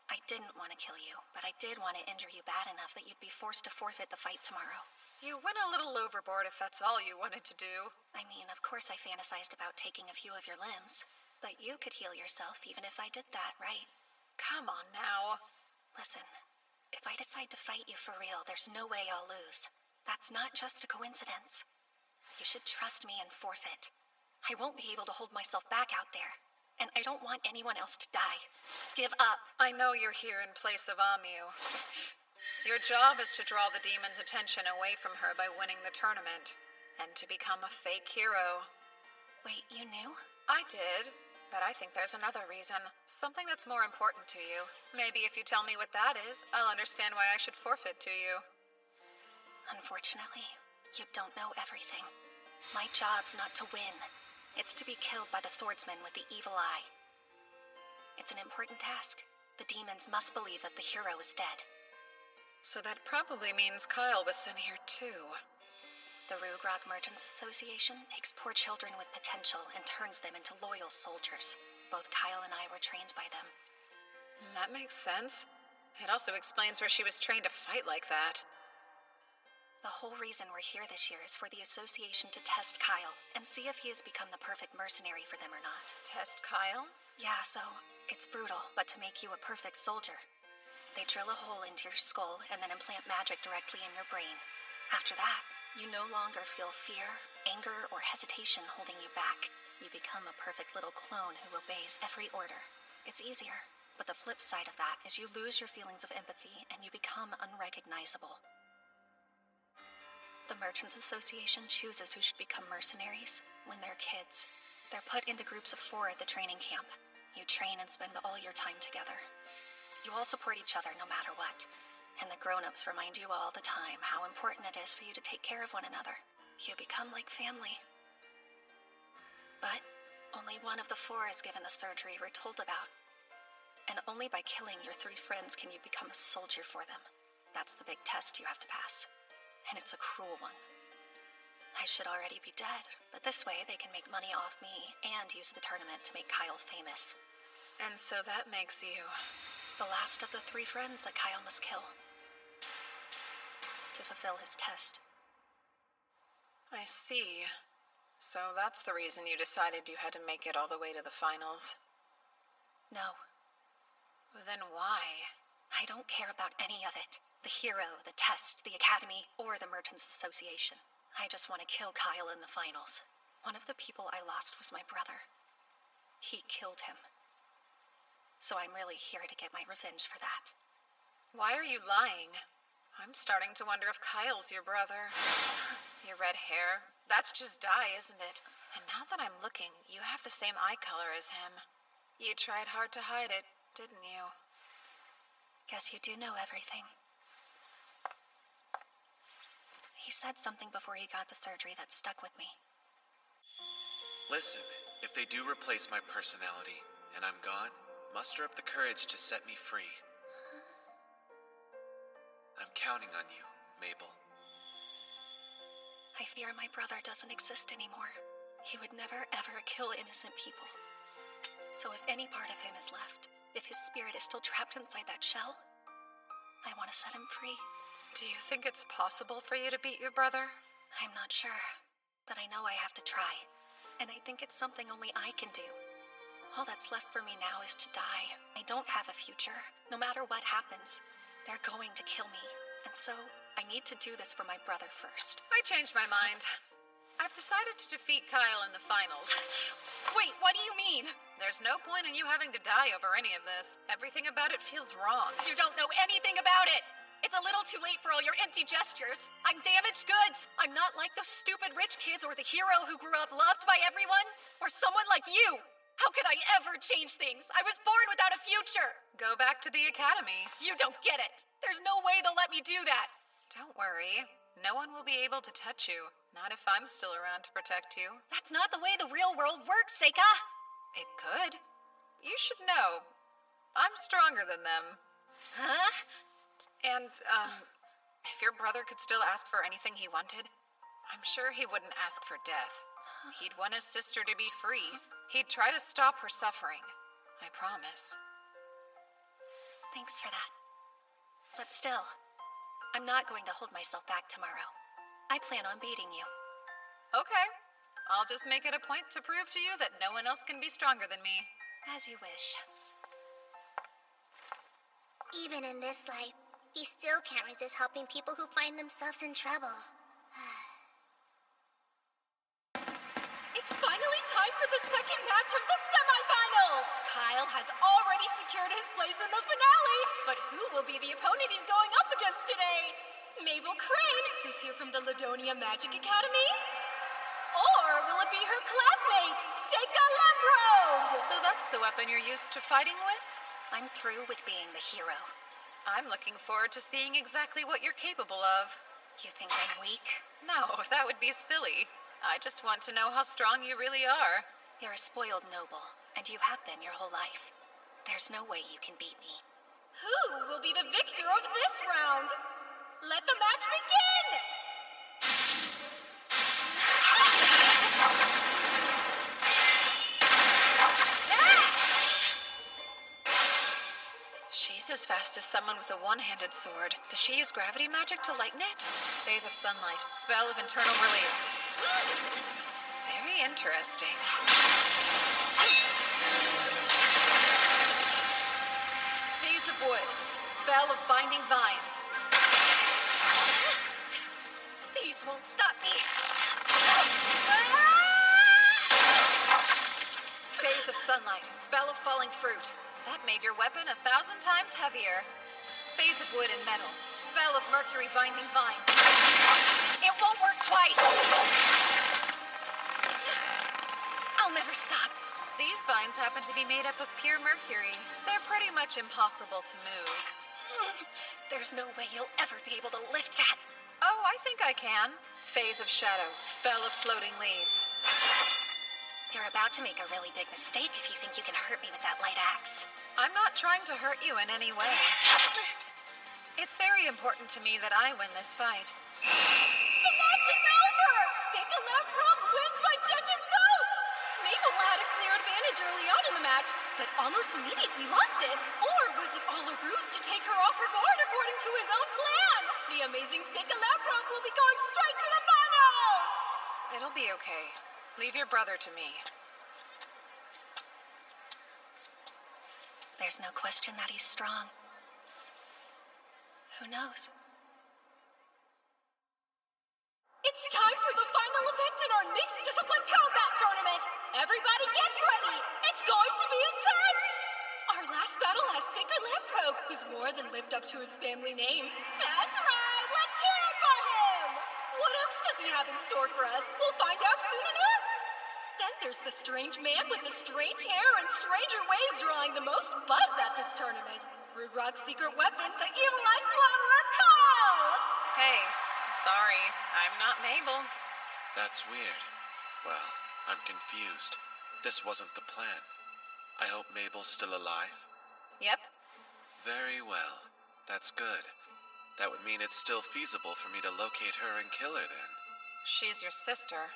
I didn't want to kill you, but I did want to injure you bad enough that you'd be forced to forfeit the fight tomorrow. You went a little overboard if that's all you wanted to do. I mean, of course I fantasized about taking a few of your limbs. But you could heal yourself even if I did that, right? Come on now. Listen, if I decide to fight you for real, there's no way I'll lose. That's not just a coincidence. You should trust me and forfeit. I won't be able to hold myself back out there. And I don't want anyone else to die. Give up. I know you're here in place of Amu. Your job is to draw the demon's attention away from her by winning the tournament. And to become a fake hero. Wait, you knew? I did. But I think there's another reason. Something that's more important to you. Maybe if you tell me what that is, I'll understand why I should forfeit to you. Unfortunately, you don't know everything. My job's not to win. It's to be killed by the swordsman with the evil eye. It's an important task. The demons must believe that the hero is dead. So that probably means Kyle was sent here too. The Rugrog Merchants Association takes poor children with potential and turns them into loyal soldiers. Both Kyle and I were trained by them. That makes sense. It also explains where she was trained to fight like that. The whole reason we're here this year is for the association to test Kyle and see if he has become the perfect mercenary for them or not. Test Kyle? Yeah, so it's brutal, but to make you a perfect soldier. They drill a hole into your skull and then implant magic directly in your brain. After that, you no longer feel fear, anger, or hesitation holding you back. You become a perfect little clone who obeys every order. It's easier, but the flip side of that is you lose your feelings of empathy and you become unrecognizable. The Merchants Association chooses who should become mercenaries when they're kids. They're put into groups of 4 at the training camp. You train and spend all your time together. You all support each other no matter what. And the grown-ups remind you all the time how important it is for you to take care of one another. You become like family. But only one of the 4 is given the surgery we're told about. And only by killing your 3 friends can you become a soldier for them. That's the big test you have to pass. And it's a cruel one. I should already be dead, but this way they can make money off me and use the tournament to make Kyle famous. And so that makes you... the last of the 3 friends that Kyle must kill. to fulfill his test. I see. So that's the reason you decided you had to make it all the way to the finals. No. Then why? I don't care about any of it. The hero, the test, the academy, or the Merchants Association. I just want to kill Kyle in the finals. One of the people I lost was my brother. He killed him. So I'm really here to get my revenge for that. Why are you lying? I'm starting to wonder if Kyle's your brother. Your red hair, that's just dye, isn't it? And now that I'm looking, you have the same eye color as him. You tried hard to hide it, didn't you? Guess you do know everything. He said something before he got the surgery that stuck with me. Listen, if they do replace my personality, and I'm gone, muster up the courage to set me free. I'm counting on you, Mabel. I fear my brother doesn't exist anymore. He would never, ever kill innocent people. So if any part of him is left, if his spirit is still trapped inside that shell, I want to set him free. Do you think it's possible for you to beat your brother? I'm not sure, but I know I have to try. And I think it's something only I can do. All that's left for me now is to die. I don't have a future. No matter what happens, they're going to kill me. And so, I need to do this for my brother first. I changed my mind. I've decided to defeat Kyle in the finals. Wait, what do you mean? There's no point in you having to die over any of this. Everything about it feels wrong. You don't know anything about it! It's a little too late for all your empty gestures. I'm damaged goods. I'm not like those stupid rich kids or the hero who grew up loved by everyone. Or someone like you. How could I ever change things? I was born without a future. Go back to the academy. You don't get it. There's no way they'll let me do that. Don't worry. No one will be able to touch you. Not if I'm still around to protect you. That's not the way the real world works, Seika. It could. You should know. I'm stronger than them. Huh? And, if your brother could still ask for anything he wanted, I'm sure he wouldn't ask for death. He'd want his sister to be free. He'd try to stop her suffering. I promise. Thanks for that. But still, I'm not going to hold myself back tomorrow. I plan on beating you. Okay. I'll just make it a point to prove to you that no one else can be stronger than me. As you wish. Even in this life, he still can't resist helping people who find themselves in trouble. It's finally time for the second match of the semifinals! Kyle has already secured his place in the finale, but who will be the opponent he's going up against today? Mabel Crane, who's here from the Ladonia Magic Academy? Or will it be her classmate, Seika Lamprogue? So that's the weapon you're used to fighting with? I'm through with being the hero. I'm looking forward to seeing exactly what you're capable of. You think I'm weak? No, that would be silly. I just want to know how strong you really are. You're a spoiled noble, and you have been your whole life. There's no way you can beat me. Who will be the victor of this round? Let the match begin! She's as fast as someone with a one-handed sword. Does she use gravity magic to lighten it? Phase of sunlight. Spell of internal release. Very interesting. Phase of wood. Spell of binding vines. These won't stop me. Phase of sunlight. Spell of falling fruit. That made your weapon 1,000 times heavier. Phase of wood and metal. Spell of mercury binding vine. It won't work twice. I'll never stop. These vines happen to be made up of pure mercury. They're pretty much impossible to move. There's no way you'll ever be able to lift that. Oh, I think I can. Phase of shadow. Spell of floating leaves. You're about to make a really big mistake if you think you can hurt me with that light axe. I'm not trying to hurt you in any way. It's very important to me that I win this fight. The match is over! Seika Lamprogue wins by judges' vote! Mabel had a clear advantage early on in the match, match, but almost immediately lost it. Or was it all a ruse to take her off her guard according to his own plan? The amazing Seika Lamprogue will be going straight to the finals! It'll be okay. Leave your brother to me. There's no question that he's strong. Who knows? It's time for the final event in our mixed discipline combat tournament! Everybody get ready! It's going to be intense! Our last battle has Seika Lamprogue, who's more than lived up to his family name. That's right! Let's hear it for him! What else does he have in store for us? We'll find out soon enough! Then there's the strange man with the strange hair and stranger ways drawing the most buzz at this tournament. Rugrog's secret weapon, the Evil Eye Slaughterer, Carl! Hey, sorry, I'm not Mabel. That's weird. Well, I'm confused. This wasn't the plan. I hope Mabel's still alive? Yep. Very well. That's good. That would mean it's still feasible for me to locate her and kill her then. She's your sister.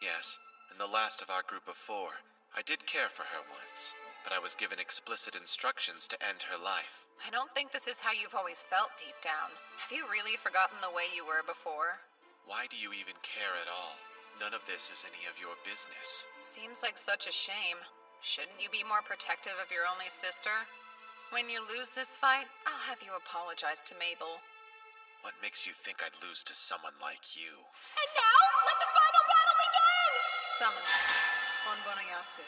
Yes, and the last of our group of 4. I did care for her once, but I was given explicit instructions to end her life. I don't think this is how you've always felt deep down. Have you really forgotten the way you were before? Why do you even care at all? None of this is any of your business. Seems like such a shame. Shouldn't you be more protective of your only sister? When you lose this fight, I'll have you apologize to Mabel. What makes you think I'd lose to someone like you? And now, let the final battle begin! Summon Onbonoyasu.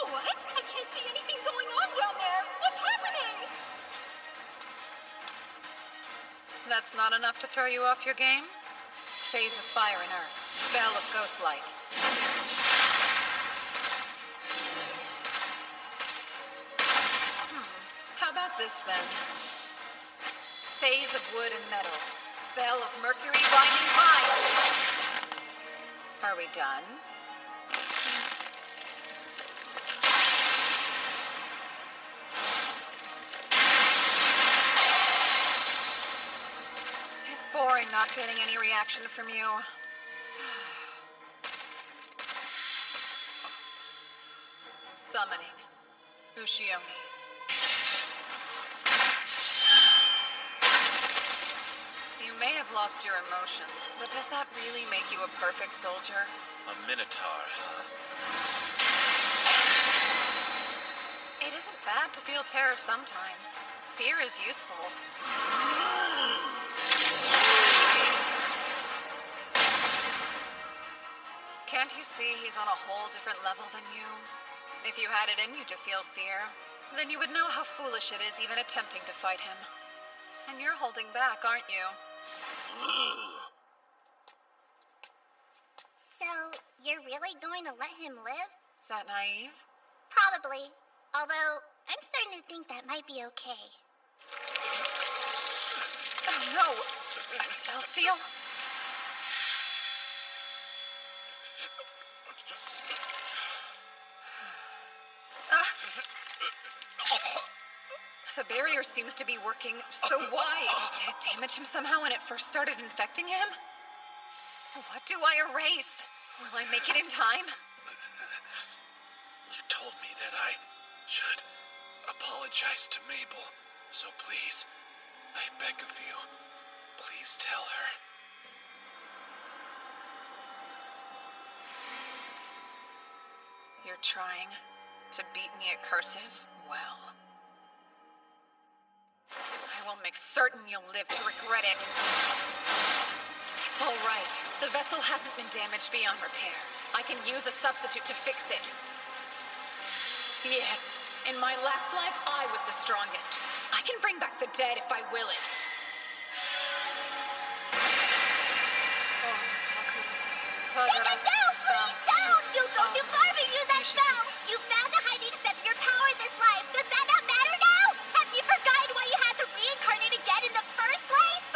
What? I can't see anything going on down there! What's happening? That's not enough to throw you off your game? Phase of Fire and Earth. Spell of Ghost Light. How about this then? Phase of Wood and Metal. Spell of Mercury Binding Vine. Are we done? It's boring not getting any reaction from you. Summoning Ushioni. You may have lost your emotions, but does that really make you a perfect soldier? A Minotaur, huh? It isn't bad to feel terror sometimes. Fear is useful. Can't you see he's on a whole different level than you? If you had it in you to feel fear, then you would know how foolish it is even attempting to fight him. And you're holding back, aren't you? So, you're really going to let him live? Is that naive? Probably. Although, I'm starting to think that might be okay. Oh no! A spell seal? The barrier seems to be working, so why? Did it damage him somehow when it first started infecting him? What do I erase? Will I make it in time? You told me that I should apologize to Mabel, so please, I beg of you, please tell her. You're trying to beat me at curses? Well, I will make certain you'll live to regret it. It's all right. The vessel hasn't been damaged beyond repair. I can use a substitute to fix it. Yes, in my last life, I was the strongest. I can bring back the dead if I will it. Seika, no! Please don't! You'll go too far if you use that spell! You found a hiding extent of your power in this life! Does that not matter now? Have you forgotten why you had to reincarnate again in the first place?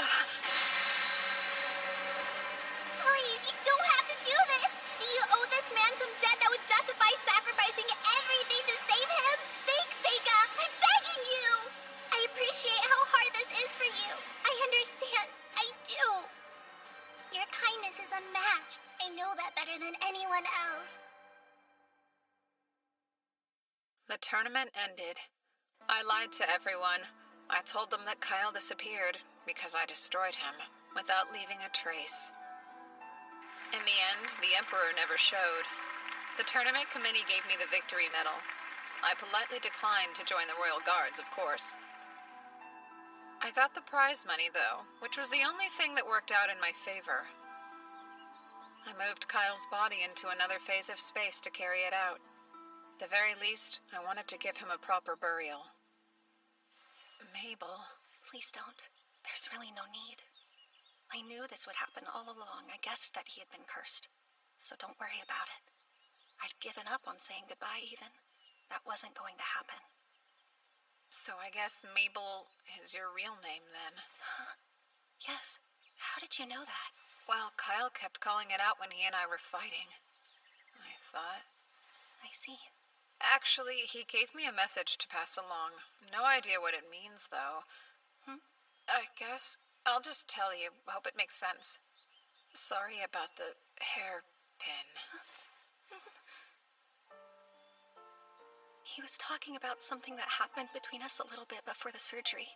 Please, you don't have to do this! Do you owe this man some debt that would justify sacrificing everything to save him? Think, Seika! I'm begging you! I appreciate how hard this is for you. I understand. I do. Your kindness is unmatched. I know that better The tournament ended. I lied to everyone. I told them that Kyle disappeared because I destroyed him without leaving a trace. In the end, the Emperor never showed. The tournament committee gave me the victory medal. I politely declined to join the Royal Guards, of course. I got the prize money, though, which was the only thing that worked out in my favor. I moved Kyle's body into another phase of space to carry it out. At the very least, I wanted to give him a proper burial. Mabel, please don't. There's really no need. I knew this would happen all along. I guessed that he had been cursed. So don't worry about it. I'd given up on saying goodbye, even. That wasn't going to happen. So I guess Mabel is your real name, then? Huh? Yes. How did you know that? Well, Kyle kept calling it out when he and I were fighting. I thought. I see. Actually, he gave me a message to pass along. No idea what it means, though. I guess I'll just tell you. Hope it makes sense. Sorry about the hairpin. He was talking about something that happened between us a little bit before the surgery.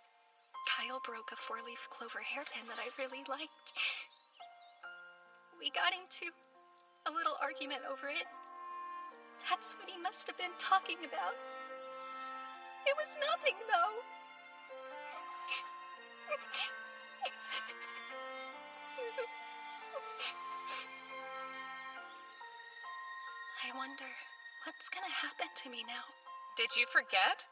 Kyle broke a 4-leaf clover hairpin that I really liked. We got into a little argument over it. That's what he must have been talking about. It was nothing, though. I wonder what's gonna happen to me now. Did you forget?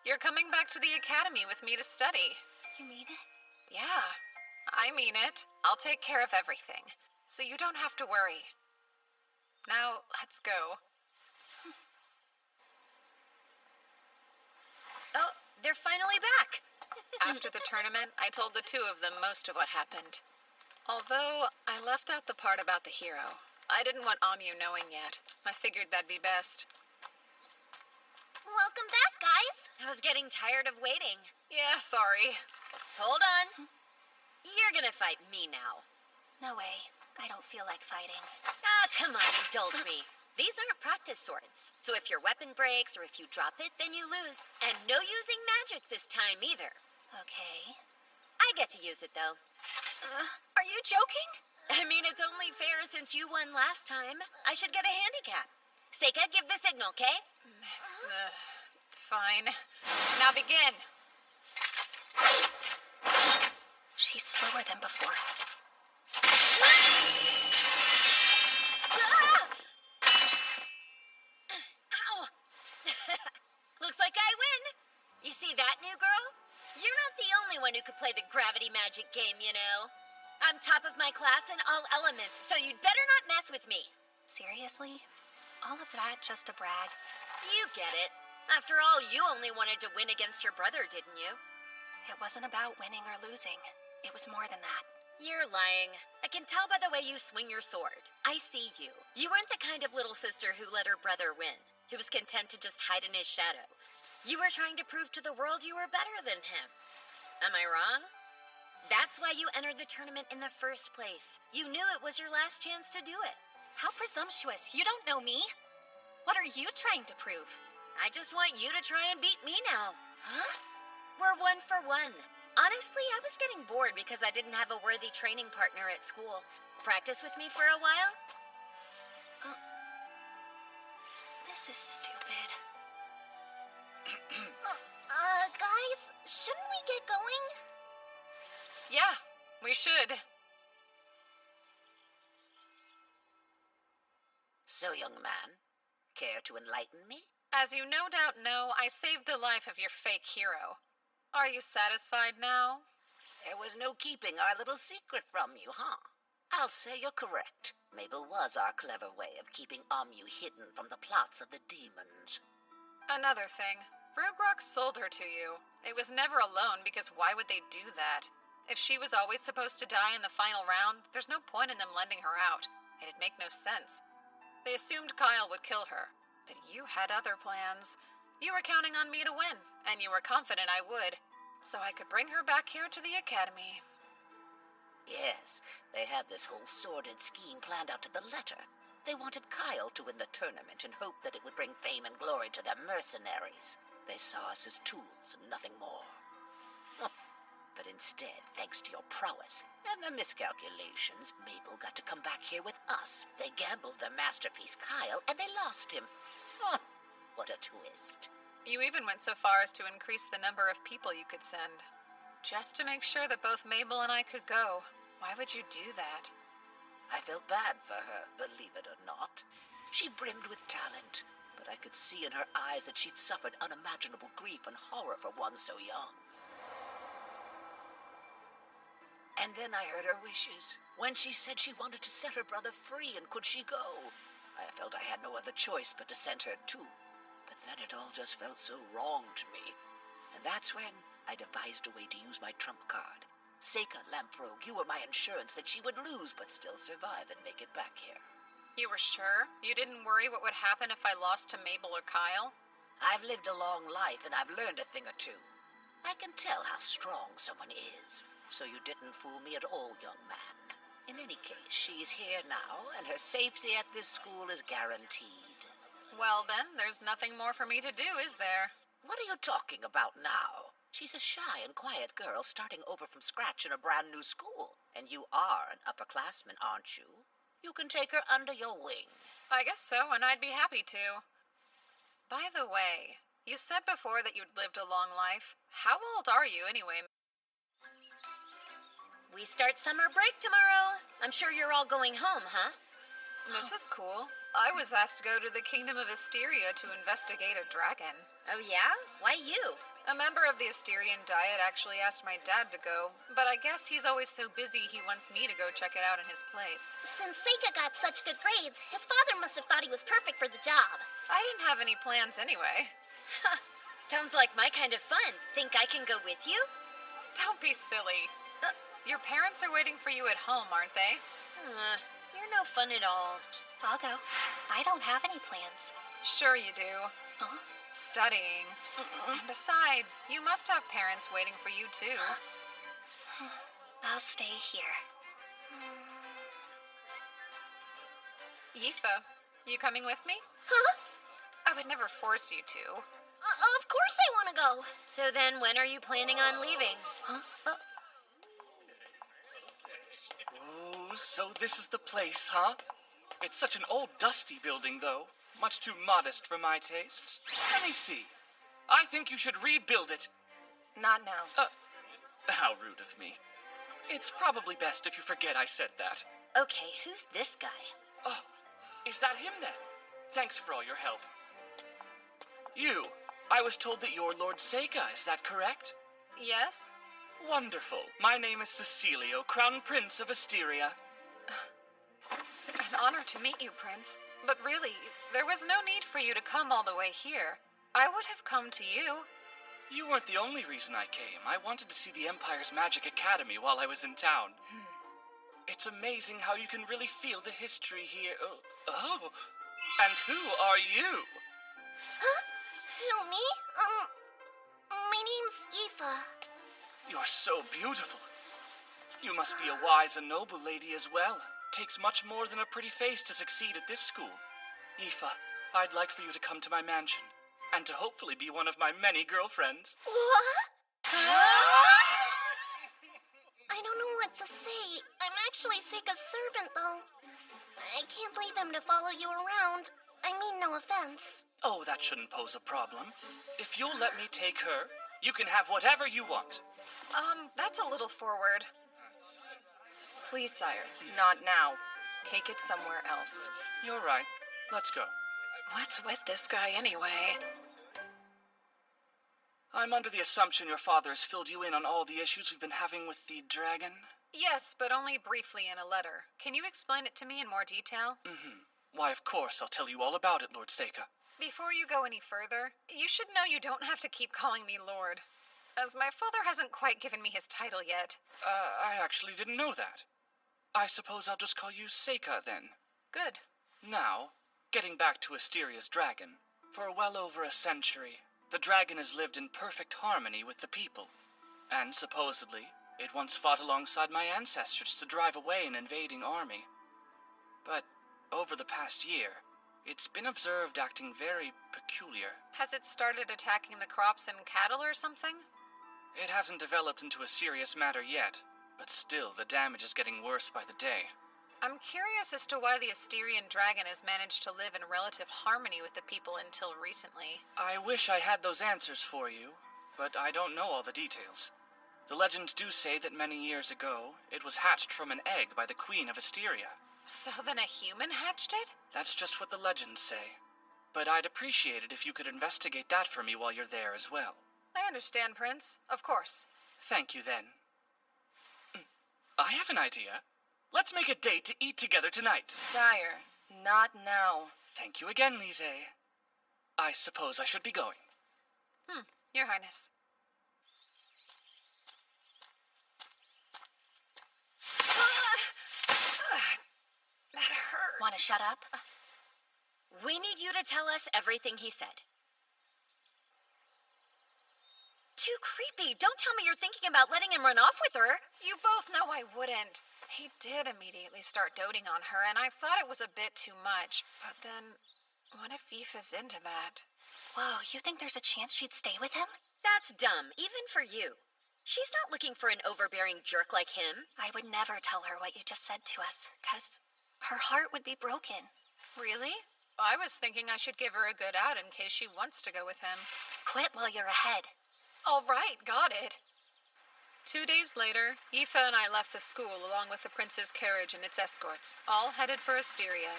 You're coming back to the academy with me to study. You mean it? Yeah, I mean it. I'll take care of everything, so you don't have to worry. Now, let's go. Oh, they're finally back. After the tournament, I told the two of them most of what happened. Although, I left out the part about the hero. I didn't want Amyu knowing yet. I figured that'd be best. Welcome back, guys. I was getting tired of waiting. Yeah, sorry. Hold on. You're gonna fight me now. No way. I don't feel like fighting. Ah, come on, indulge me. These aren't practice swords, so if your weapon breaks or if you drop it, then you lose. And no using magic this time either. Okay. I get to use it, though. Are you joking? I mean, it's only fair since you won last time. I should get a handicap. Seika, give the signal, okay? Fine. Now begin. She's slower than before. Ow! Looks like I win. You see that, new girl? You're not the only one who could play the gravity magic game, you know. I'm top of my class in all elements, so you'd better not mess with me. Seriously? All of that just to brag? You get it. After all, you only wanted to win against your brother, didn't you? It wasn't about winning or losing. It was more than that. You're lying. I can tell by the way you swing your sword. I see you. You weren't the kind of little sister who let her brother win, who was content to just hide in his shadow. You were trying to prove to the world you were better than him. Am I wrong? That's why you entered the tournament in the first place. You knew it was your last chance to do it. How presumptuous. You don't know me. What are you trying to prove? I just want you to try and beat me now. Huh? We're 1 for 1. Honestly, I was getting bored because I didn't have a worthy training partner at school. Practice with me for a while? This is stupid. Guys, shouldn't we get going? Yeah, we should. So, young man, care to enlighten me? As you no doubt know, I saved the life of your fake hero. Are you satisfied now? There was no keeping our little secret from you, huh? I'll say you're correct. Mabel was our clever way of keeping Amyu hidden from the plots of the demons. Another thing, Rugrok sold her to you. It was never alone, because why would they do that? If she was always supposed to die in the final round, there's no point in them lending her out. It'd make no sense. They assumed Kyle would kill her, but you had other plans. You were counting on me to win, and you were confident I would, so I could bring her back here to the academy. Yes, they had this whole sordid scheme planned out to the letter. They wanted Kyle to win the tournament in hope that it would bring fame and glory to their mercenaries. They saw us as tools and nothing more. But instead, thanks to your prowess and the miscalculations, Mabel got to come back here with us. They gambled their masterpiece, Kyle, and they lost him. What a twist. You even went so far as to increase the number of people you could send. Just to make sure that both Mabel and I could go. Why would you do that? I felt bad for her, believe it or not. She brimmed with talent, but I could see in her eyes that she'd suffered unimaginable grief and horror for one so young. And then I heard her wishes, when she said she wanted to set her brother free, and could she go? I felt I had no other choice but to send her too. But then it all just felt so wrong to me. And that's when I devised a way to use my trump card. Seika Lamprogue, you were my insurance that she would lose but still survive and make it back here. You were sure? You didn't worry what would happen if I lost to Mabel or Kyle? I've lived a long life and I've learned a thing or two. I can tell how strong someone is. So you didn't fool me at all, young man. In any case, she's here now, and her safety at this school is guaranteed. Well then, there's nothing more for me to do, is there? What are you talking about now? She's a shy and quiet girl starting over from scratch in a brand new school. And you are an upperclassman, aren't you? You can take her under your wing. I guess so, and I'd be happy to. By the way, you said before that you'd lived a long life. How old are you, anyway? We start summer break tomorrow. I'm sure you're all going home, huh? This is cool. I was asked to go to the Kingdom of Asteria to investigate a dragon. Oh yeah? Why you? A member of the Asterian Diet actually asked my dad to go, but I guess he's always so busy he wants me to go check it out in his place. Since Seika got such good grades, his father must have thought he was perfect for the job. I didn't have any plans anyway. Sounds like my kind of fun. Think I can go with you? Don't be silly. Your parents are waiting for you at home, aren't they? You're no fun at all. I'll go. I don't have any plans. Sure you do. Huh? Studying. And besides, you must have parents waiting for you, too. I'll stay here. Yifa, you coming with me? Huh? I would never force you to. Of course I want to go. So then, when are you planning on leaving? Huh? Oh, so this is the place, huh? It's such an old, dusty building, though. Much too modest for my tastes. Let me see. I think you should rebuild it. Not now. How rude of me. It's probably best if you forget I said that. Okay, who's this guy? Oh, is that him then? Thanks for all your help. You. I was told that you're Lord Seika, is that correct? Yes? Wonderful. My name is Cecilio, Crown Prince of Asteria. An honor to meet you, Prince. But really, there was no need for you to come all the way here. I would have come to you. You weren't the only reason I came. I wanted to see the Empire's Magic Academy while I was in town. It's amazing how you can really feel the history here. Oh. And who are you? Huh? Who, me? My name's Yifa. You're so beautiful. You must be a wise and noble lady as well. Takes much more than a pretty face to succeed at this school. Yifa, I'd like for you to come to my mansion, and to hopefully be one of my many girlfriends. What? I don't know what to say. I'm actually Seika's servant, though. I can't leave him to follow you around. I mean, no offense. Oh, that shouldn't pose a problem. If you'll let me take her, you can have whatever you want. That's a little forward. Please, sire, not now. Take it somewhere else. You're right. Let's go. What's with this guy anyway? I'm under the assumption your father has filled you in on all the issues we've been having with the dragon? Yes, but only briefly in a letter. Can you explain it to me in more detail? Why, of course, I'll tell you all about it, Lord Seika. Before you go any further, you should know you don't have to keep calling me Lord, as my father hasn't quite given me his title yet. I actually didn't know that. I suppose I'll just call you Seika, then. Good. Now, getting back to Asteria's dragon. For well over a century, the dragon has lived in perfect harmony with the people. And supposedly, it once fought alongside my ancestors to drive away an invading army. But over the past year, it's been observed acting very peculiar. Has it started attacking the crops and cattle or something? It hasn't developed into a serious matter yet, but still the damage is getting worse by the day. I'm curious as to why the Asterian dragon has managed to live in relative harmony with the people until recently. I wish I had those answers for you, but I don't know all the details. The legends do say that many years ago, it was hatched from an egg by the Queen of Asteria. So then a human hatched it? That's just what the legends say. But I'd appreciate it if you could investigate that for me while you're there as well. I understand, Prince. Of course. Thank you, then. I have an idea. Let's make a date to eat together tonight. Sire, not now. Thank you again, Lise. I suppose I should be going. Your Highness. That hurt. Want to shut up? We need you to tell us everything he said. Too creepy. Don't tell me you're thinking about letting him run off with her. You both know I wouldn't. He did immediately start doting on her, and I thought it was a bit too much. But then, what if Aoife's into that? Whoa, you think there's a chance she'd stay with him? That's dumb, even for you. She's not looking for an overbearing jerk like him. I would never tell her what you just said to us, 'cause her heart would be broken. Really? I was thinking I should give her a good out in case she wants to go with him. Quit while you're ahead. All right, got it. 2 days later, Aoife and I left the school along with the prince's carriage and its escorts, all headed for Asteria.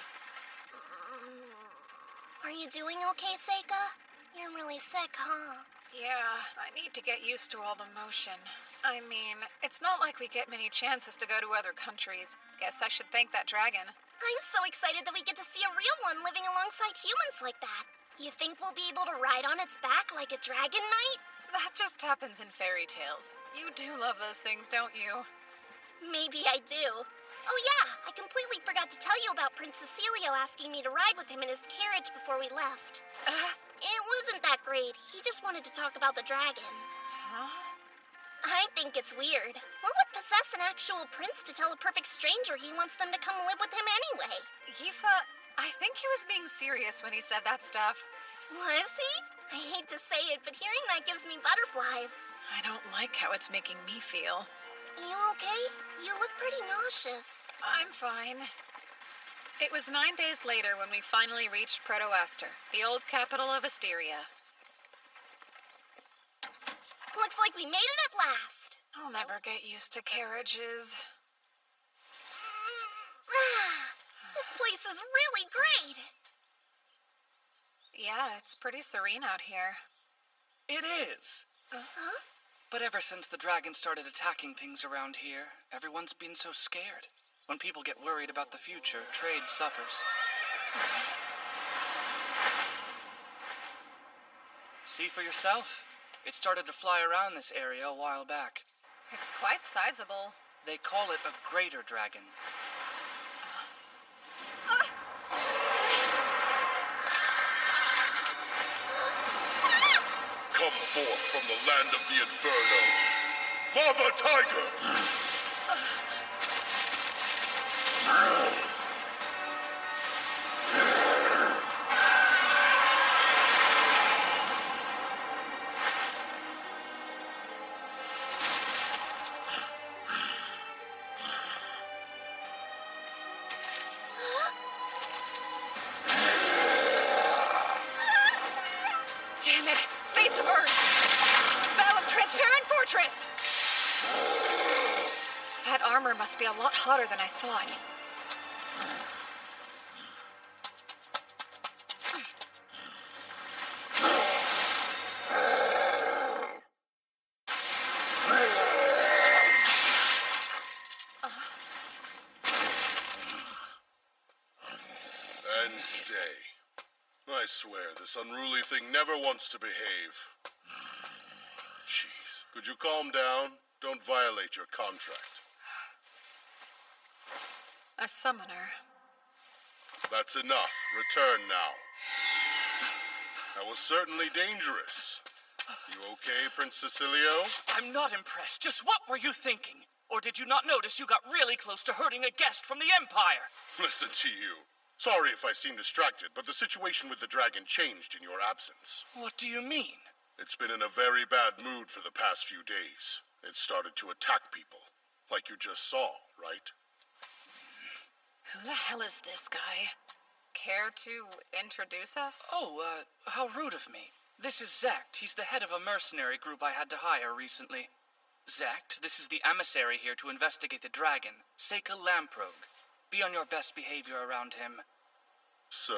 Are you doing okay, Seika? You're really sick, huh? Yeah, I need to get used to all the motion. I mean, it's not like we get many chances to go to other countries. Guess I should thank that dragon. I'm so excited that we get to see a real one living alongside humans like that. You think we'll be able to ride on its back like a dragon knight? That just happens in fairy tales. You do love those things, don't you? Maybe I do. Oh yeah, I completely forgot to tell you about Prince Cecilio asking me to ride with him in his carriage before we left. It wasn't that great. He just wanted to talk about the dragon. Huh? I think it's weird. What would possess an actual prince to tell a perfect stranger he wants them to come live with him anyway? Aoife, I think he was being serious when he said that stuff. Was he? I hate to say it, but hearing that gives me butterflies. I don't like how it's making me feel. You okay? You look pretty nauseous. I'm fine. It was 9 days later when we finally reached Protoaster, the old capital of Asteria. Looks like we made it at last. I'll never get used to carriages. This place is really great. Yeah, it's pretty serene out here. It is. Huh? But ever since the dragon started attacking things around here, everyone's been so scared. When people get worried about the future, trade suffers. See for yourself. It started to fly around this area a while back. It's quite sizable. They call it a greater dragon. Come forth from the land of the Inferno, Lava Tiger! Damn it! Face of Earth! Spell of Transparent Fortress! That armor must be a lot hotter than I thought. And stay. I swear, this unruly thing never wants to behave. Jeez. Could you calm down? Don't violate your contract. A summoner. That's enough. Return now. That was certainly dangerous. You okay, Prince Cecilio? I'm not impressed. Just what were you thinking? Or did you not notice you got really close to hurting a guest from the Empire? Listen to you. Sorry if I seem distracted, but the situation with the dragon changed in your absence. What do you mean? It's been in a very bad mood for the past few days. It started to attack people, like you just saw, right? Who the hell is this guy? Care to introduce us? Oh, how rude of me. This is Zect. He's the head of a mercenary group I had to hire recently. Zect, this is the emissary here to investigate the dragon, Seika Lamprogue. Be on your best behavior around him. So,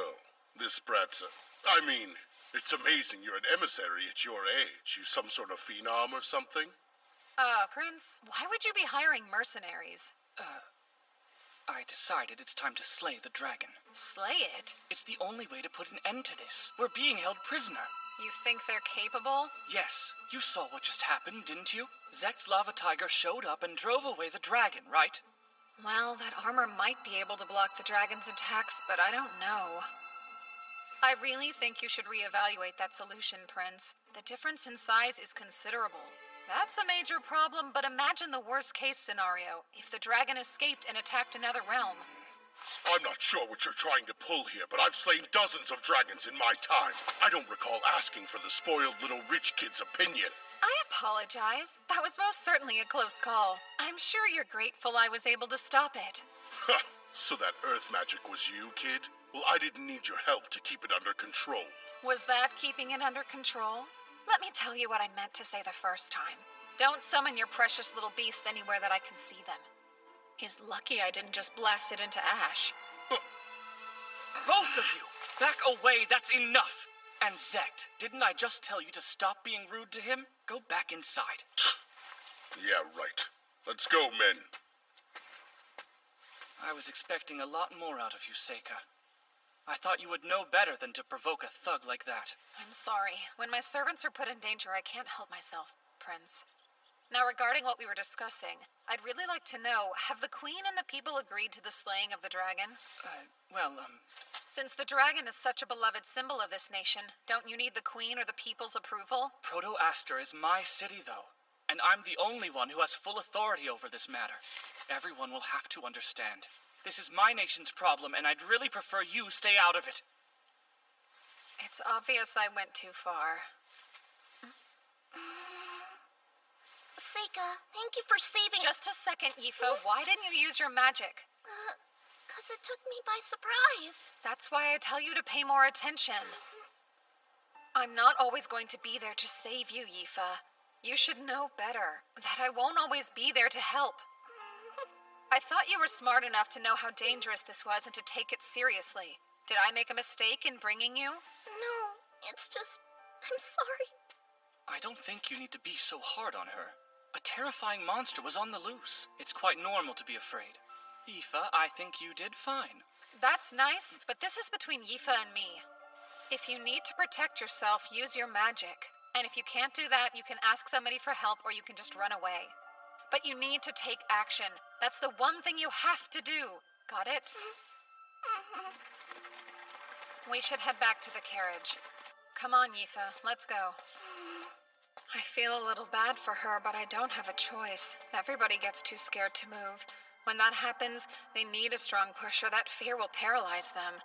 this brat's I mean, it's amazing you're an emissary at your age. You some sort of phenom or something? Prince, why would you be hiring mercenaries? I decided it's time to slay the dragon. Slay it? It's the only way to put an end to this. We're being held prisoner. You think they're capable? Yes. You saw what just happened, didn't you? Zekt's lava tiger showed up and drove away the dragon, right? Well, that armor might be able to block the dragon's attacks, but I don't know. I really think you should reevaluate that solution, Prince. The difference in size is considerable. That's a major problem, but imagine the worst-case scenario. If the dragon escaped and attacked another realm. I'm not sure what you're trying to pull here, but I've slain dozens of dragons in my time. I don't recall asking for the spoiled little rich kid's opinion. I apologize. That was most certainly a close call. I'm sure you're grateful I was able to stop it. So that earth magic was you, kid? Well, I didn't need your help to keep it under control. Was that keeping it under control? Let me tell you what I meant to say the first time. Don't summon your precious little beasts anywhere that I can see them. He's lucky I didn't just blast it into ash. Both of you! Back away, that's enough! And Zect, didn't I just tell you to stop being rude to him? Go back inside. Yeah, right. Let's go, men. I was expecting a lot more out of you, Seika. I thought you would know better than to provoke a thug like that. I'm sorry. When my servants are put in danger, I can't help myself, Prince. Now, regarding what we were discussing, I'd really like to know, have the Queen and the people agreed to the slaying of the dragon? Since the dragon is such a beloved symbol of this nation, don't you need the Queen or the people's approval? Proto-Aster is my city, though, and I'm the only one who has full authority over this matter. Everyone will have to understand. This is my nation's problem, and I'd really prefer you stay out of it. It's obvious I went too far. Seika, thank you for saving— Just a second, Yifa. Why didn't you use your magic? 'Cause it took me by surprise. That's why I tell you to pay more attention. I'm not always going to be there to save you, Yifa. You should know better, that I won't always be there to help. I thought you were smart enough to know how dangerous this was and to take it seriously. Did I make a mistake in bringing you? No, it's just— I'm sorry. I don't think you need to be so hard on her. A terrifying monster was on the loose. It's quite normal to be afraid. Yifa, I think you did fine. That's nice, but this is between Yifa and me. If you need to protect yourself, use your magic. And if you can't do that, you can ask somebody for help or you can just run away. But you need to take action. That's the one thing you have to do. Got it? We should head back to the carriage. Come on, Yifa. Let's go. I feel a little bad for her, but I don't have a choice. Everybody gets too scared to move. When that happens, they need a strong push or that fear will paralyze them.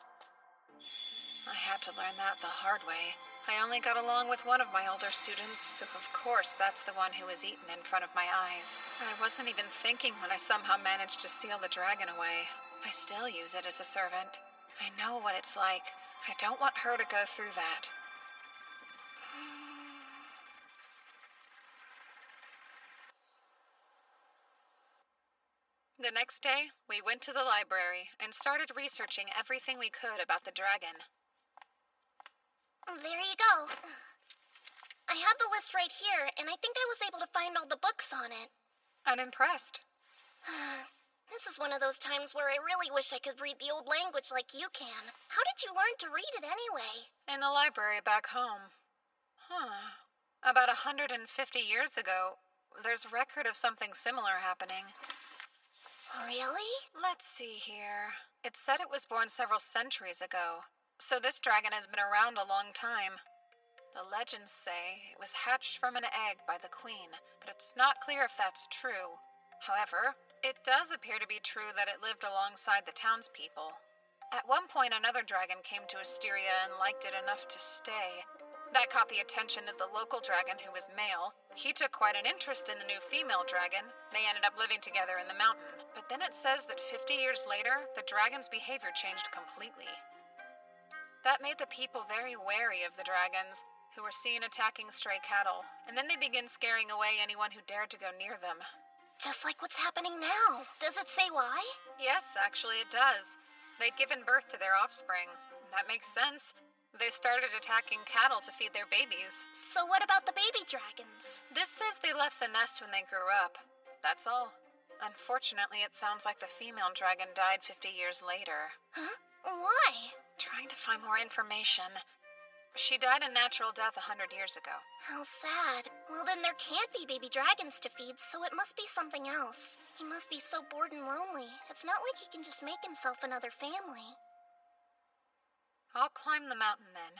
I had to learn that the hard way. I only got along with one of my older students, so of course that's the one who was eaten in front of my eyes. I wasn't even thinking when I somehow managed to seal the dragon away. I still use it as a servant. I know what it's like. I don't want her to go through that. The next day, we went to the library and started researching everything we could about the dragon. There you go. I have the list right here, and I think I was able to find all the books on it. I'm impressed. This is one of those times where I really wish I could read the old language like you can. How did you learn to read it anyway? In the library back home. About 150 years ago, there's record of something similar happening. Really? Let's see here. It said it was born several centuries ago, so this dragon has been around a long time. The legends say it was hatched from an egg by the queen, but it's not clear if that's true. However, it does appear to be true that it lived alongside the townspeople. At one point, another dragon came to Asteria and liked it enough to stay. That caught the attention of the local dragon, who was male. He took quite an interest in the new female dragon. They ended up living together in the mountain. But then it says that 50 years later, the dragon's behavior changed completely. That made the people very wary of the dragons, who were seen attacking stray cattle, and then they began scaring away anyone who dared to go near them. Just like what's happening now. Does it say why? Yes, actually it does. They'd given birth to their offspring. That makes sense. They started attacking cattle to feed their babies. So what about the baby dragons? This says they left the nest when they grew up. That's all. Unfortunately, it sounds like the female dragon died 50 years later. Huh? Why? Trying to find more information. She died a natural death 100 years ago. How sad. Well, then there can't be baby dragons to feed, so it must be something else. He must be so bored and lonely. It's not like he can just make himself another family. I'll climb the mountain then.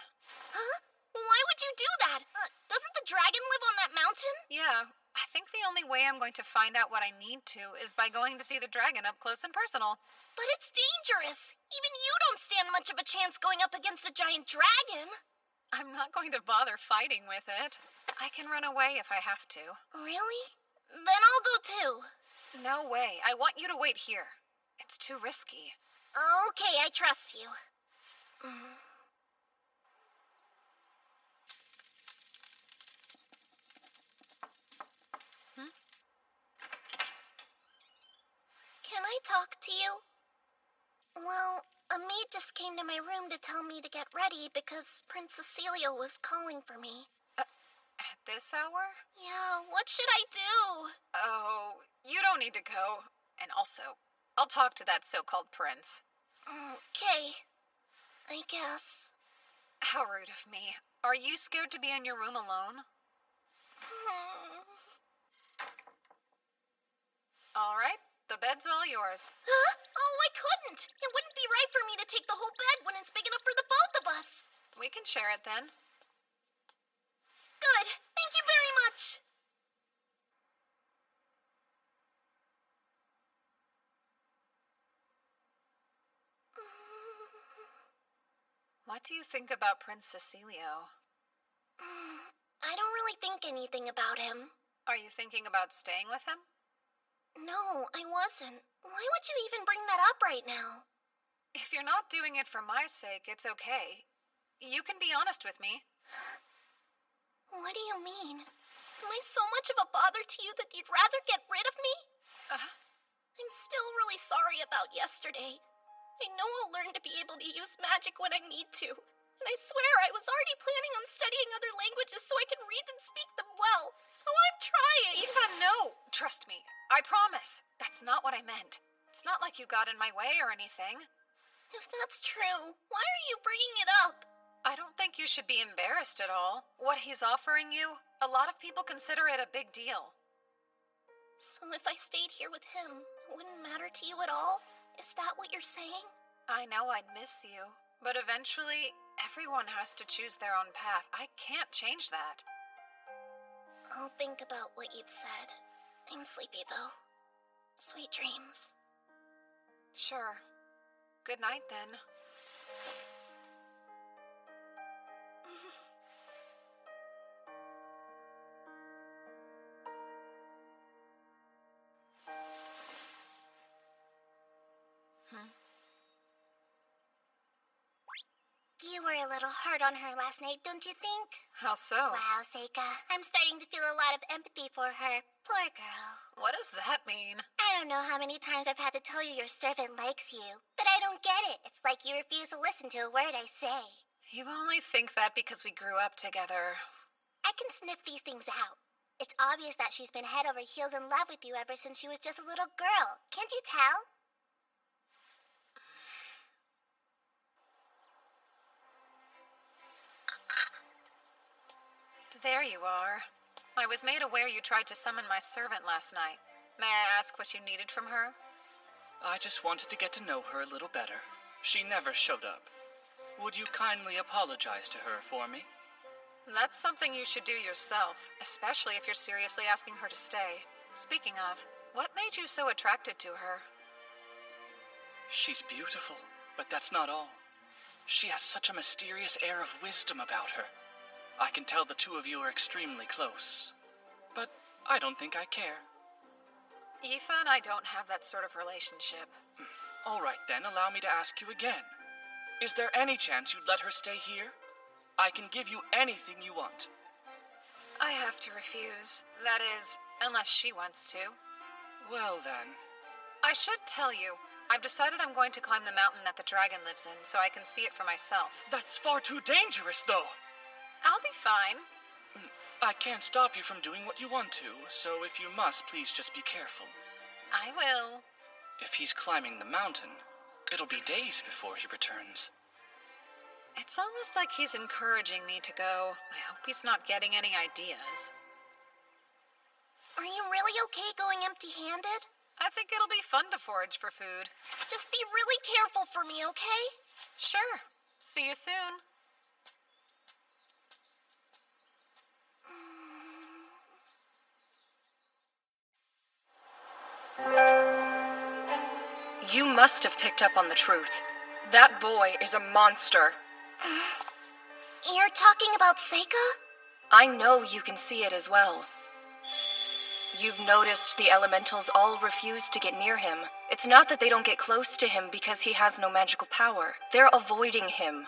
Huh? Why would you do that? Doesn't the dragon live on that mountain? Yeah, I think the only way I'm going to find out what I need to is by going to see the dragon up close and personal. But it's dangerous. Even you don't stand much of a chance going up against a giant dragon. I'm not going to bother fighting with it. I can run away if I have to. Really? Then I'll go too. No way. I want you to wait here. It's too risky. Okay, I trust you. Can I talk to you? Well, a maid just came to my room to tell me to get ready because Prince Cecilio was calling for me. At this hour? Yeah, what should I do? Oh, you don't need to go. And also, I'll talk to that so-called prince. Okay. I guess. How rude of me. Are you scared to be in your room alone? All right, the bed's all yours. Huh? Oh, I couldn't. It wouldn't be right for me to take the whole bed when it's big enough for the both of us. We can share it then. Good. Thank you very much. What do you think about Prince Cecilio? I don't really think anything about him. Are you thinking about staying with him? No, I wasn't. Why would you even bring that up right now? If you're not doing it for my sake, it's okay. You can be honest with me. What do you mean? Am I so much of a bother to you that you'd rather get rid of me? I'm still really sorry about yesterday. I know I'll learn to be able to use magic when I need to. And I swear I was already planning on studying other languages so I could read and speak them well. So I'm trying. Aoife, no! Trust me. I promise. That's not what I meant. It's not like you got in my way or anything. If that's true, why are you bringing it up? I don't think you should be embarrassed at all. What he's offering you, a lot of people consider it a big deal. So if I stayed here with him, it wouldn't matter to you at all? Is that what you're saying? I know I'd miss you, but eventually, everyone has to choose their own path. I can't change that. I'll think about what you've said. I'm sleepy, though. Sweet dreams. Sure. Good night, then. You were a little hard on her last night, don't you think? How so? Wow, Seika. I'm starting to feel a lot of empathy for her. Poor girl. What does that mean? I don't know how many times I've had to tell you your servant likes you, but I don't get it. It's like you refuse to listen to a word I say. You only think that because we grew up together. I can sniff these things out. It's obvious that she's been head over heels in love with you ever since she was just a little girl. Can't you tell? There you are. I was made aware you tried to summon my servant last night. May I ask what you needed from her? I just wanted to get to know her a little better. She never showed up. Would you kindly apologize to her for me? That's something you should do yourself, especially if you're seriously asking her to stay. Speaking of, what made you so attracted to her? She's beautiful, But that's not all. She has such a mysterious air of wisdom about her. I can tell the two of you are extremely close. But I don't think I care. Aoife and I don't have that sort of relationship. All right then, allow me to ask you again. Is there any chance you'd let her stay here? I can give you anything you want. I have to refuse. That is, unless she wants to. Well then. I should tell you, I've decided I'm going to climb the mountain that the dragon lives in so I can see it for myself. That's far too dangerous, though. I'll be fine. I can't stop you from doing what you want to, so if you must, please just be careful. I will. If he's climbing the mountain, it'll be days before he returns. It's almost like he's encouraging me to go. I hope he's not getting any ideas. Are you really okay going empty-handed? I think it'll be fun to forage for food. Just be really careful for me, okay? Sure. See you soon. You must have picked up on the truth. That boy is a monster. You're talking about Seika? I know you can see it as well. You've noticed the elementals all refuse to get near him. It's not that they don't get close to him because he has no magical power. They're avoiding him.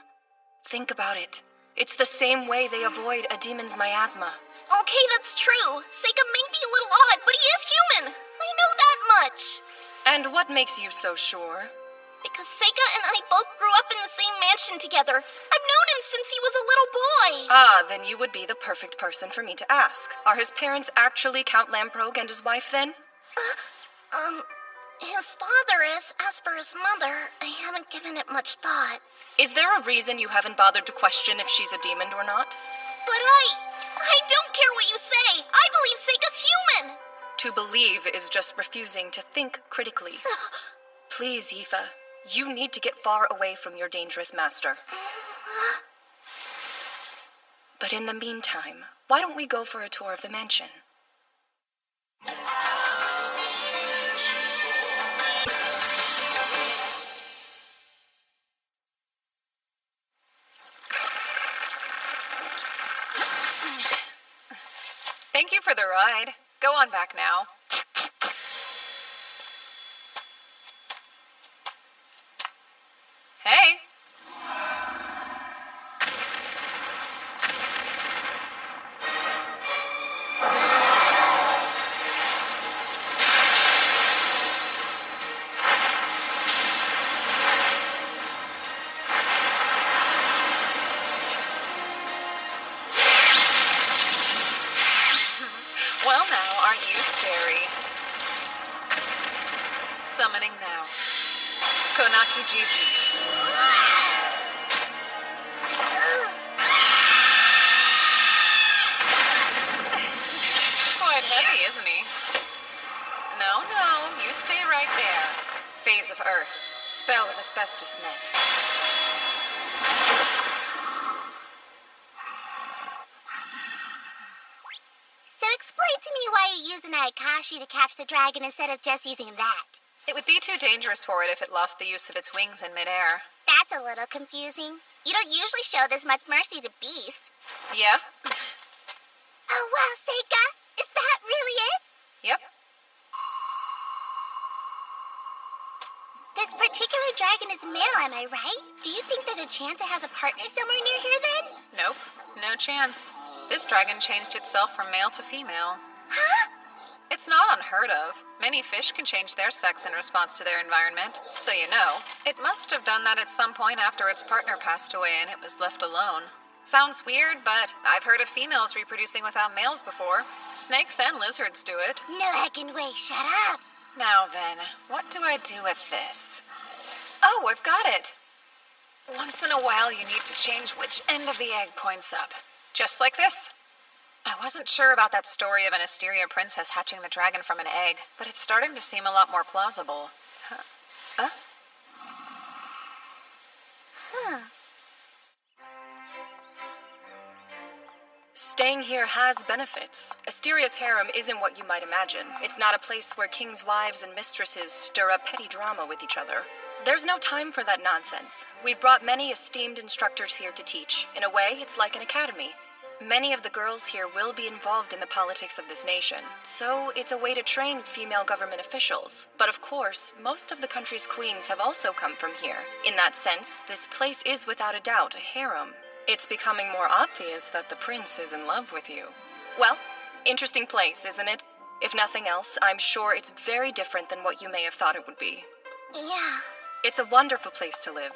Think about it. It's the same way they avoid a demon's miasma. Okay, that's true. Seika may be a little odd, but he is human. I know that much. And what makes you so sure? Because Seika and I both grew up in the same mansion together. I've known him since he was a little boy. Ah, then you would be the perfect person for me to ask. Are his parents actually Count Lamprogue and his wife, then? His father is. As for his mother, I haven't given it much thought. Is there a reason you haven't bothered to question if she's a demon or not? But I don't care what you say. I believe Seika's human. To believe is just refusing to think critically. Please, Aoife, you need to get far away from your dangerous master. But in the meantime, why don't we go for a tour of the mansion? Thank you for the ride. Go on back now. Hey. Well now, aren't you scary? Summoning now. Konaki Gigi. Quite heavy, isn't he? No, you stay right there. Phase of Earth. Spell of Asbestos Net. So explain to me why you use an Aikashi to catch the dragon instead of just using that. It would be too dangerous for it if it lost the use of its wings in midair. That's a little confusing. You don't usually show this much mercy to beasts. Yeah? Oh wow, Seika! Is that really it? Yep. This particular dragon is male, am I right? Do you think there's a chance it has a partner somewhere near here then? Nope. No chance. This dragon changed itself from male to female. Huh? It's not unheard of. Many fish can change their sex in response to their environment. So you know, it must have done that at some point after its partner passed away and it was left alone. Sounds weird, but I've heard of females reproducing without males before. Snakes and lizards do it. No heckin' way, shut up! Now then, what do I do with this? Oh, I've got it! Once in a while you need to change which end of the egg points up. Just like this. I wasn't sure about that story of an Asteria princess hatching the dragon from an egg, but it's starting to seem a lot more plausible. Huh? Staying here has benefits. Asteria's harem isn't what you might imagine. It's not a place where kings' wives and mistresses stir up petty drama with each other. There's no time for that nonsense. We've brought many esteemed instructors here to teach. In a way, it's like an academy. Many of the girls here will be involved in the politics of this nation, so it's a way to train female government officials. But of course, most of the country's queens have also come from here. In that sense, this place is without a doubt a harem. It's becoming more obvious that the prince is in love with you. Well, interesting place, isn't it? If nothing else, I'm sure it's very different than what you may have thought it would be. Yeah. It's a wonderful place to live.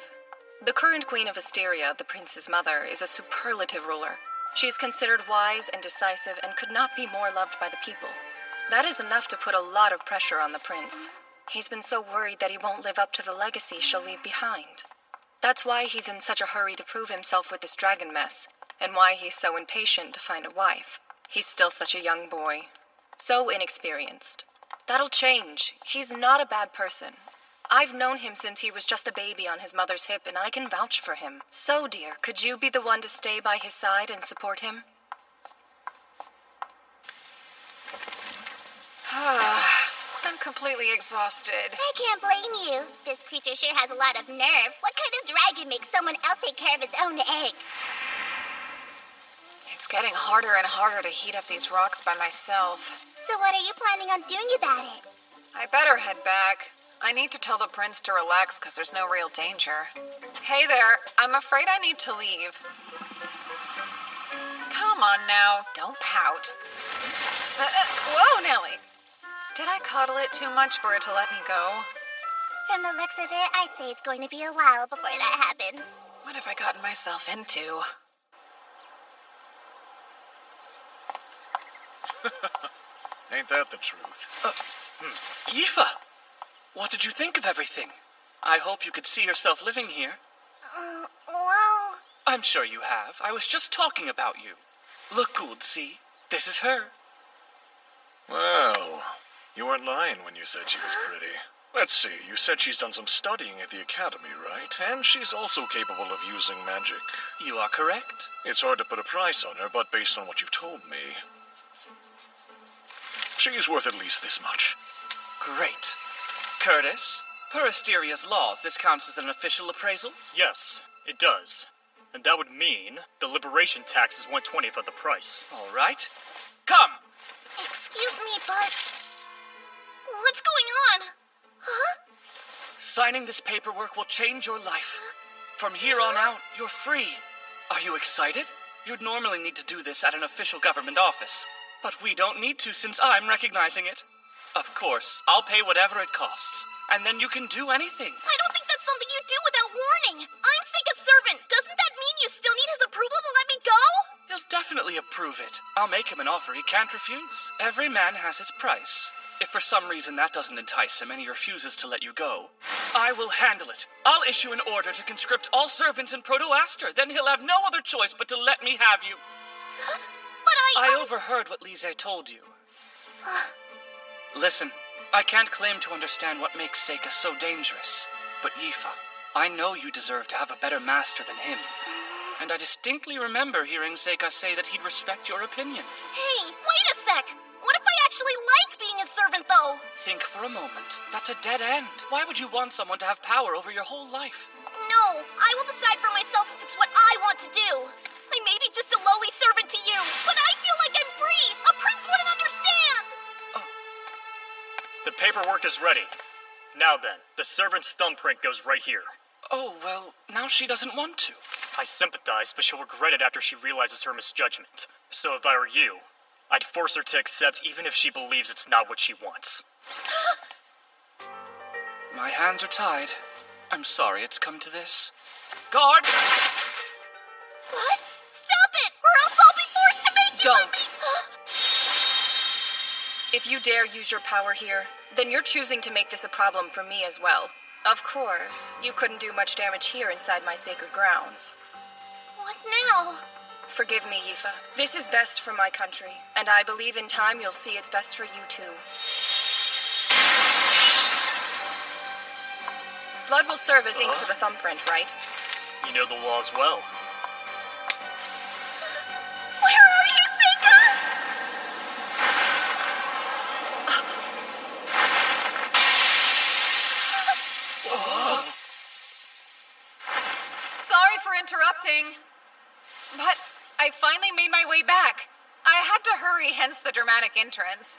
The current queen of Asteria, the prince's mother, is a superlative ruler. She's considered wise and decisive and could not be more loved by the people. That is enough to put a lot of pressure on the prince. He's been so worried that he won't live up to the legacy she'll leave behind. That's why he's in such a hurry to prove himself with this dragon mess, and why he's so impatient to find a wife. He's still such a young boy. So inexperienced. That'll change. He's not a bad person. I've known him since he was just a baby on his mother's hip, and I can vouch for him. So, dear, could you be the one to stay by his side and support him? I'm completely exhausted. I can't blame you. This creature sure has a lot of nerve. What kind of dragon makes someone else take care of its own egg? It's getting harder and harder to heat up these rocks by myself. So what are you planning on doing about it? I better head back. I need to tell the prince to relax because there's no real danger. Hey there, I'm afraid I need to leave. Come on now, don't pout. Whoa, Nellie. Did I coddle it too much for it to let me go? From the looks of it, I'd say it's going to be a while before that happens. What have I gotten myself into? Ain't that the truth? Yifa! What did you think of everything? I hope you could see yourself living here. Well... I'm sure you have. I was just talking about you. Look, Gould, see? This is her. Well, you weren't lying when you said she was pretty. Let's see, you said she's done some studying at the academy, right? And she's also capable of using magic. You are correct. It's hard to put a price on her, but based on what you've told me, she's worth at least this much. Great. Curtis, per Asteria's laws, this counts as an official appraisal? Yes, it does. And that would mean the liberation tax is 1/20th of the price. All right. Come! Excuse me, but... what's going on? Huh? Signing this paperwork will change your life. From here on out, you're free. Are you excited? You'd normally need to do this at an official government office. But we don't need to since I'm recognizing it. Of course, I'll pay whatever it costs, and then you can do anything. I don't think that's something you do without warning. I'm Seika's servant. Doesn't that mean you still need his approval to let me go? He'll definitely approve it. I'll make him an offer he can't refuse. Every man has his price. If for some reason that doesn't entice him and he refuses to let you go, I will handle it. I'll issue an order to conscript all servants in Proto-Aster. Then he'll have no other choice but to let me have you. But I overheard what Lise told you. Listen, I can't claim to understand what makes Seika so dangerous. But Yifa, I know you deserve to have a better master than him. And I distinctly remember hearing Seika say that he'd respect your opinion. Hey, wait a sec! What if I actually like being his servant, though? Think for a moment. That's a dead end. Why would you want someone to have power over your whole life? No, I will decide for myself if it's what I want to do. I may be just a lowly servant to you, but I feel like I'm free! A prince wouldn't understand! The paperwork is ready. Now then, the servant's thumbprint goes right here. Oh, well, now she doesn't want to. I sympathize, but she'll regret it after she realizes her misjudgment. So if I were you, I'd force her to accept even if she believes it's not what she wants. My hands are tied. I'm sorry it's come to this. Guards! What? Stop it, or else I'll be forced to make you... Don't. If you dare use your power here, then you're choosing to make this a problem for me as well. Of course, you couldn't do much damage here inside my sacred grounds. What now? Forgive me, Yifa. This is best for my country, and I believe in time you'll see it's best for you too. Blood will serve as ink for the thumbprint, right? You know the laws well. Where are you, Seika? finally made my way back. I had to hurry, hence the dramatic entrance.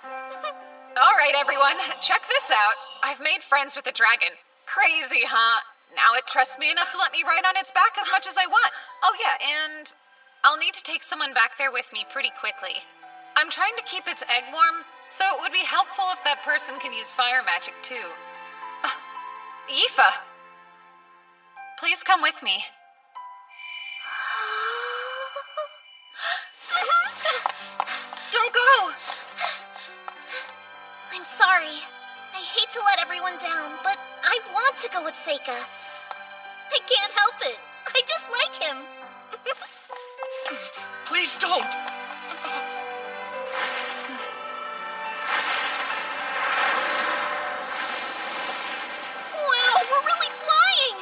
All right, everyone, check this out. I've made friends with the dragon. Crazy, huh? Now it trusts me enough to let me ride on its back as much as I want. Oh yeah, and I'll need to take someone back there with me pretty quickly. I'm trying to keep its egg warm, so it would be helpful if that person can use fire magic too. Aoife! Please come with me. Don't go! I'm sorry. I hate to let everyone down, but I want to go with Seika. I can't help it. I just like him. Please don't! Wow, we're really flying!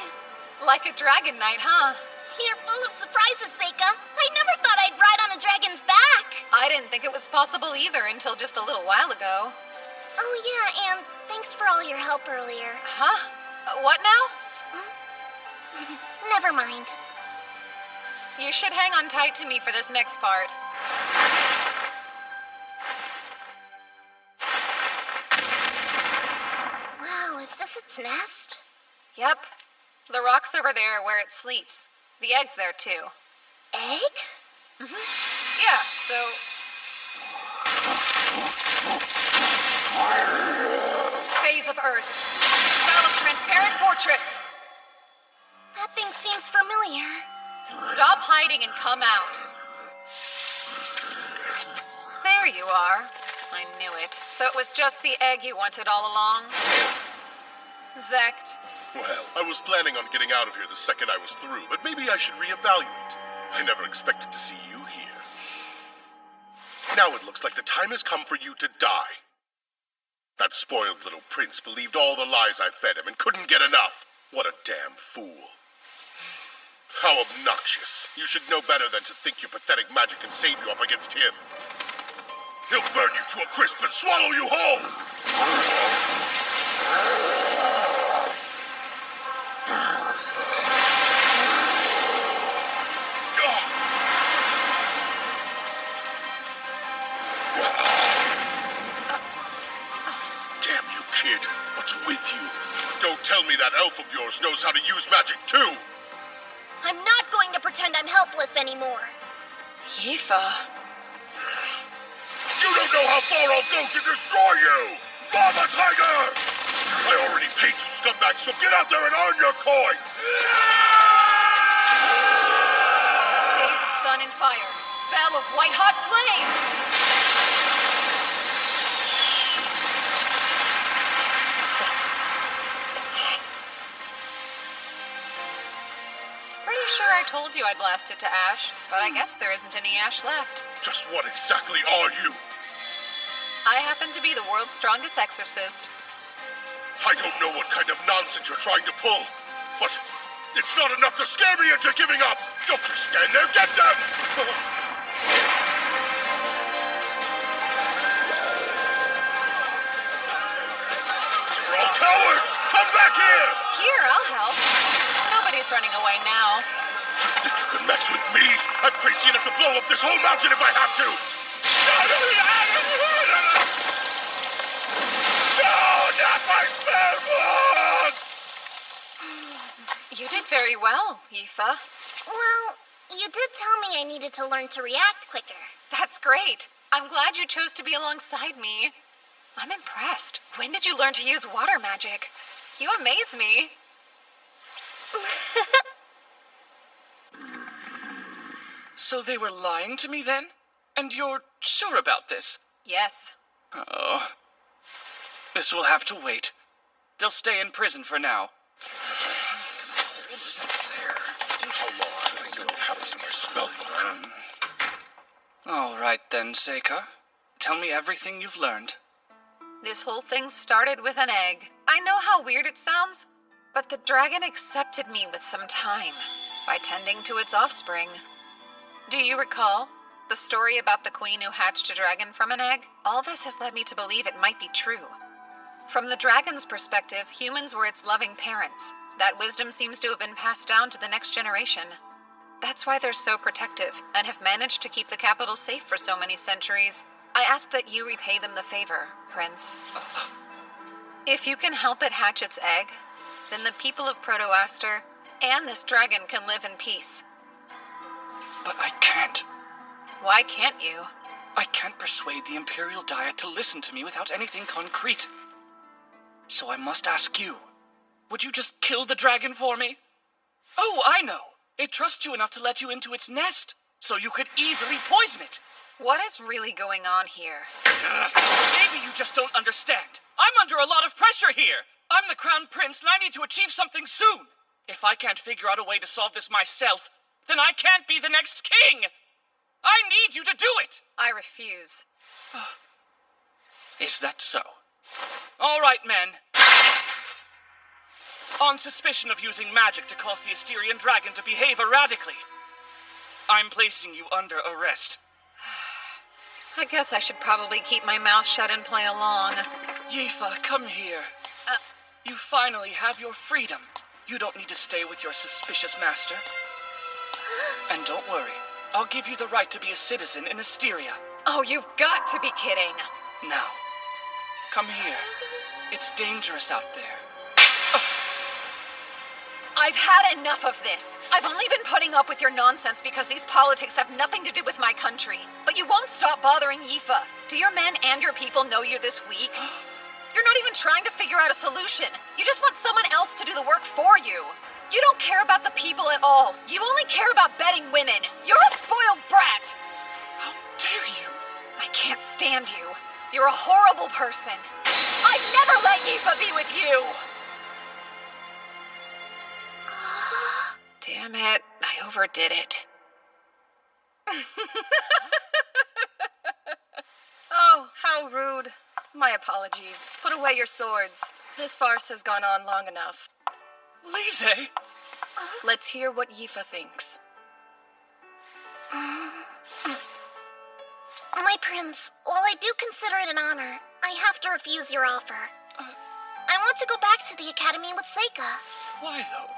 Like a dragon knight, huh? You're full of surprises, Seika. I never thought I'd ride on a dragon's back. I didn't think it was possible either until just a little while ago. Oh yeah, and thanks for all your help earlier. Huh? What now? Never mind. You should hang on tight to me for this next part. Wow, is this its nest? Yep. The rock's over there where it sleeps. The egg's there too. Egg? Yeah, so... Phase of Earth. Spell of Transparent Fortress. That thing seems familiar. Stop hiding and come out. There you are. I knew it. So it was just the egg you wanted all along? Zect. Well, I was planning on getting out of here the second I was through, but maybe I should reevaluate. I never expected to see you here. Now it looks like the time has come for you to die. That spoiled little prince believed all the lies I fed him and couldn't get enough. What a damn fool. How obnoxious. You should know better than to think your pathetic magic can save you up against him. He'll burn you to a crisp and swallow you whole! Damn you, kid. What's with you? Don't tell me that elf of yours knows how to use magic too! I'm not going to pretend I'm helpless anymore. Aoife. You don't know how far I'll go to destroy you! Lava Tiger! I already paid you, scumbag, so get out there and earn your coin! Phase of Sun and Fire. Spell of White-Hot Flame. Pretty sure I told you I'd blast it to ash, but I guess there isn't any ash left. Just what exactly are you? I happen to be the world's strongest exorcist. I don't know what kind of nonsense you're trying to pull, but it's not enough to scare me into giving up! Don't just stand there, get them! You're all cowards! Come back here! Here, I'll help. Nobody's running away now. You think you can mess with me? I'm crazy enough to blow up this whole mountain if I have to! No, not my spell book! You did very well, Aoife. Well, you did tell me I needed to learn to react quicker. That's great. I'm glad you chose to be alongside me. I'm impressed. When did you learn to use water magic? You amaze me. So they were lying to me then? And you're sure about this? Yes. Oh. This will have to wait. They'll stay in prison for now. How long until I know what happens to my spell book? All right then, Seika. Tell me everything you've learned. This whole thing started with an egg. I know how weird it sounds, but the dragon accepted me with some time by tending to its offspring. Do you recall the story about the queen who hatched a dragon from an egg? All this has led me to believe it might be true. From the dragon's perspective, humans were its loving parents. That wisdom seems to have been passed down to the next generation. That's why they're so protective and have managed to keep the capital safe for so many centuries. I ask that you repay them the favor, Prince. If you can help it hatch its egg, then the people of Protoaster and this dragon can live in peace. But I can't. Why can't you? I can't persuade the Imperial Diet to listen to me without anything concrete. So I must ask you, would you just kill the dragon for me? Oh, I know. It trusts you enough to let you into its nest, so you could easily poison it. What is really going on here? Maybe you just don't understand. I'm under a lot of pressure here. I'm the Crown Prince and I need to achieve something soon. If I can't figure out a way to solve this myself, then I can't be the next king. I need you to do it. I refuse. Is that so? All right, men. On suspicion of using magic to cause the Asterian dragon to behave erratically, I'm placing you under arrest. I guess I should probably keep my mouth shut and play along. Yifa, come here. You finally have your freedom. You don't need to stay with your suspicious master. And don't worry, I'll give you the right to be a citizen in Asteria. Oh, you've got to be kidding. Now, come here. It's dangerous out there. I've had enough of this. I've only been putting up with your nonsense because these politics have nothing to do with my country. But you won't stop bothering Yifa. Do your men and your people know you're this weak? You're not even trying to figure out a solution. You just want someone else to do the work for you. You don't care about the people at all. You only care about betting women. You're a spoiled brat. How dare you? I can't stand you. You're a horrible person. I'd never let Yifa be with you. Damn it, I overdid it. Oh, how rude. My apologies. Put away your swords. This farce has gone on long enough. Lise! Let's hear what Yifa thinks. My prince, while I do consider it an honor, I have to refuse your offer. I want to go back to the academy with Seika. Why, though?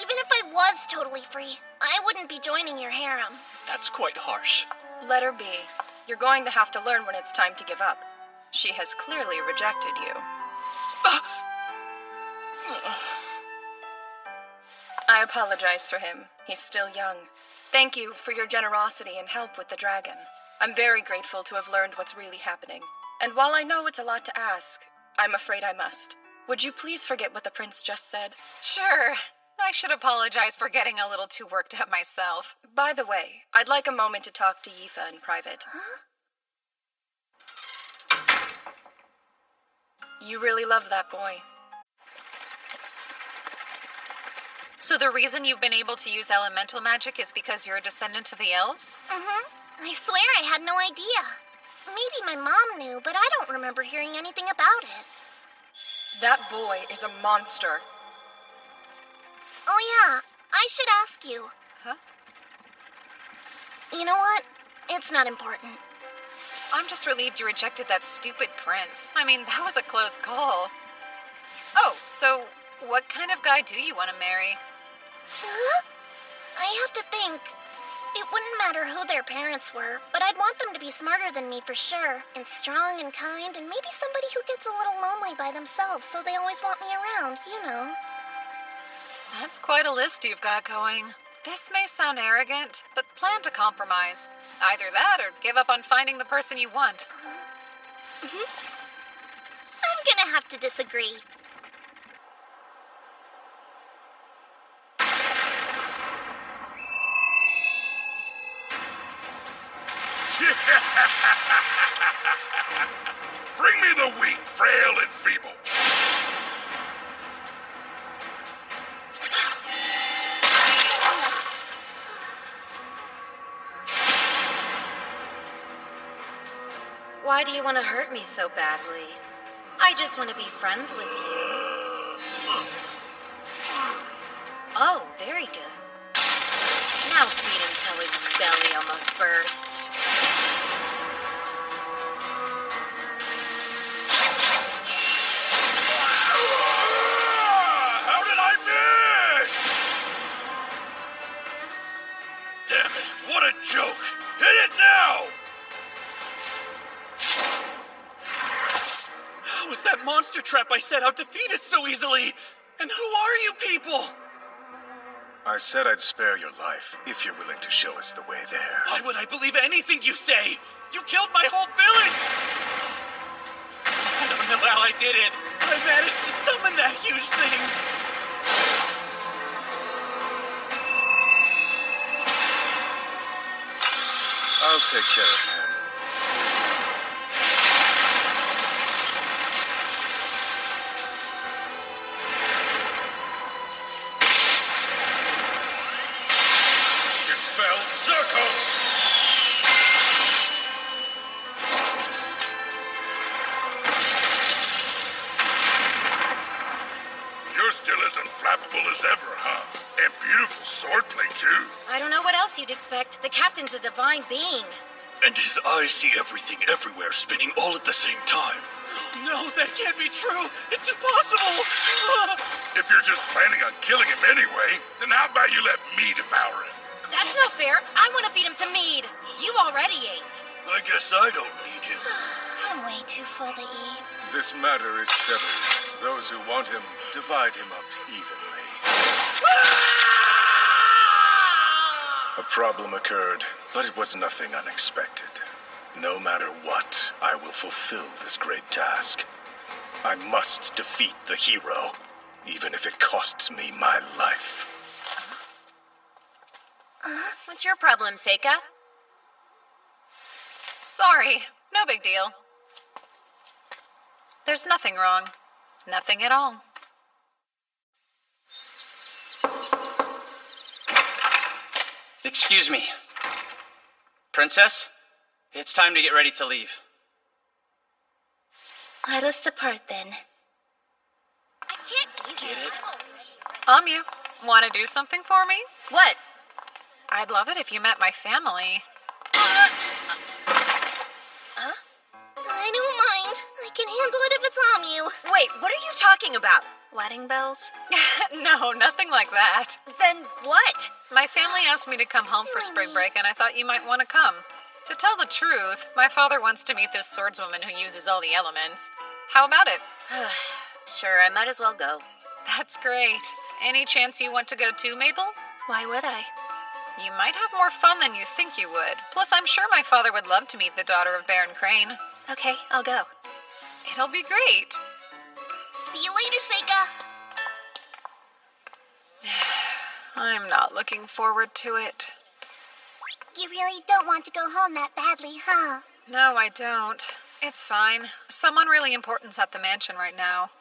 Even if I was totally free, I wouldn't be joining your harem. That's quite harsh. Let her be. You're going to have to learn when it's time to give up. She has clearly rejected you. I apologize for him. He's still young. Thank you for your generosity and help with the dragon. I'm very grateful to have learned what's really happening. And while I know it's a lot to ask, I'm afraid I must. Would you please forget what the prince just said? Sure. I should apologize for getting a little too worked up myself. By the way, I'd like a moment to talk to Yifa in private. You really love that boy. So the reason you've been able to use elemental magic is because you're a descendant of the elves? I swear I had no idea. Maybe my mom knew, but I don't remember hearing anything about it. That boy is a monster. Oh yeah, I should ask you. Huh? You know what? It's not important. I'm just relieved you rejected that stupid prince. I mean, that was a close call. Oh, so what kind of guy do you want to marry? I have to think. It wouldn't matter who their parents were, but I'd want them to be smarter than me for sure, and strong and kind, and maybe somebody who gets a little lonely by themselves so they always want me around, you know. That's quite a list you've got going. This may sound arrogant, but plan to compromise. Either that or give up on finding the person you want. I'm gonna have to disagree. Bring me the wheat, frail and feeble. Why do you want to hurt me so badly? I just want to be friends with you. Oh, very good. Now feed him till his belly almost bursts. How did I miss? What a joke! Hit it now! How was that monster trap I set out defeated so easily? And who are you people? I said I'd spare your life if you're willing to show us the way there. Why would I believe anything you say? You killed my whole village! I don't know how I did it, but I managed to summon that huge thing. I'll take care of him. Dispel Circle! You're still as unflappable as ever, huh? And beautiful swordplay, too. I don't know what else you'd expect. The captain's a divine being. And his eyes see everything everywhere, spinning all at the same time. No, that can't be true. It's impossible. If you're just planning on killing him anyway, then how about you let me devour him? That's not fair. I want to feed him to Mead. You already ate. I guess I don't need him. I'm way too full to eat. This matter is settled. Those who want him, divide him up evenly. A problem occurred, but it was nothing unexpected. No matter what, I will fulfill this great task. I must defeat the hero, even if it costs me my life. What's your problem, Seika? Sorry, no big deal. There's nothing wrong. Nothing at all. Excuse me. Princess, it's time to get ready to leave. Let us depart then. I can't Get it? Amu, want to do something for me? What? I'd love it if you met my family. I don't mind. I can handle it if it's Amu. Wait, what are you talking about? Wedding bells? No, nothing like that. Then what? My family asked me to come home for spring break, and I thought you might want to come. To tell the truth, my father wants to meet this swordswoman who uses all the elements. How about it? Sure, I might as well go. That's great. Any chance you want to go too, Mabel? Why would I? You might have more fun than you think you would. Plus, I'm sure my father would love to meet the daughter of Baron Crane. Okay, I'll go. It'll be great. See you later, Seika. I'm not looking forward to it. You really don't want to go home that badly, huh? No, I don't. It's fine. Someone really important's at the mansion right now.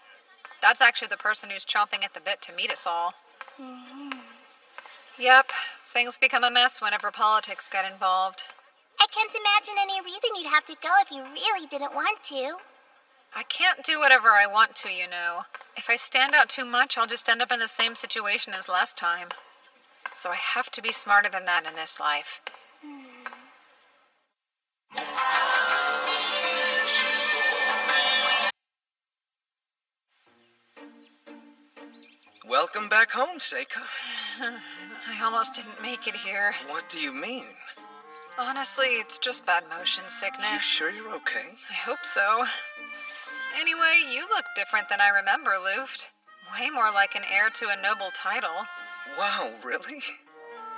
That's actually the person who's chomping at the bit to meet us all. Yep, things become a mess whenever politics get involved. I can't imagine any reason you'd have to go if you really didn't want to. I can't do whatever I want to, you know. If I stand out too much, I'll just end up in the same situation as last time. So I have to be smarter than that in this life. Welcome back home, Seika. I almost didn't make it here. What do you mean? Honestly, it's just bad motion sickness. You sure you're okay? I hope so. Anyway, you look different than I remember, Luft. Way more like an heir to a noble title. Wow, really?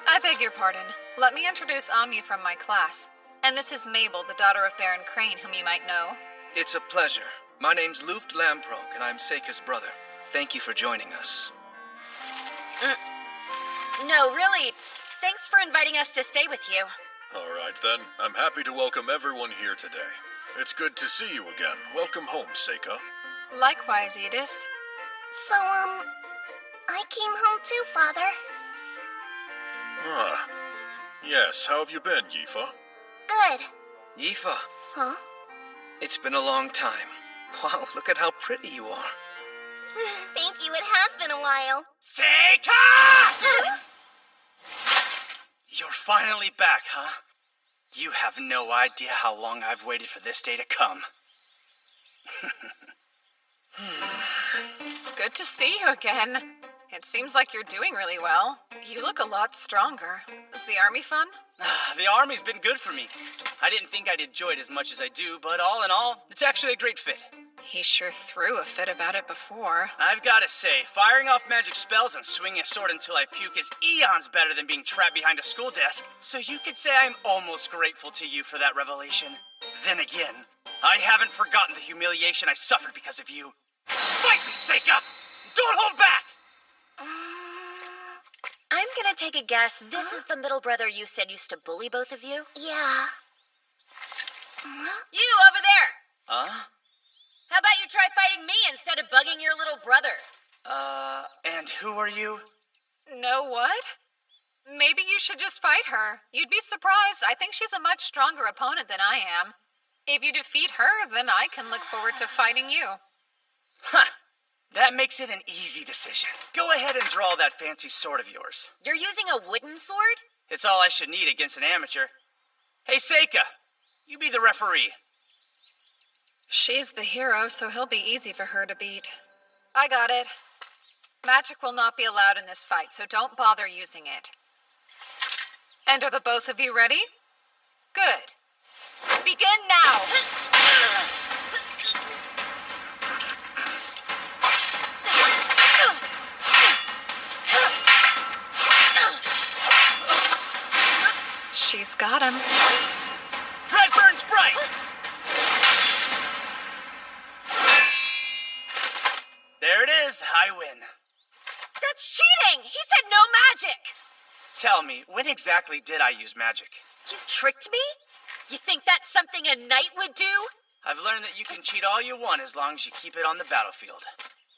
I beg your pardon. Let me introduce Amu from my class. And this is Mabel, the daughter of Baron Crane, whom you might know. It's a pleasure. My name's Luft Lamprog, and I'm Seika's brother. Thank you for joining us. No, really. Thanks for inviting us to stay with you. All right, then. I'm happy to welcome everyone here today. It's good to see you again. Welcome home, Seika. Likewise, Edis. So, I came home too, Father. Ah. Yes, how have you been, Yifa? Good. Yifa, Huh? it's been a long time. Wow, look at how pretty you are. Thank you, it has been a while. Seika! You're finally back, huh? You have no idea how long I've waited for this day to come. Good to see you again. It seems like you're doing really well. You look a lot stronger. Was the army fun? The army's been good for me. I didn't think I'd enjoy it as much as I do, but all in all, it's actually a great fit. He sure threw a fit about it before. I've gotta say, firing off magic spells and swinging a sword until I puke is eons better than being trapped behind a school desk, so you could say I'm almost grateful to you for that revelation. Then again, I haven't forgotten the humiliation I suffered because of you. Fight me, Seika! Don't hold back! I'm gonna take a guess. This is the middle brother you said used to bully both of you? Yeah. You over there! Huh? How about you try fighting me instead of bugging your little brother? And who are you? Know what? Maybe you should just fight her. You'd be surprised. I think she's a much stronger opponent than I am. If you defeat her, then I can look forward to fighting you. Huh. That makes it an easy decision. Go ahead and draw that fancy sword of yours. You're using a wooden sword? It's all I should need against an amateur. Hey, Seika, you be the referee. She's the hero, so he'll be easy for her to beat. I got it. Magic will not be allowed in this fight, so don't bother using it. And are the both of you ready? Good. Begin now! She's got him. Red burns bright! There it is, I win. That's cheating! He said no magic! Tell me, when exactly did I use magic? You tricked me? You think that's something a knight would do? I've learned that you can cheat all you want as long as you keep it on the battlefield.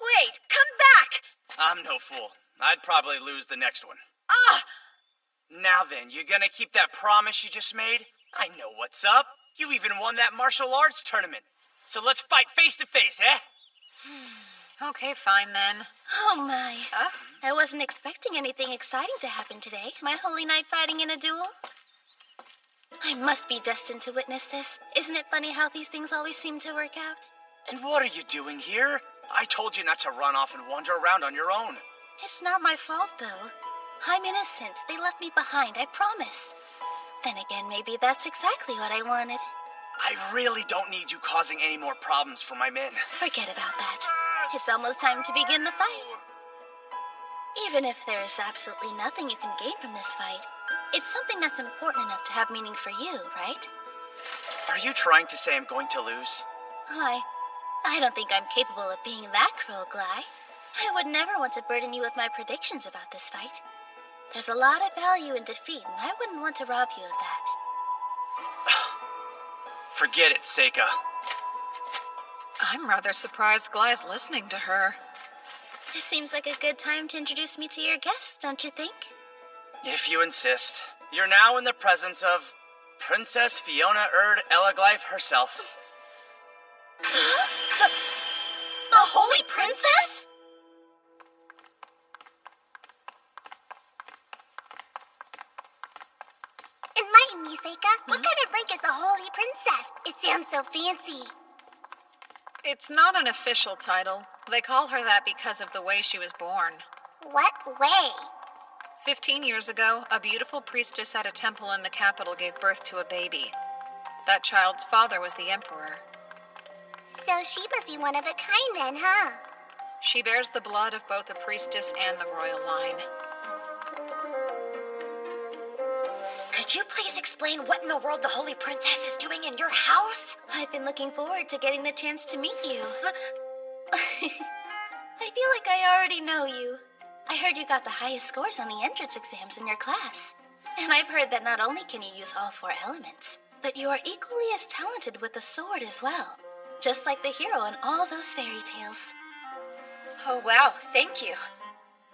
Wait, come back! I'm no fool. I'd probably lose the next one. Ah! Now then, you gonna keep that promise you just made? I know what's up. You even won that martial arts tournament. So let's fight face to face, eh? Okay, fine then. Oh my. I wasn't expecting anything exciting to happen today. My holy knight fighting in a duel? I must be destined to witness this. Isn't it funny how these things always seem to work out? And what are you doing here? I told you not to run off and wander around on your own. It's not my fault, though. I'm innocent. They left me behind, I promise. Then again, maybe that's exactly what I wanted. I really don't need you causing any more problems for my men. Forget about that. It's almost time to begin the fight. Even if there is absolutely nothing you can gain from this fight, it's something that's important enough to have meaning for you, right? Are you trying to say I'm going to lose? I don't think I'm capable of being that cruel, Gly. I would never want to burden you with my predictions about this fight. There's a lot of value in defeat, and I wouldn't want to rob you of that. Forget it, Seika. I'm rather surprised Gly's listening to her. This seems like a good time to introduce me to your guests, don't you think? If you insist. You're now in the presence of Princess Fiona Erd Elaglyph herself. The Holy Princess? Enlighten me, Seika. What kind of rank is the Holy Princess? It sounds so fancy. It's not an official title. They call her that because of the way she was born. What way? 15 years ago, a beautiful priestess at a temple in the capital gave birth to a baby. That child's father was the emperor. So she must be one of a kind then, huh? She bears the blood of both the priestess and the royal line. Could you please explain what in the world the Holy Princess is doing in your house? I've been looking forward to getting the chance to meet you. I feel like I already know you. I heard you got the highest scores on the entrance exams in your class. And I've heard that not only can you use all 4 elements, but you are equally as talented with the sword as well. Just like the hero in all those fairy tales. Oh, wow, thank you.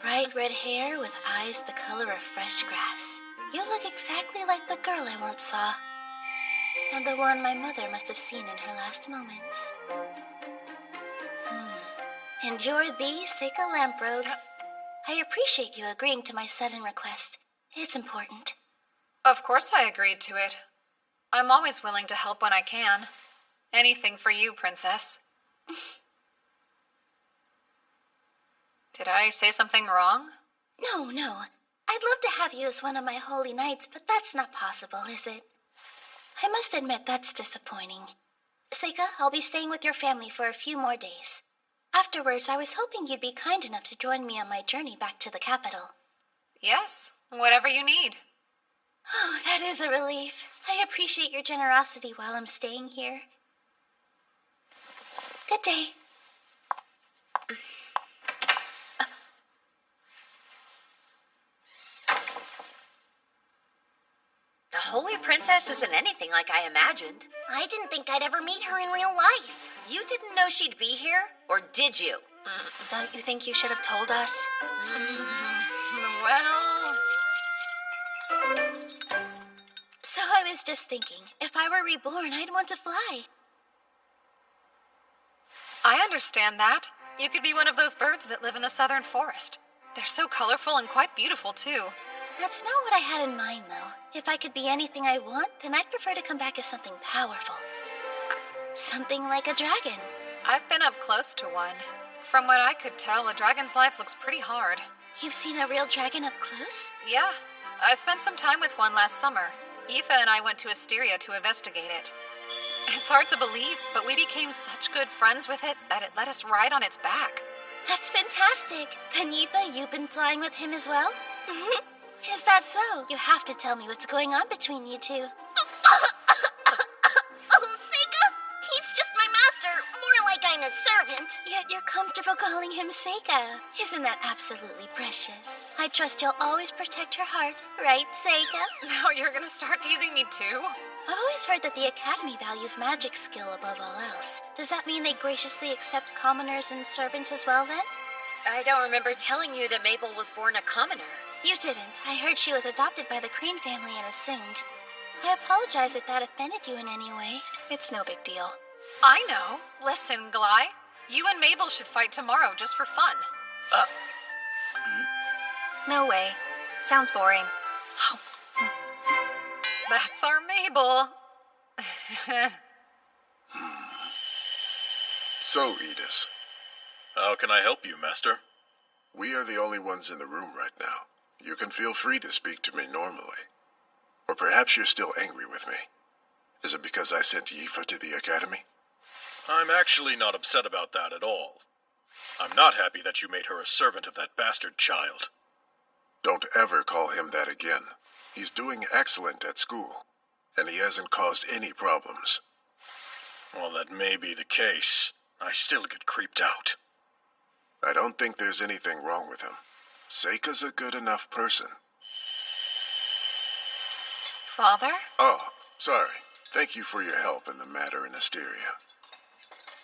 Bright red hair with eyes the color of fresh grass. You look exactly like the girl I once saw. And the one my mother must have seen in her last moments. And you're the Seika Lamprogue. I appreciate you agreeing to my sudden request. It's important. Of course I agreed to it. I'm always willing to help when I can. Anything for you, Princess. Did I say something wrong? No, no. I'd love to have you as one of my holy knights, but that's not possible, is it? I must admit that's disappointing. Seika, I'll be staying with your family for a few more days. Afterwards, I was hoping you'd be kind enough to join me on my journey back to the capital. Yes, whatever you need. Oh, that is a relief. I appreciate your generosity while I'm staying here. Good day. The Holy Princess isn't anything like I imagined. I didn't think I'd ever meet her in real life. You didn't know she'd be here? Or did you? Don't you think you should have told us? Well... So I was just thinking, if I were reborn, I'd want to fly. I understand that. You could be one of those birds that live in the southern forest. They're so colorful and quite beautiful, too. That's not what I had in mind, though. If I could be anything I want, then I'd prefer to come back as something powerful. Something like a dragon. I've been up close to one. From what I could tell, a dragon's life looks pretty hard. You've seen a real dragon up close? Yeah. I spent some time with one last summer. Aoife and I went to Asteria to investigate it. It's hard to believe, but we became such good friends with it that it let us ride on its back. That's fantastic. Then Aoife, you've been flying with him as well? Is that so? You have to tell me what's going on between you two. Oh, Seika! He's just my master, more like I'm a servant. Yet you're comfortable calling him Seika. Isn't that absolutely precious? I trust you'll always protect her heart, right, Seika? Now you're gonna start teasing me too? I've always heard that the Academy values magic skill above all else. Does that mean they graciously accept commoners and servants as well, then? I don't remember telling you that Mabel was born a commoner. You didn't. I heard she was adopted by the Crane family and assumed. I apologize if that offended you in any way. It's no big deal. I know. Listen, Glai. You and Mabel should fight tomorrow just for fun. No way. Sounds boring. That's our Mabel. So, Edis. How can I help you, Master? We are the only ones in the room right now. You can feel free to speak to me normally. Or perhaps you're still angry with me. Is it because I sent Aoife to the Academy? I'm actually not upset about that at all. I'm not happy that you made her a servant of that bastard child. Don't ever call him that again. He's doing excellent at school, and he hasn't caused any problems. Well, that may be the case. I still get creeped out. I don't think there's anything wrong with him. Seika's a good enough person. Father? Oh, sorry. Thank you for your help in the matter in Asteria.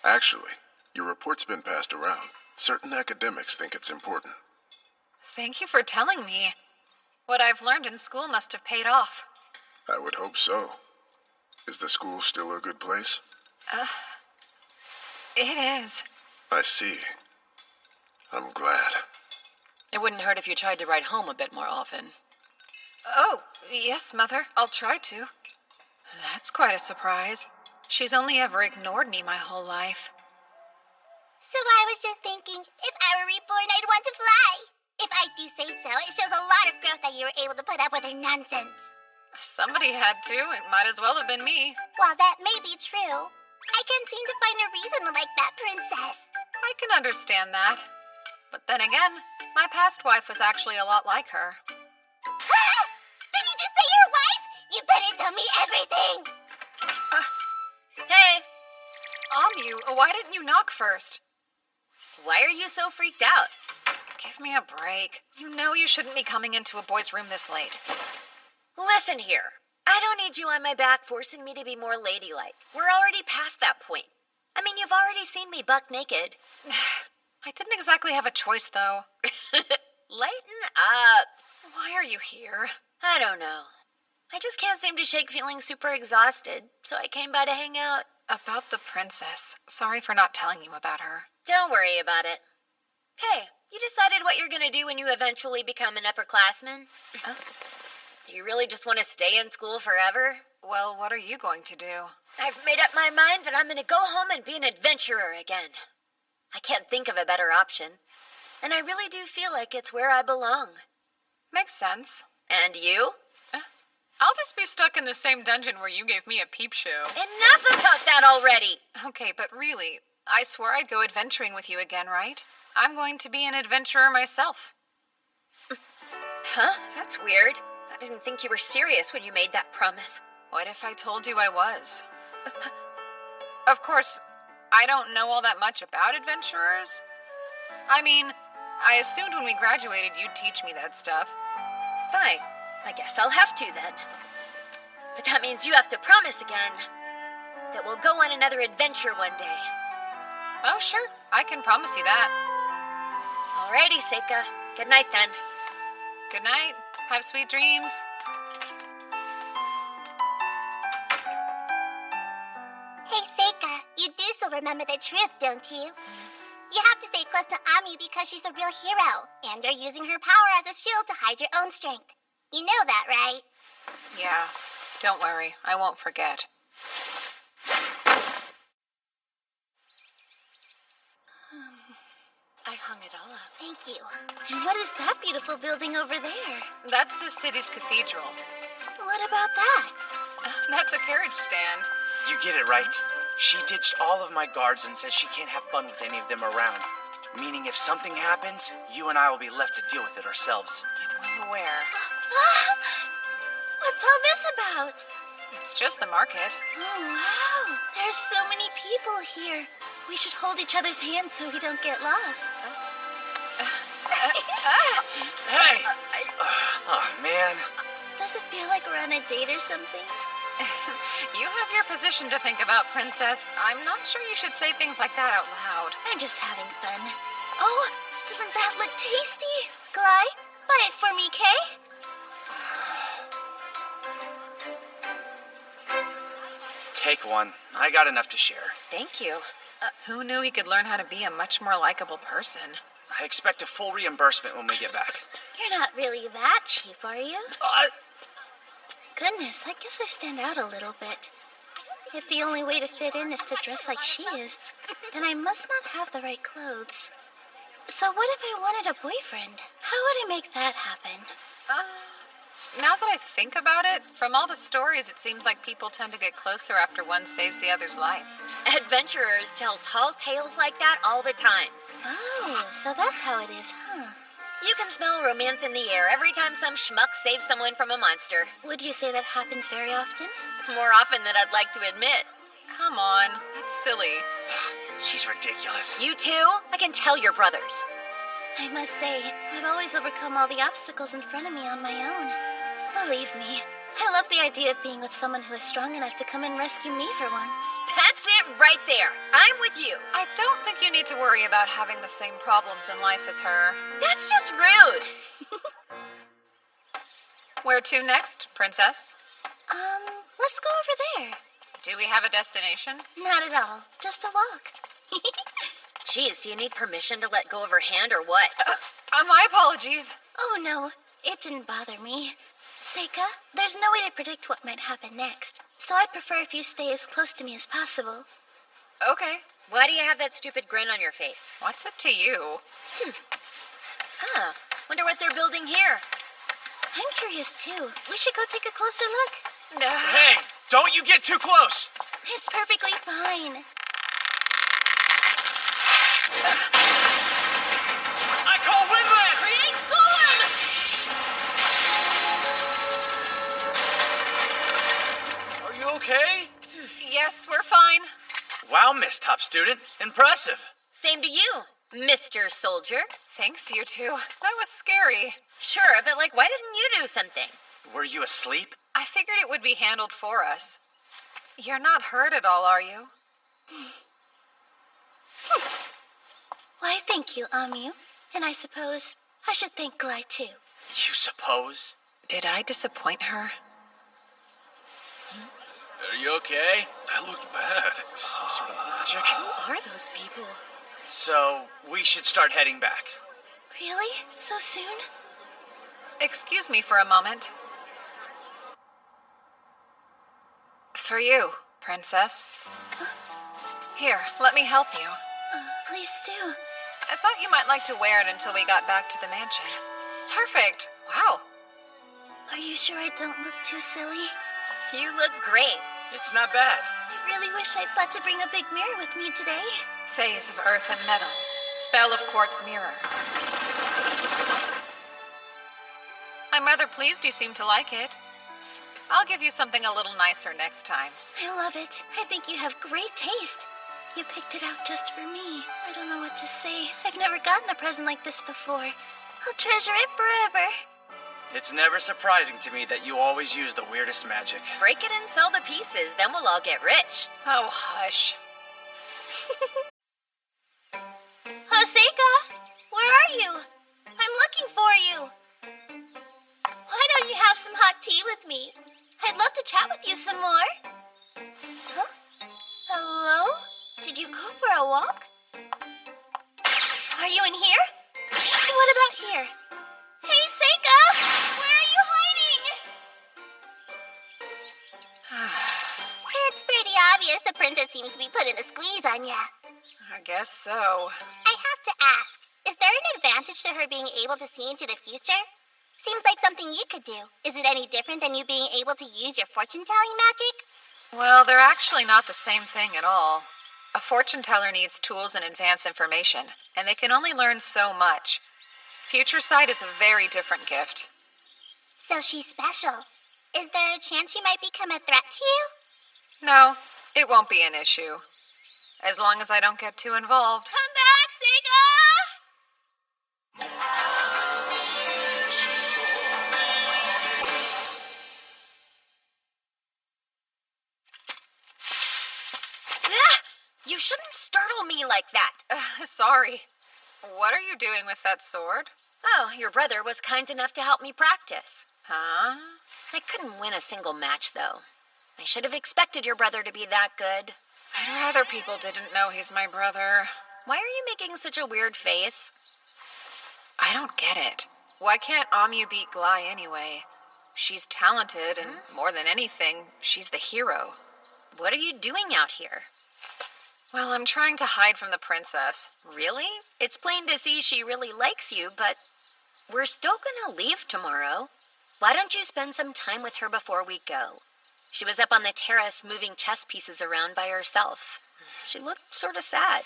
Actually, your report's been passed around. Certain academics think it's important. Thank you for telling me. What I've learned in school must have paid off. I would hope so. Is the school still a good place? It is. I see. I'm glad. It wouldn't hurt if you tried to ride home a bit more often. Oh, yes, Mother. I'll try to. That's quite a surprise. She's only ever ignored me my whole life. So I was just thinking, if I were reborn, I'd want to fly. If I do say so, it shows a lot of growth that you were able to put up with her nonsense. Somebody had to. It might as well have been me. While that may be true, I can't seem to find a reason to like that princess. I can understand that. But then again, my past wife was actually a lot like her. Ah! Did you just say your wife? You better tell me everything. Hey! Amu, why didn't you knock first? Why are you so freaked out? Give me a break. You know you shouldn't be coming into a boy's room this late. Listen here. I don't need you on my back forcing me to be more ladylike. We're already past that point. I mean, you've already seen me buck naked. I didn't exactly have a choice, though. Lighten up. Why are you here? I don't know. I just can't seem to shake feeling super exhausted, so I came by to hang out. About the princess. Sorry for not telling you about her. Don't worry about it. Hey, you decided what you're gonna do when you eventually become an upperclassman? Do you really just want to stay in school forever? Well, what are you going to do? I've made up my mind that I'm gonna go home and be an adventurer again. I can't think of a better option. and I really do feel like it's where I belong. Makes sense. And you? I'll just be stuck in the same dungeon where you gave me a peep show. Enough about that already! Okay, but really, I swore I'd go adventuring with you again, right? I'm going to be an adventurer myself. Huh? That's weird. I didn't think you were serious when you made that promise. What if I told you I was? Of course, I don't know all that much about adventurers. I mean, I assumed when we graduated you'd teach me that stuff. Fine. I guess I'll have to then. But that means you have to promise again that we'll go on another adventure one day. Oh, sure. I can promise you that. Alrighty, Seika. Good night then. Good night. Have sweet dreams. Hey, Seika, you do still remember the truth, don't you? You have to stay close to Ami because she's a real hero, and you're using her power as a shield to hide your own strength. You know that, right? Yeah. Don't worry. I won't forget. I hung it all up. Thank you. And what is that beautiful building over there? That's the city's cathedral. What about that? That's a carriage stand. You get it right. She ditched all of my guards and says she can't have fun with any of them around. Meaning if something happens, you and I will be left to deal with it ourselves. I'm well aware. What's all this about? It's just the market. Oh, wow. There's so many people here. We should hold each other's hands so we don't get lost. Hey! Oh, man. Does it feel like we're on a date or something? You have your position to think about, Princess. I'm not sure you should say things like that out loud. I'm just having fun. Oh, doesn't that look tasty? Glide, buy it for me, Kay? Take one. I got enough to share. Thank you. Who knew he could learn how to be a much more likable person? I expect a full reimbursement when we get back. You're not really that cheap, are you? Goodness, I guess I stand out a little bit. If the only way to fit in is to dress like she is, then I must not have the right clothes. So what if I wanted a boyfriend? How would I make that happen? Now that I think about it, from all the stories, it seems like people tend to get closer after one saves the other's life. Adventurers tell tall tales like that all the time. Oh, so that's how it is, huh? You can smell romance in the air every time some schmuck saves someone from a monster. Would you say that happens very often? More often than I'd like to admit. Come on, that's silly. She's ridiculous. You too? I can tell you're brothers. I must say, I've always overcome all the obstacles in front of me on my own. Believe me, I love the idea of being with someone who is strong enough to come and rescue me for once. That's it right there. I'm with you. I don't think you need to worry about having the same problems in life as her. That's just rude. Where to next, Princess? Let's go over there. Do we have a destination? Not at all. Just a walk. Jeez, do you need permission to let go of her hand or what? My apologies. Oh, no. It didn't bother me. Seika, there's no way to predict what might happen next, so I'd prefer if you stay as close to me as possible. Okay. Why do you have that stupid grin on your face? What's it to you? Wonder what they're building here. I'm curious, too. We should go take a closer look. No. Hey, don't you get too close! It's perfectly fine. I call Windland! Create Golem! Are you okay? Yes, we're fine. Wow, Miss Top Student. Impressive. Same to you, Mr. Soldier. Thanks, you two. That was scary. Sure, but why didn't you do something? Were you asleep? I figured it would be handled for us. You're not hurt at all, are you? Why, thank you, Amu. And I suppose I should thank Glide, too. You suppose? Did I disappoint her? Are you okay? That looked bad. Some sort of magic. Who are those people? So, we should start heading back. Really? So soon? Excuse me for a moment. For you, Princess. Here, let me help you. Please do. I thought you might like to wear it until we got back to the mansion. Perfect. Wow. Are you sure I don't look too silly? You look great. It's not bad. I really wish I'd thought to bring a big mirror with me today. Phase of earth and metal. Spell of quartz mirror. I'm rather pleased you seem to like it. I'll give you something a little nicer next time. I love it. I think you have great taste. You picked it out just for me. I don't know what to say. I've never gotten a present like this before. I'll treasure it forever. It's never surprising to me that you always use the weirdest magic. Break it and sell the pieces, then we'll all get rich. Oh, hush. Hoseika, where are you? I'm looking for you. Why don't you have some hot tea with me? I'd love to chat with you some more. Huh? Hello? Did you go for a walk? Are you in here? What about here? Hey, Seika! Where are you hiding? It's pretty obvious the princess seems to be putting the squeeze on ya. I guess so. I have to ask, is there an advantage to her being able to see into the future? Seems like something you could do. Is it any different than you being able to use your fortune-telling magic? Well, they're actually not the same thing at all. A fortune teller needs tools and advanced information, and they can only learn so much. Future sight is a very different gift. So she's special. Is there a chance she might become a threat to you? No, it won't be an issue. As long as I don't get too involved. Come back, Seika! You shouldn't startle me like that. Sorry. What are you doing with that sword? Oh, your brother was kind enough to help me practice. Huh? I couldn't win a single match, though. I should have expected your brother to be that good. I'd rather people didn't know he's my brother. Why are you making such a weird face? I don't get it. Why can't Amu beat Glai anyway? She's talented, and more than anything, she's the hero. What are you doing out here? Well, I'm trying to hide from the princess. Really? It's plain to see she really likes you, but we're still gonna leave tomorrow. Why don't you spend some time with her before we go? She was up on the terrace moving chess pieces around by herself. She looked sort of sad.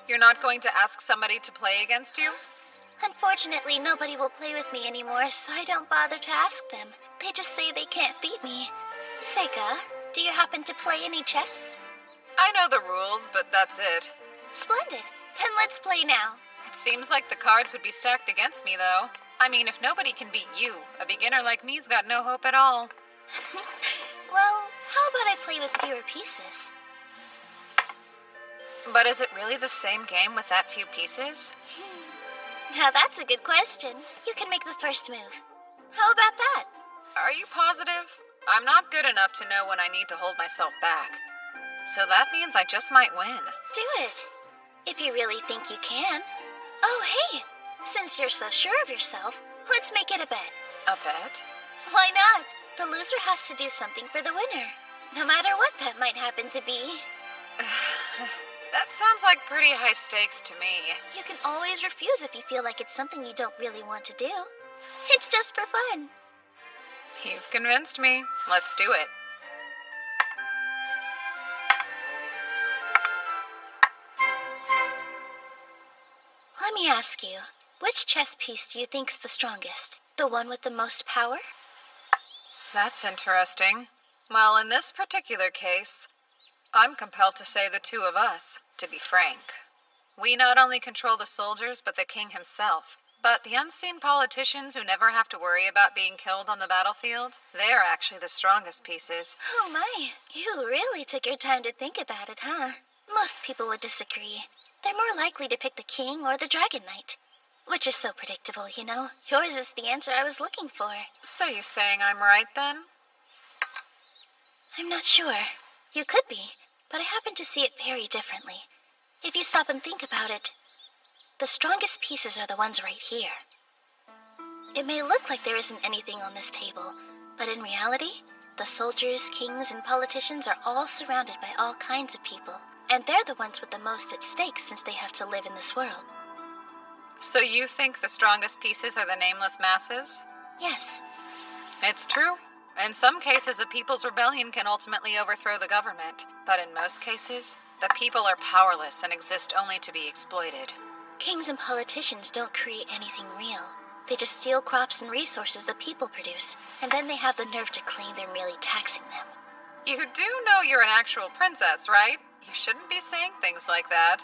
You're not going to ask somebody to play against you? Unfortunately, nobody will play with me anymore, so I don't bother to ask them. They just say they can't beat me. Seika, do you happen to play any chess? I know the rules, but that's it. Splendid. Then let's play now. It seems like the cards would be stacked against me, though. I mean, if nobody can beat you, a beginner like me's got no hope at all. Well, how about I play with fewer pieces? But is it really the same game with that few pieces? Now that's a good question. You can make the first move. How about that? Are you positive? I'm not good enough to know when I need to hold myself back. So that means I just might win. Do it. If you really think you can. Oh, hey! Since you're so sure of yourself, let's make it a bet. A bet? Why not? The loser has to do something for the winner. No matter what that might happen to be. That sounds like pretty high stakes to me. You can always refuse if you feel like it's something you don't really want to do. It's just for fun. You've convinced me. Let's do it. Let me ask you, which chess piece do you think's the strongest? The one with the most power? That's interesting. Well, in this particular case, I'm compelled to say the two of us, to be frank. We not only control the soldiers, but the king himself. But the unseen politicians who never have to worry about being killed on the battlefield, they're actually the strongest pieces. Oh my, you really took your time to think about it, huh? Most people would disagree. They're more likely to pick the king or the dragon knight. Which is so predictable, you know. Yours is the answer I was looking for. So you saying I'm right, then? I'm not sure. You could be, but I happen to see it very differently. If you stop and think about it, the strongest pieces are the ones right here. It may look like there isn't anything on this table, but in reality, The soldiers, kings, and politicians are all surrounded by all kinds of people, and they're the ones with the most at stake since they have to live in this world. So you think the strongest pieces are the nameless masses? Yes. It's true. In some cases, a people's rebellion can ultimately overthrow the government. But in most cases, the people are powerless and exist only to be exploited. Kings and politicians don't create anything real. They just steal crops and resources the people produce, and then they have the nerve to claim they're merely taxing them. You do know you're an actual princess, right? You shouldn't be saying things like that.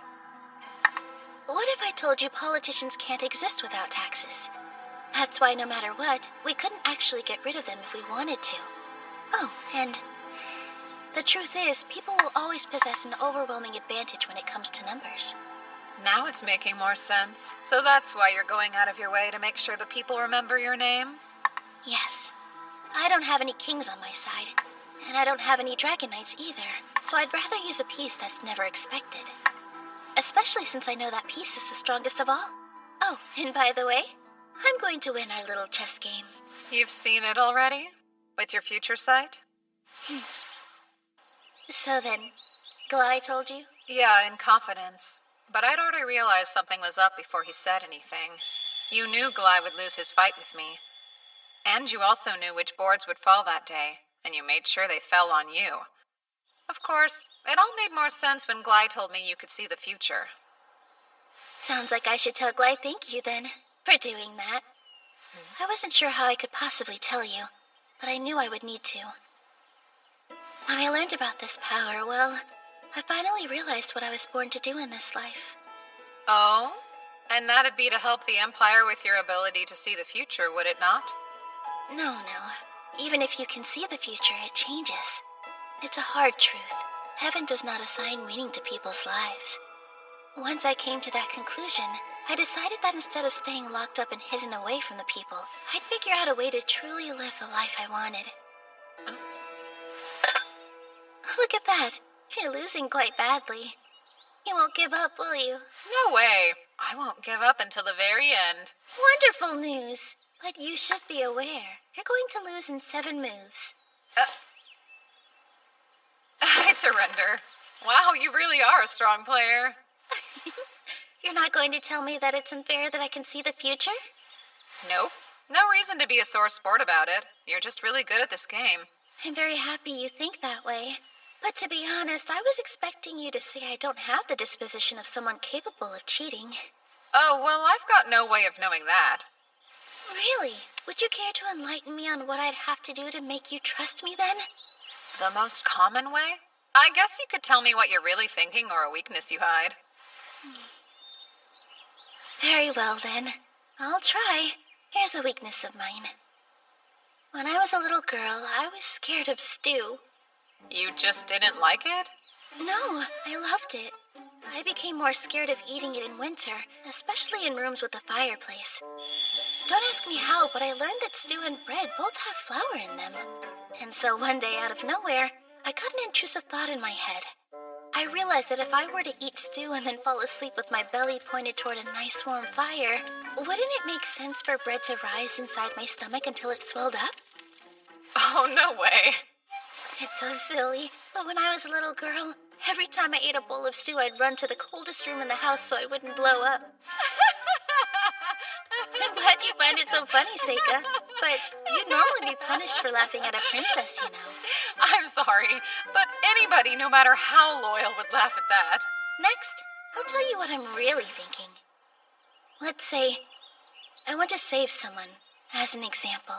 What if I told you politicians can't exist without taxes? That's why no matter what, we couldn't actually get rid of them if we wanted to. Oh, and the truth is, people will always possess an overwhelming advantage when it comes to numbers. Now it's making more sense. So that's why you're going out of your way to make sure the people remember your name? Yes. I don't have any kings on my side, and I don't have any dragon knights either, so I'd rather use a piece that's never expected. Especially since I know that piece is the strongest of all. Oh, and by the way, I'm going to win our little chess game. You've seen it already? With your future sight? So then, Glai told you? Yeah, in confidence. But I'd already realized something was up before he said anything. You knew Glai would lose his fight with me. And you also knew which boards would fall that day, and you made sure they fell on you. Of course, it all made more sense when Glai told me you could see the future. Sounds like I should tell Glai thank you then, for doing that. I wasn't sure how I could possibly tell you, but I knew I would need to. When I learned about this power, well, I finally realized what I was born to do in this life. Oh? And that'd be to help the Empire with your ability to see the future, would it not? No. Even if you can see the future, it changes. It's a hard truth. Heaven does not assign meaning to people's lives. Once I came to that conclusion, I decided that instead of staying locked up and hidden away from the people, I'd figure out a way to truly live the life I wanted. Look at that. You're losing quite badly. You won't give up, will you? No way. I won't give up until the very end. Wonderful news. But you should be aware. You're going to lose in 7 moves. I surrender. Wow, you really are a strong player. You're not going to tell me that it's unfair that I can see the future? Nope. No reason to be a sore sport about it. You're just really good at this game. I'm very happy you think that way. But to be honest, I was expecting you to say I don't have the disposition of someone capable of cheating. Oh, well, I've got no way of knowing that. Really? Would you care to enlighten me on what I'd have to do to make you trust me then? The most common way? I guess you could tell me what you're really thinking or a weakness you hide. Very well then. I'll try. Here's a weakness of mine. When I was a little girl, I was scared of stew. You just didn't like it? No, I loved it. I became more scared of eating it in winter, especially in rooms with a fireplace. Don't ask me how, but I learned that stew and bread both have flour in them. And so one day, out of nowhere, I got an intrusive thought in my head. I realized that if I were to eat stew and then fall asleep with my belly pointed toward a nice warm fire, wouldn't it make sense for bread to rise inside my stomach until it swelled up? Oh, no way. It's so silly, but when I was a little girl, every time I ate a bowl of stew, I'd run to the coldest room in the house so I wouldn't blow up. I'm glad you find it so funny, Seika, but you'd normally be punished for laughing at a princess, you know. I'm sorry, but anybody, no matter how loyal, would laugh at that. Next, I'll tell you what I'm really thinking. Let's say I want to save someone, as an example.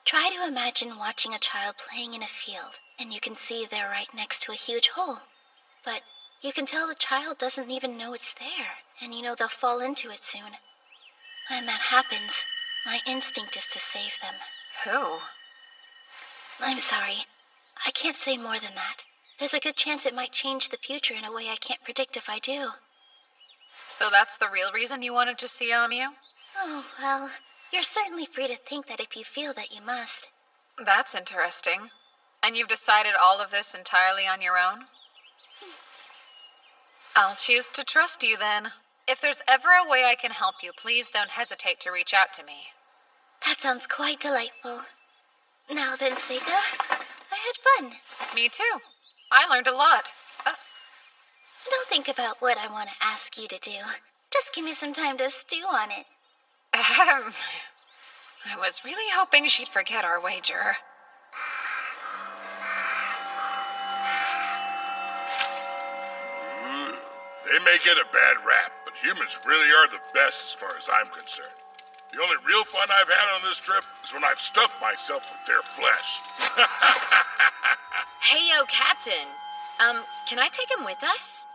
Try to imagine watching a child playing in a field, and you can see they're right next to a huge hole. But you can tell the child doesn't even know it's there, and you know they'll fall into it soon. When that happens, my instinct is to save them. Who? I'm sorry. I can't say more than that. There's a good chance it might change the future in a way I can't predict if I do. So that's the real reason you wanted to see Amyu? Oh, well, you're certainly free to think that if you feel that you must. That's interesting. And you've decided all of this entirely on your own? I'll choose to trust you then. If there's ever a way I can help you, please don't hesitate to reach out to me. That sounds quite delightful. Now then, Seika, I had fun. Me too. I learned a lot. Don't think about what I want to ask you to do. Just give me some time to stew on it. I was really hoping she'd forget our wager. They may get a bad rap, but humans really are the best as far as I'm concerned. The only real fun I've had on this trip is when I've stuffed myself with their flesh. Hey, yo, Captain. Can I take him with us?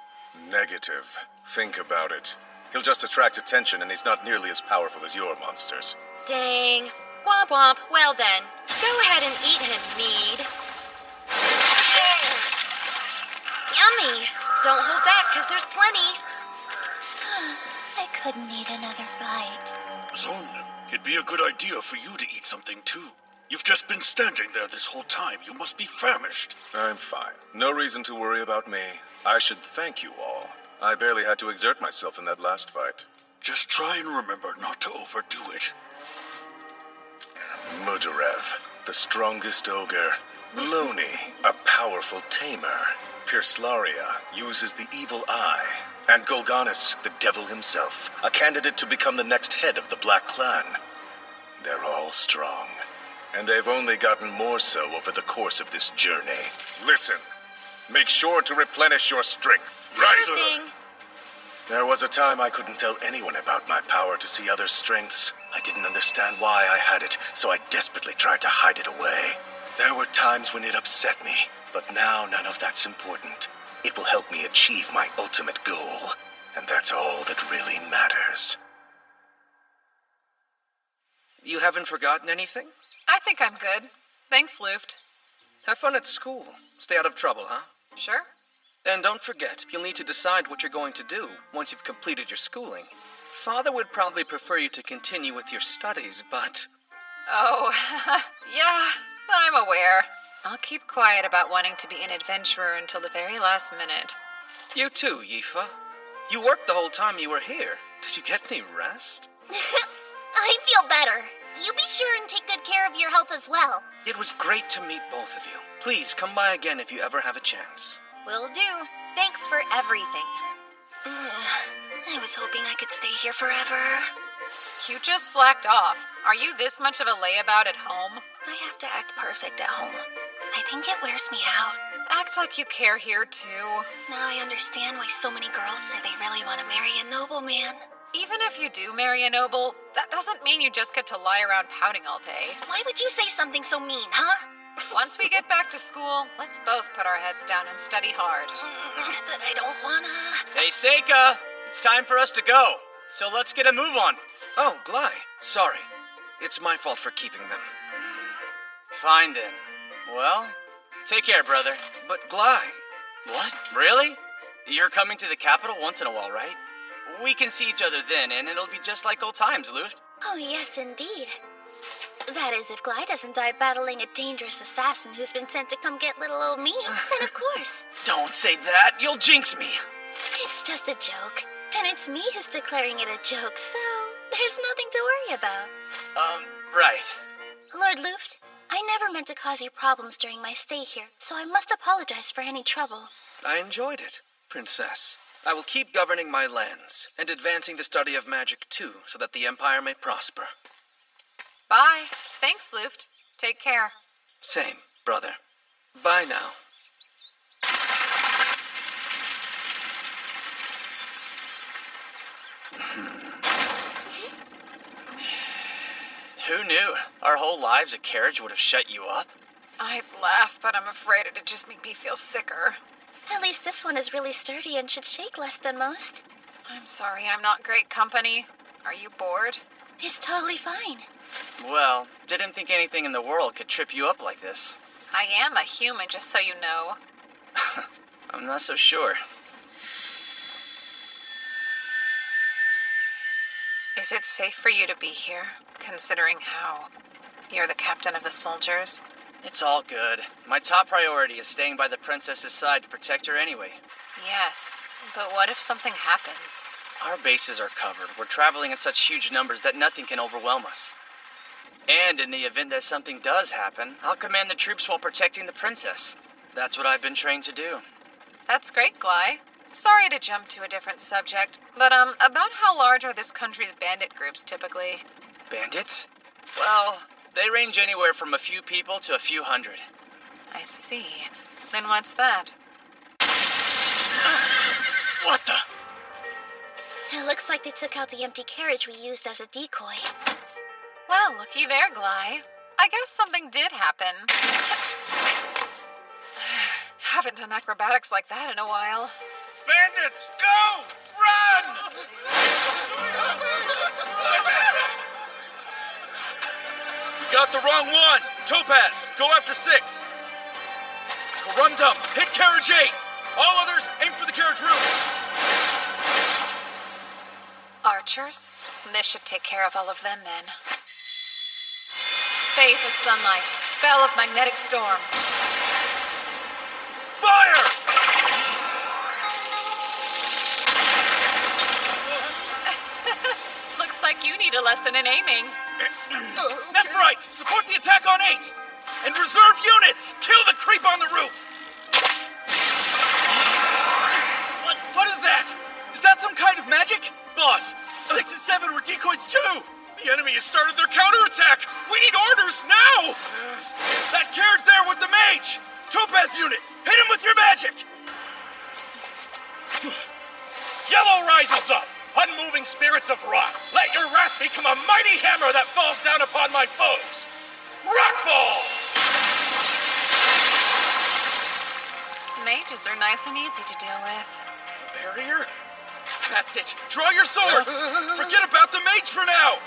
Negative. Think about it. He'll just attract attention, and he's not nearly as powerful as your monsters. Dang. Womp womp. Well then. Go ahead and eat him, Mead. Yummy. Don't hold back, because there's plenty. I could need another bite. Zon, it'd be a good idea for you to eat something too. You've just been standing there this whole time. You must be famished. I'm fine. No reason to worry about me. I should thank you all. I barely had to exert myself in that last fight. Just try and remember not to overdo it. Mudarev, the strongest ogre. Loni, a powerful tamer. Pirslaria uses the evil eye. And Golganis, the devil himself, a candidate to become the next head of the Black Clan. They're all strong. And they've only gotten more so over the course of this journey. Listen, make sure to replenish your strength. Right, Thing. There was a time I couldn't tell anyone about my power to see others' strengths. I didn't understand why I had it, so I desperately tried to hide it away. There were times when it upset me, but now none of that's important. It will help me achieve my ultimate goal, and that's all that really matters. You haven't forgotten anything? I think I'm good. Thanks, Luft. Have fun at school. Stay out of trouble, huh? Sure. And don't forget, you'll need to decide what you're going to do once you've completed your schooling. Father would probably prefer you to continue with your studies, but... Oh, yeah, I'm aware. I'll keep quiet about wanting to be an adventurer until the very last minute. You too, Yifa. You worked the whole time you were here. Did you get any rest? I feel better. You be sure and take good care of your health as well. It was great to meet both of you. Please come by again if you ever have a chance. Will do. Thanks for everything. I was hoping I could stay here forever. You just slacked off. Are you this much of a layabout at home? I have to act perfect at home. I think it wears me out. Act like you care here, too. Now I understand why so many girls say they really want to marry a nobleman. Even if you do marry a noble, that doesn't mean you just get to lie around pouting all day. Why would you say something so mean, huh? Once we get back to school, let's both put our heads down and study hard. But I don't wanna... Hey, Seika! It's time for us to go. So let's get a move on. Oh, Glai. Sorry. It's my fault for keeping them. Fine then. Well, take care, brother. But Glai... What? Really? You're coming to the capital once in a while, right? We can see each other then, and it'll be just like old times, Luft. Oh, yes, indeed. That is, if Glai doesn't die battling a dangerous assassin who's been sent to come get little old me, then of course. Don't say that. You'll jinx me. It's just a joke. And it's me who's declaring it a joke, so there's nothing to worry about. Right. Lord Luft, I never meant to cause you problems during my stay here, so I must apologize for any trouble. I enjoyed it, Princess. I will keep governing my lands and advancing the study of magic too, so that the Empire may prosper. Bye. Thanks, Luft. Take care. Same, brother. Bye now. Who knew? Our whole lives a carriage would have shut you up? I'd laugh, but I'm afraid it'd just make me feel sicker. At least this one is really sturdy and should shake less than most. I'm sorry, I'm not great company. Are you bored? It's totally fine. Well, didn't think anything in the world could trip you up like this. I am a human, just so you know. I'm not so sure. Is it safe for you to be here, considering how you're the captain of the soldiers? It's all good. My top priority is staying by the princess's side to protect her anyway. Yes, but what if something happens? Our bases are covered. We're traveling in such huge numbers that nothing can overwhelm us. And in the event that something does happen, I'll command the troops while protecting the princess. That's what I've been trained to do. That's great, Gly. Sorry to jump to a different subject, but about how large are this country's bandit groups typically? Bandits? Well, they range anywhere from a few people to a few hundred. I see. Then what's that? What the? It looks like they took out the empty carriage we used as a decoy. Well, looky there, Gly. I guess something did happen. Haven't done acrobatics like that in a while. Bandits, go! Run! You got the wrong one! Topaz, go after 6. Corundum, hit carriage 8. All others, aim for the carriage roof. Archers? This should take care of all of them then. Phase of sunlight. Spell of magnetic storm. Fire! Looks like you need a lesson in aiming. Nephrite, support the attack on 8. And reserve units, kill the creep on the roof. What is that? Is that some kind of magic? Boss, 6 and 7 were decoys too. The enemy has started their counterattack. We need orders now. That carriage there with the mage. Topaz unit, hit him with your magic. Yellow rises up, unmoving spirits of rock. Let your wrath become a mighty hammer that falls down upon my foes. Rockfall! Mages are nice and easy to deal with. Barrier? That's it. Draw your swords. Forget about the mage for now.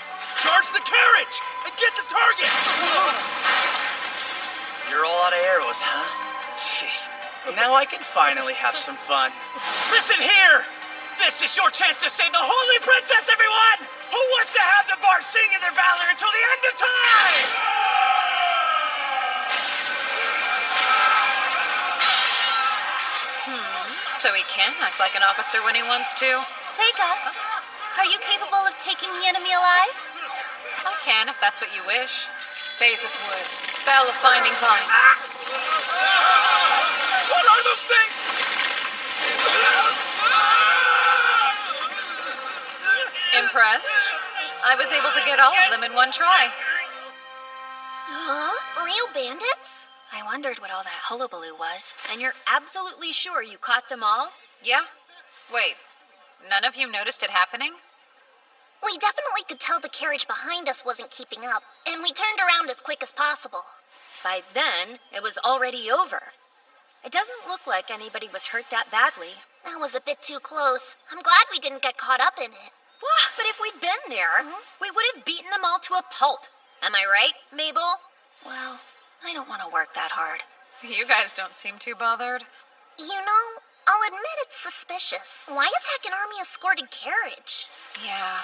Charge the carriage and get the target. You're all out of arrows, huh? Jeez. Now I can finally have some fun. Listen here! This is your chance to save the Holy Princess, everyone! Who wants to have the bards singing their valor until the end of time? So he can act like an officer when he wants to. Seika, are you capable of taking the enemy alive? I can, if that's what you wish. Phase of wood. Spell of binding vines. What are those things? Impressed? I was able to get all of them in one try. Huh? Real bandits? I wondered what all that hullabaloo was. And you're absolutely sure you caught them all? Yeah? Wait, none of you noticed it happening? We definitely could tell the carriage behind us wasn't keeping up, and we turned around as quick as possible. By then, it was already over. It doesn't look like anybody was hurt that badly. That was a bit too close. I'm glad we didn't get caught up in it. Well, but if we'd been there, we would have beaten them all to a pulp. Am I right, Mabel? Well, I don't want to work that hard. You guys don't seem too bothered. You know, I'll admit it's suspicious. Why attack an army-escorted carriage? Yeah,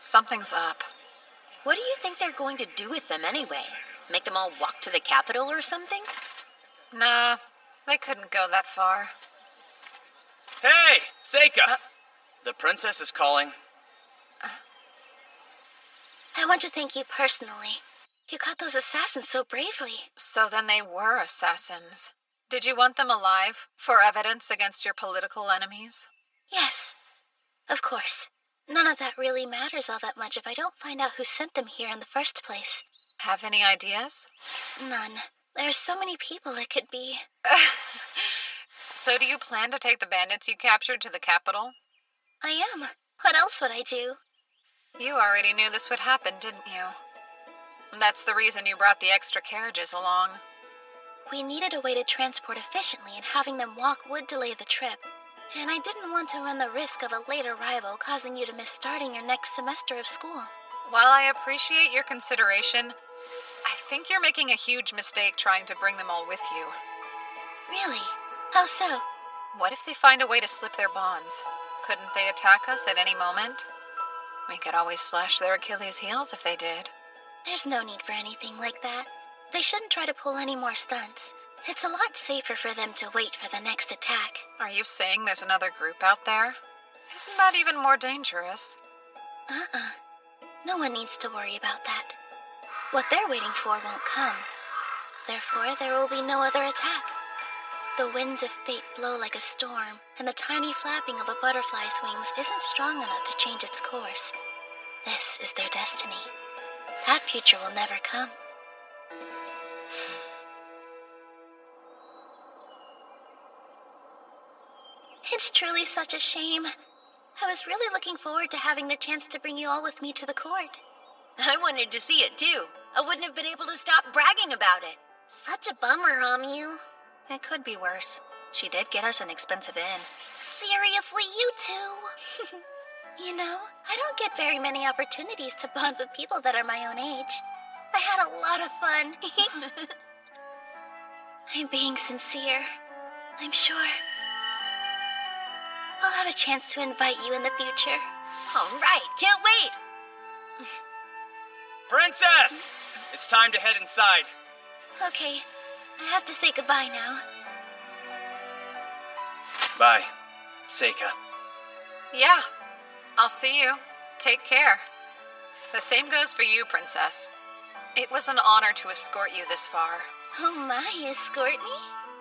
something's up. What do you think they're going to do with them anyway? Make them all walk to the capital or something? Nah, they couldn't go that far. Hey, Seika! The princess is calling. I want to thank you personally. You caught those assassins so bravely. So then they were assassins. Did you want them alive for evidence against your political enemies? Yes, of course. None of that really matters all that much if I don't find out who sent them here in the first place. Have any ideas? None. There are so many people it could be. So do you plan to take the bandits you captured to the capital? I am. What else would I do? You already knew this would happen, didn't you? That's the reason you brought the extra carriages along. We needed a way to transport efficiently, and having them walk would delay the trip. And I didn't want to run the risk of a late arrival causing you to miss starting your next semester of school. While I appreciate your consideration, I think you're making a huge mistake trying to bring them all with you. Really? How so? What if they find a way to slip their bonds? Couldn't they attack us at any moment? We could always slash their Achilles' heels if they did. There's no need for anything like that. They shouldn't try to pull any more stunts. It's a lot safer for them to wait for the next attack. Are you saying there's another group out there? Isn't that even more dangerous? No one needs to worry about that. What they're waiting for won't come. Therefore, there will be no other attack. The winds of fate blow like a storm, and the tiny flapping of a butterfly's wings isn't strong enough to change its course. This is their destiny. That future will never come. It's truly such a shame. I was really looking forward to having the chance to bring you all with me to the court. I wanted to see it too. I wouldn't have been able to stop bragging about it. Such a bummer, Amu. It could be worse. She did get us an expensive inn. Seriously, you two? You know, I don't get very many opportunities to bond with people that are my own age. I had a lot of fun. I'm being sincere. I'm sure I'll have a chance to invite you in the future. All right, can't wait. Princess! It's time to head inside. Okay, I have to say goodbye now. Bye, Seika. Yeah, I'll see you. Take care. The same goes for you, Princess. It was an honor to escort you this far. Oh my, escort me?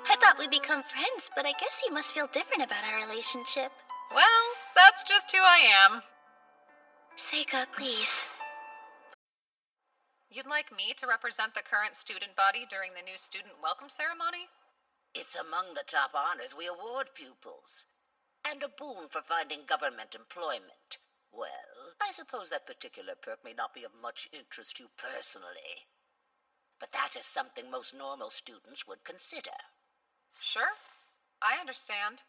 I thought we'd become friends, but I guess you must feel different about our relationship. Well, that's just who I am. Seika, please. You'd like me to represent the current student body during the new student welcome ceremony? It's among the top honors we award pupils. And a boon for finding government employment. Well, I suppose that particular perk may not be of much interest to you personally. But that is something most normal students would consider. Sure, I understand.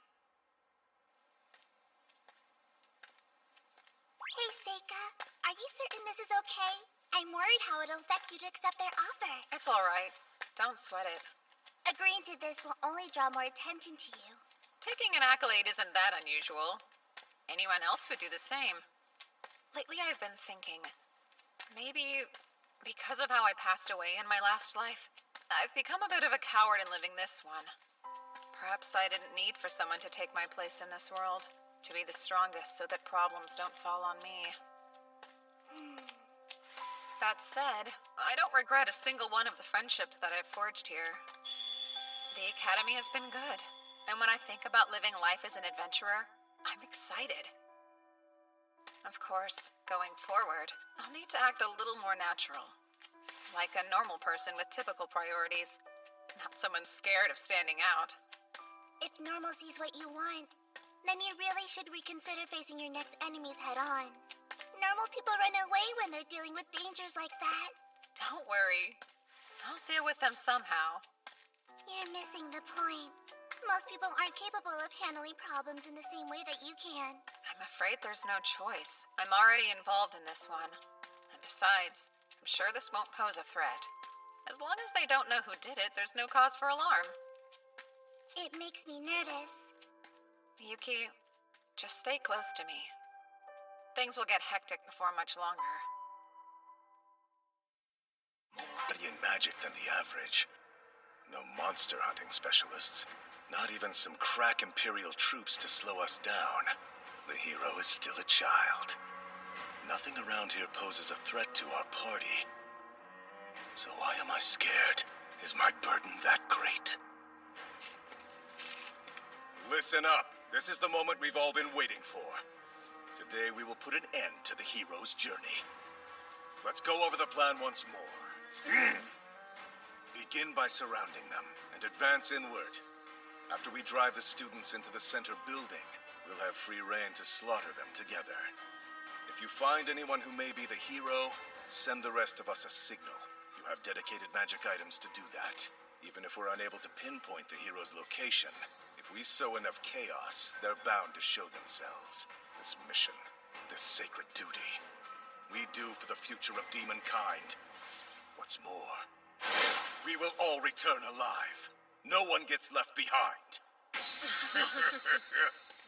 Hey, Seika. Are you certain this is okay? I'm worried how it'll affect you to accept their offer. It's all right. Don't sweat it. Agreeing to this will only draw more attention to you. Taking an accolade isn't that unusual. Anyone else would do the same. Lately, I've been thinking, maybe because of how I passed away in my last life, I've become a bit of a coward in living this one. Perhaps I didn't need for someone to take my place in this world, to be the strongest so that problems don't fall on me. That said, I don't regret a single one of the friendships that I've forged here. The Academy has been good, and when I think about living life as an adventurer, I'm excited. Of course, going forward, I'll need to act a little more natural. Like a normal person with typical priorities, not someone scared of standing out. If normalcy is what you want, then you really should reconsider facing your next enemies head on. Normal people run away when they're dealing with dangers like that. Don't worry. I'll deal with them somehow. You're missing the point. Most people aren't capable of handling problems in the same way that you can. I'm afraid there's no choice. I'm already involved in this one. And besides, I'm sure this won't pose a threat. As long as they don't know who did it, there's no cause for alarm. It makes me nervous. Yuki, just stay close to me. Things will get hectic before much longer. More studying magic than the average. No monster hunting specialists. Not even some crack Imperial troops to slow us down. The hero is still a child. Nothing around here poses a threat to our party. So why am I scared? Is my burden that great? Listen up. This is the moment we've all been waiting for. Today we will put an end to the hero's journey. Let's go over the plan once more. Begin by surrounding them and advance inward. After we drive the students into the center building, we'll have free rein to slaughter them together. If you find anyone who may be the hero, send the rest of us a signal. You have dedicated magic items to do that. Even if we're unable to pinpoint the hero's location, if we sow enough chaos, they're bound to show themselves. This mission, this sacred duty, we do for the future of demonkind. What's more, we will all return alive. No one gets left behind.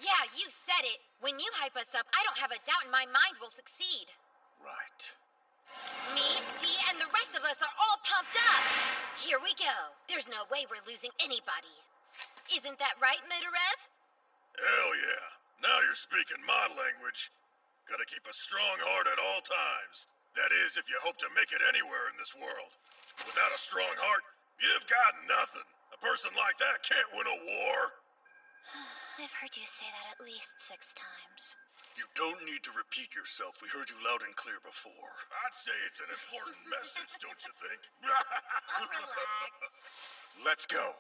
Yeah, you said it. When you hype us up, I don't have a doubt in my mind we'll succeed. Right. Me, Dee, and the rest of us are all pumped up. Here we go. There's no way we're losing anybody. Isn't that right, Midorev? Hell yeah. Now you're speaking my language. Gotta keep a strong heart at all times. That is, if you hope to make it anywhere in this world. Without a strong heart, you've got nothing. A person like that can't win a war. I've heard you say that at least 6 times. You don't need to repeat yourself. We heard you loud and clear before. I'd say it's an important message, don't you think? Relax. Let's go.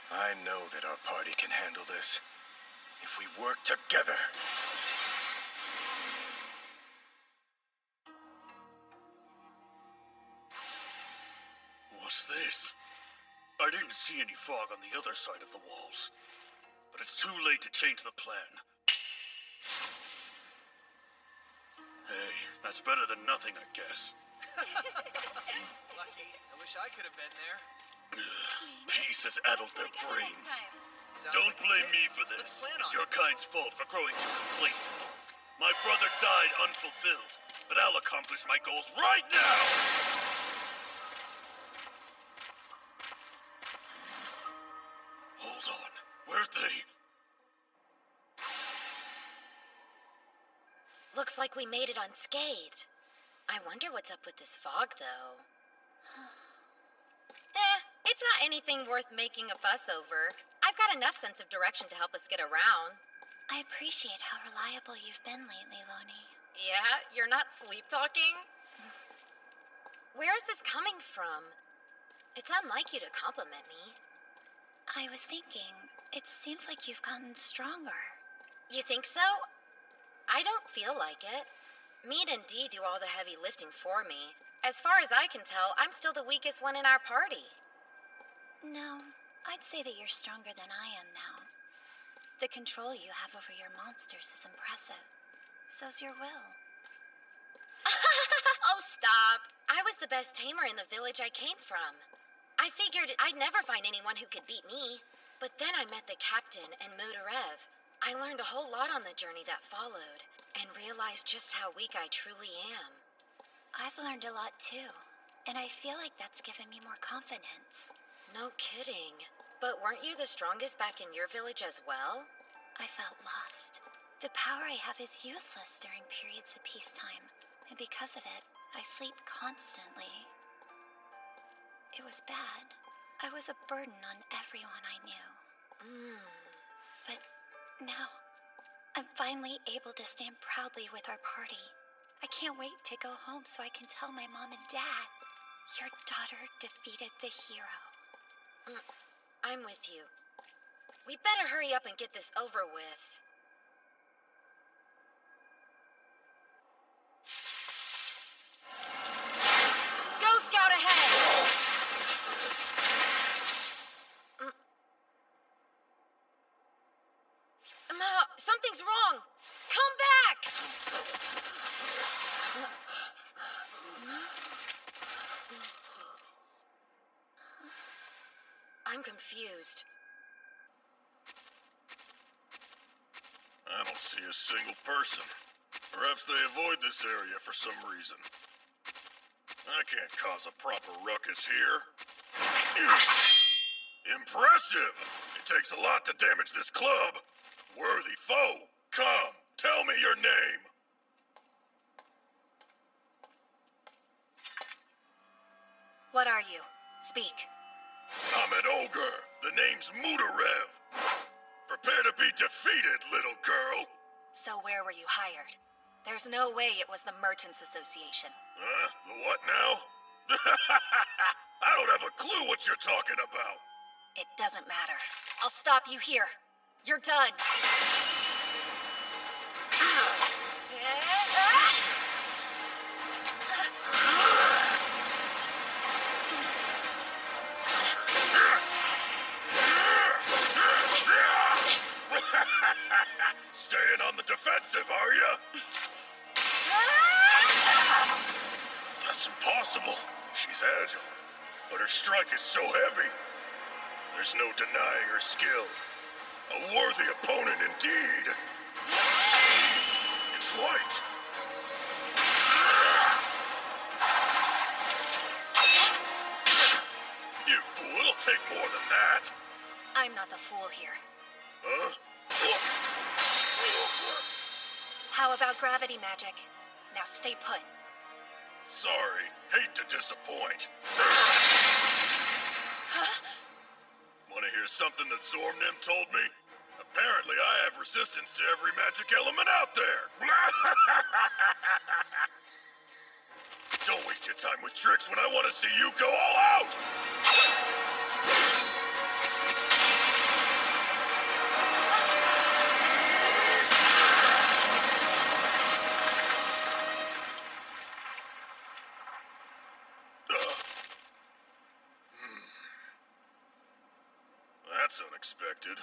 I know that our party can handle this if we work together. What's this? I didn't see any fog on the other side of the walls. But it's too late to change the plan. Hey, that's better than nothing, I guess. Lucky. I wish I could have been there. Peace has addled their brains. Don't blame me for this. It's your kind's fault for growing too complacent. My brother died unfulfilled, but I'll accomplish my goals right now! Hold on. Where'd they... Looks like we made it unscathed. I wonder what's up with this fog, though. It's not anything worth making a fuss over. I've got enough sense of direction to help us get around. I appreciate how reliable you've been lately, Loni. Yeah? You're not sleep-talking? Where is this coming from? It's unlike you to compliment me. I was thinking, it seems like you've gotten stronger. You think so? I don't feel like it. Mead and Dee do all the heavy lifting for me. As far as I can tell, I'm still the weakest one in our party. No, I'd say that you're stronger than I am now. The control you have over your monsters is impressive. So's your will. Oh, stop. I was the best tamer in the village I came from. I figured I'd never find anyone who could beat me. But then I met the captain and Mudarev. I learned a whole lot on the journey that followed, and realized just how weak I truly am. I've learned a lot too, and I feel like that's given me more confidence. No kidding. But weren't you the strongest back in your village as well? I felt lost. The power I have is useless during periods of peacetime, and because of it, I sleep constantly. It was bad. I was a burden on everyone I knew. But now, I'm finally able to stand proudly with our party. I can't wait to go home so I can tell my mom and dad, your daughter defeated the hero. I'm with you. We better hurry up and get this over with. Go Scout ahead! Ma, something's wrong! Come back! I'm confused. I don't see a single person. Perhaps they avoid this area for some reason. I can't cause a proper ruckus here. Impressive! It takes a lot to damage this club. Worthy foe, come, tell me your name. What are you? Speak. I'm an ogre. The name's Mudarev. Prepare to be defeated, little girl. So where were you hired? There's no way it was the Merchants Association. Huh? The what now? I don't have a clue what you're talking about. It doesn't matter. I'll stop you here. You're done. Staying on the defensive, are you? That's impossible. She's agile, but her strike is so heavy. There's no denying her skill. A worthy opponent indeed. It's light. You fool, it'll take more than that. I'm not the fool here. Huh? How about gravity magic? Now stay put. Sorry, hate to disappoint. Want to hear something that Zormnim told me? Apparently I have resistance to every magic element out there. Don't waste your time with tricks when I want to see you go all out! That's unexpected.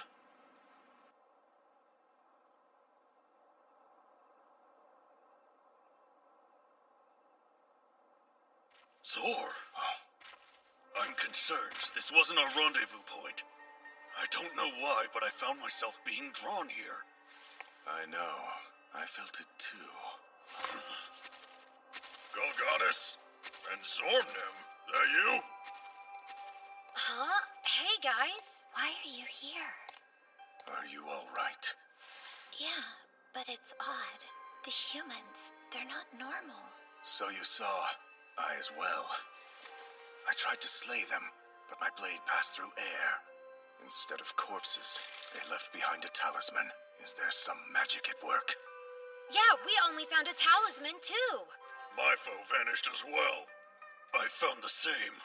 Zor! I'm concerned. This wasn't our rendezvous point. I don't know why, but I found myself being drawn here. I know. I felt it too. Golgonis and Zormnim, that you? Huh? Hey, guys. Why are you here? Are you all right? Yeah, but it's odd. The humans, they're not normal. So you saw. I as well. I tried to slay them, but my blade passed through air. Instead of corpses, they left behind a talisman. Is there some magic at work? Yeah, we only found a talisman, too. My foe vanished as well. I found the same.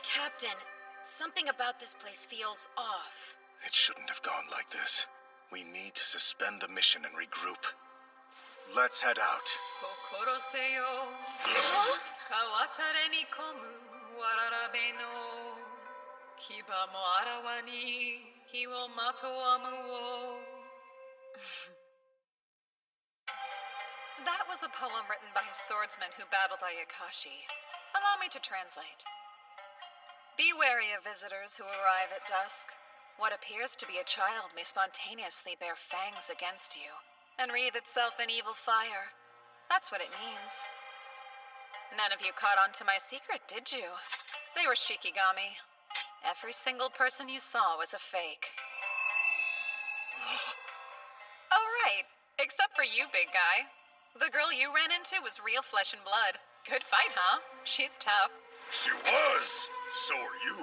Captain, something about this place feels off. It shouldn't have gone like this. We need to suspend the mission and regroup. Let's head out. That was a poem written by a swordsman who battled Ayakashi. Allow me to translate. Be wary of visitors who arrive at dusk. What appears to be a child may spontaneously bear fangs against you and wreathe itself in evil fire. That's what it means. None of you caught on to my secret, did you? They were Shikigami. Every single person you saw was a fake. Oh, right. Except for you, big guy. The girl you ran into was real flesh and blood. Good fight, huh? She's tough. She was! So are you.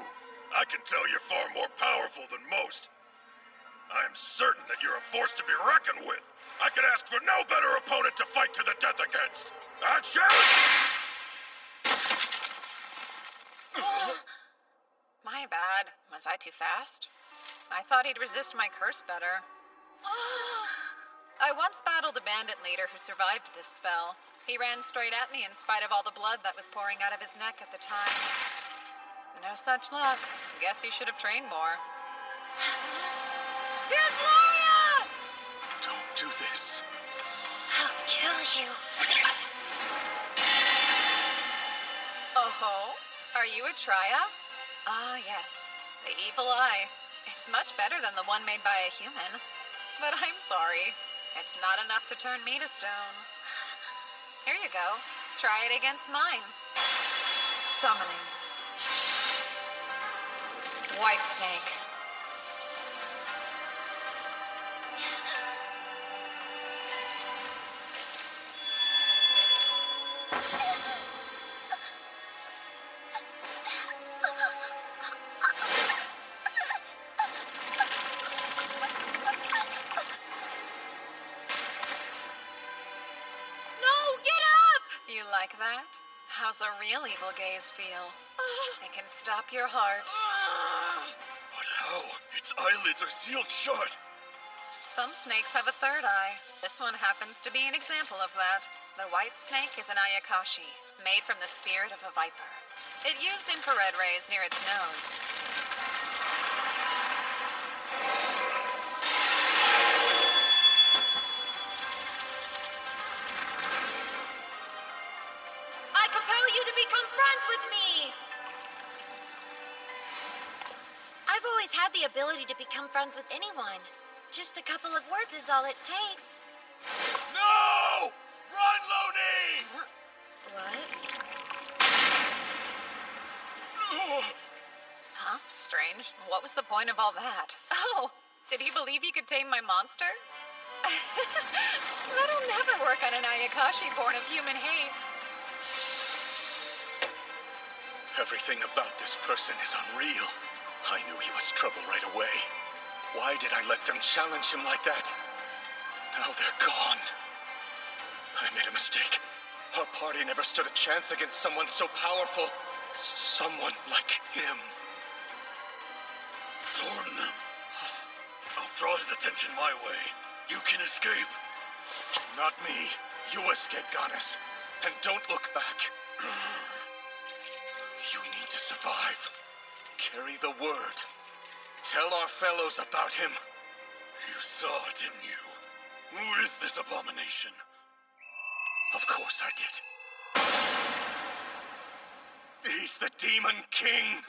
I can tell you're far more powerful than most. I am certain that you're a force to be reckoned with. I could ask for no better opponent to fight to the death against. Action! My bad. Was I too fast? I thought he'd resist my curse better. I once battled a bandit leader who survived this spell. He ran straight at me in spite of all the blood that was pouring out of his neck at the time. No such luck. Guess he should have trained more. Here's Gloria! Don't do this. I'll kill you. Oh-ho? Are you a Trya? Ah, yes. The evil eye. It's much better than the one made by a human. But I'm sorry. It's not enough to turn me to stone. Here you go. Try it against mine. Summoning. White Snake. Like that? How's a real evil gaze feel? It can stop your heart. But how? Its eyelids are sealed shut. Some snakes have a third eye. This one happens to be an example of that. The white snake is an Ayakashi, made from the spirit of a viper. It used infrared rays near its nose. Become friends with me! I've always had the ability to become friends with anyone. Just a couple of words is all it takes. No! Run, Looney! What? Huh? Strange. What was the point of all that? Oh, did he believe he could tame my monster? That'll never work on an Ayakashi born of human hate. Everything about this person is unreal. I knew he was trouble right away. Why did I let them challenge him like that? Now they're gone. I made a mistake. Our party never stood a chance against someone so powerful. Someone like him. Thorn, I'll draw his attention my way. You can escape. Not me. You escape, Ganes. And don't look back. You need to survive. Carry the word. Tell our fellows about him. You saw, didn't you? Who is this abomination? Of course I did. He's the Demon King.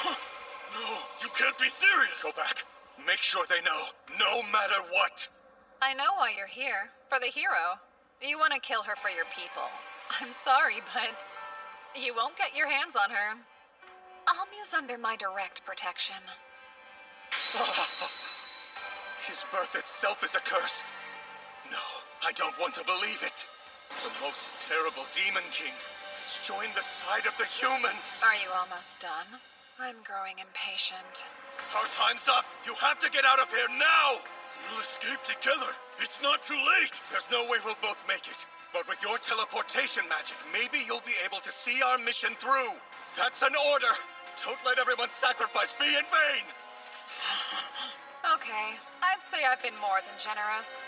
No, you can't be serious. Go back. Make sure they know, no matter what. I know why you're here. For the hero. You want to kill her for your people. I'm sorry, but you won't get your hands on her. Amu's under my direct protection. His birth itself is a curse. No, I don't want to believe it. The most terrible Demon King has joined the side of the humans. Are you almost done? I'm growing impatient. Our time's up. You have to get out of here now. We'll escape together. It's not too late. There's no way we'll both make it. But with your teleportation magic, maybe you'll be able to see our mission through. That's an order. Don't let everyone's sacrifice be in vain. Okay, I'd say I've been more than generous.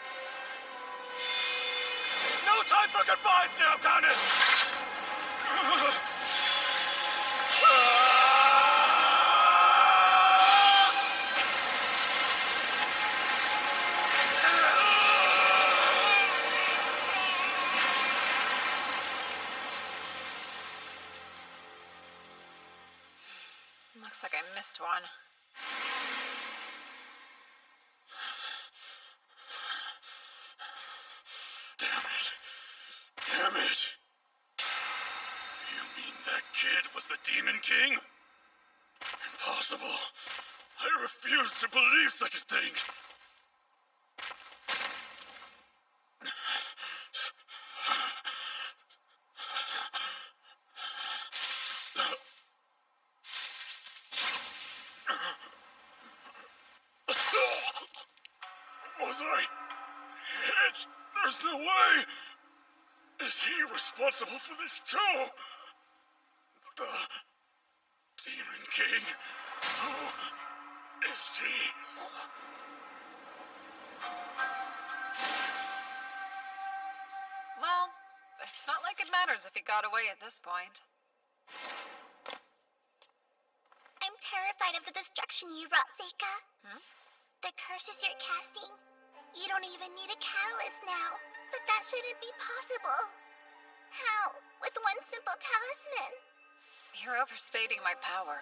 No time for goodbyes now, Ganes! Looks like I missed one. Damn it. You mean that kid was the Demon King? Impossible. I refuse to believe such a thing. Was I hit? There's no way. Is he responsible for this too? The Demon King? Who is he? Well, it's not like it matters if he got away at this point. I'm terrified of the destruction you wrought, Seika. The curses you're casting. You don't even need a catalyst now. But that shouldn't be possible. How? With one simple talisman? You're overstating my power.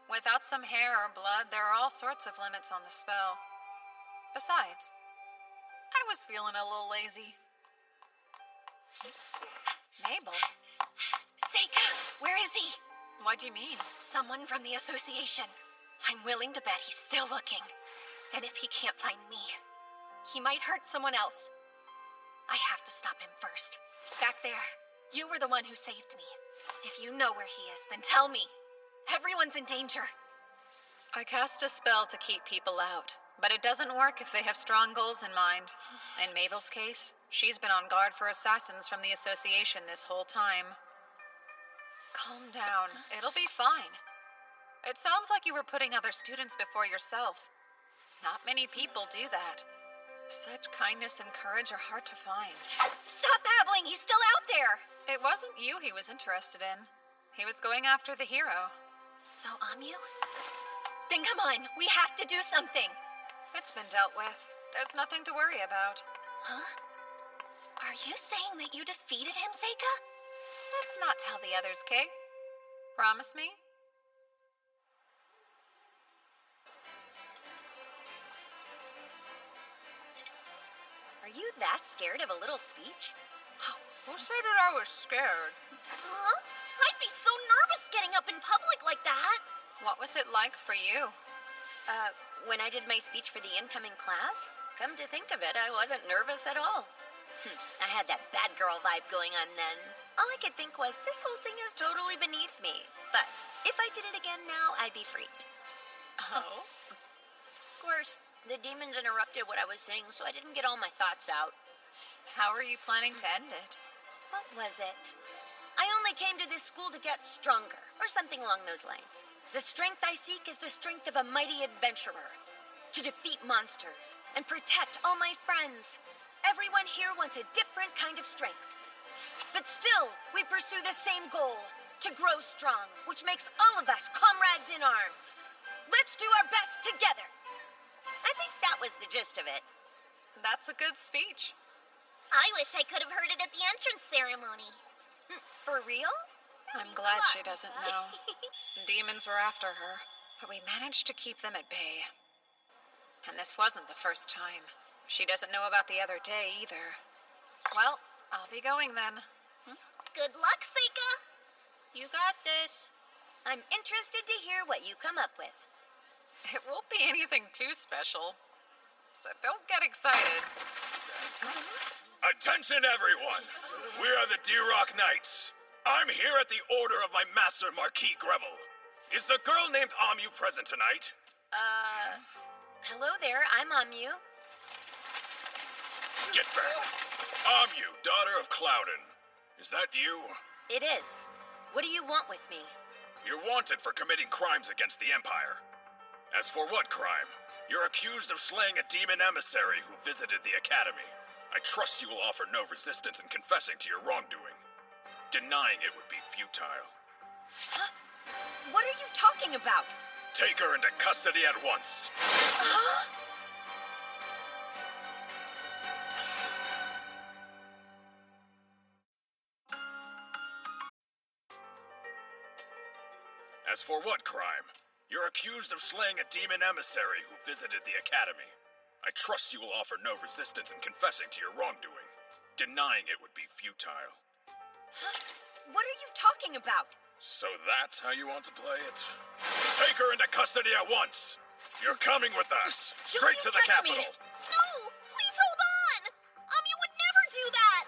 Without some hair or blood, there are all sorts of limits on the spell. Besides, I was feeling a little lazy. Mabel? Seika, where is he? What do you mean? Someone from the association. I'm willing to bet he's still looking. And if he can't find me, he might hurt someone else. I have to stop him first. Back there, you were the one who saved me. If you know where he is, then tell me. Everyone's in danger. I cast a spell to keep people out, but it doesn't work if they have strong goals in mind. In Mabel's case, she's been on guard for assassins from the association this whole time. Calm down. It'll be fine. It sounds like you were putting other students before yourself. Not many people do that. Such kindness and courage are hard to find. Stop babbling! He's still out there! It wasn't you he was interested in. He was going after the hero. So, Amu? Then come on, we have to do something! It's been dealt with. There's nothing to worry about. Huh? Are you saying that you defeated him, Seika? Let's not tell the others, Kay. Promise me? Are you that scared of a little speech? Who said that I was scared? Huh? I'd be so nervous getting up in public like that. What was it like for you? When I did my speech for the incoming class? Come to think of it, I wasn't nervous at all. I had that bad girl vibe going on then. All I could think was, this whole thing is totally beneath me. But if I did it again now, I'd be freaked. Oh? Of course, the demons interrupted what I was saying, so I didn't get all my thoughts out. How are you planning to end it? What was it? I only came to this school to get stronger, or something along those lines. The strength I seek is the strength of a mighty adventurer. To defeat monsters and protect all my friends. Everyone here wants a different kind of strength. But still, we pursue the same goal, to grow strong, which makes all of us comrades in arms. Let's do our best together. I think that was the gist of it. That's a good speech. I wish I could have heard it at the entrance ceremony. For real? I'm glad she doesn't know. Demons were after her, but we managed to keep them at bay. And this wasn't the first time. She doesn't know about the other day either. Well, I'll be going then. Good luck, Seika. You got this. I'm interested to hear what you come up with. It won't be anything too special, so don't get excited. Attention, everyone! We are the D-Rock Knights. I'm here at the order of my master, Marquis Greville. Is the girl named Amu present tonight? Hello there, I'm Amu. Get back. Amu, daughter of Cloudon. Is that you? It is. What do you want with me? You're wanted for committing crimes against the Empire. As for what crime? You're accused of slaying a demon emissary who visited the Academy. I trust you will offer no resistance in confessing to your wrongdoing. Denying it would be futile. Huh? What are you talking about? Take her into custody at once. Huh? As for what crime? You're accused of slaying a demon emissary who visited the Academy. I trust you will offer no resistance in confessing to your wrongdoing. Denying it would be futile. Huh? What are you talking about? So that's how you want to play it? Take her into custody at once! You're coming with us! Straight to the capital! No! Please hold on! You would never do that!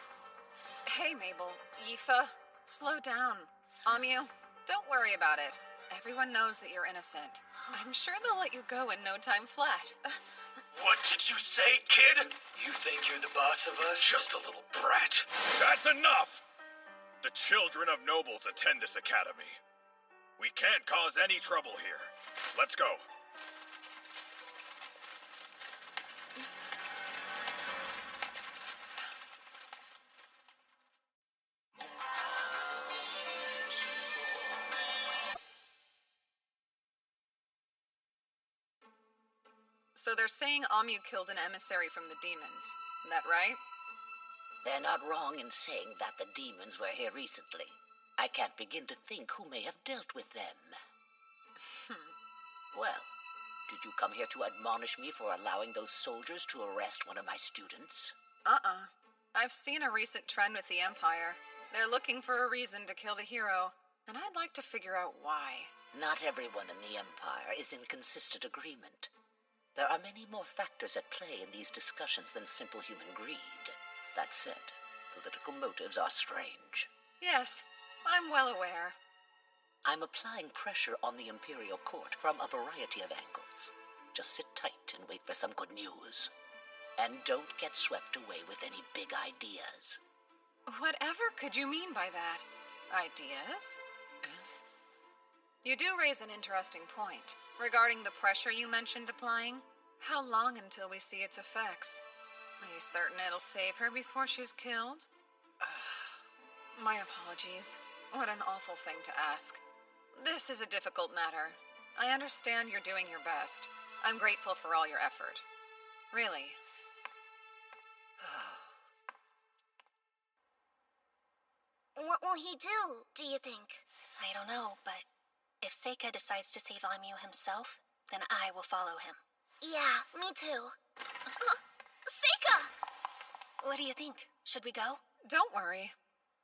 Hey, Mabel. Aoife, slow down. Amu, don't worry about it. Everyone knows that you're innocent. I'm sure they'll let you go in no time flat. What did you say, kid? You think you're the boss of us? Just a little brat. That's enough! The children of nobles attend this academy. We can't cause any trouble here. Let's go. So they're saying Amu killed an emissary from the demons. That right? They're not wrong in saying that the demons were here recently. I can't begin to think who may have dealt with them. Well, did you come here to admonish me for allowing those soldiers to arrest one of my students? I've seen a recent trend with the Empire. They're looking for a reason to kill the hero, and I'd like to figure out why. Not everyone in the Empire is in consistent agreement. There are many more factors at play in these discussions than simple human greed. That said, political motives are strange. Yes, I'm well aware. I'm applying pressure on the Imperial Court from a variety of angles. Just sit tight and wait for some good news. And don't get swept away with any big ideas. Whatever could you mean by that? Ideas? You do raise an interesting point. Regarding the pressure you mentioned applying, how long until we see its effects? Are you certain it'll save her before she's killed? My apologies. What an awful thing to ask. This is a difficult matter. I understand you're doing your best. I'm grateful for all your effort. Really. What will he do you think? I don't know, but if Seika decides to save Amu himself, then I will follow him. Yeah, me too. Seika! What do you think? Should we go? Don't worry.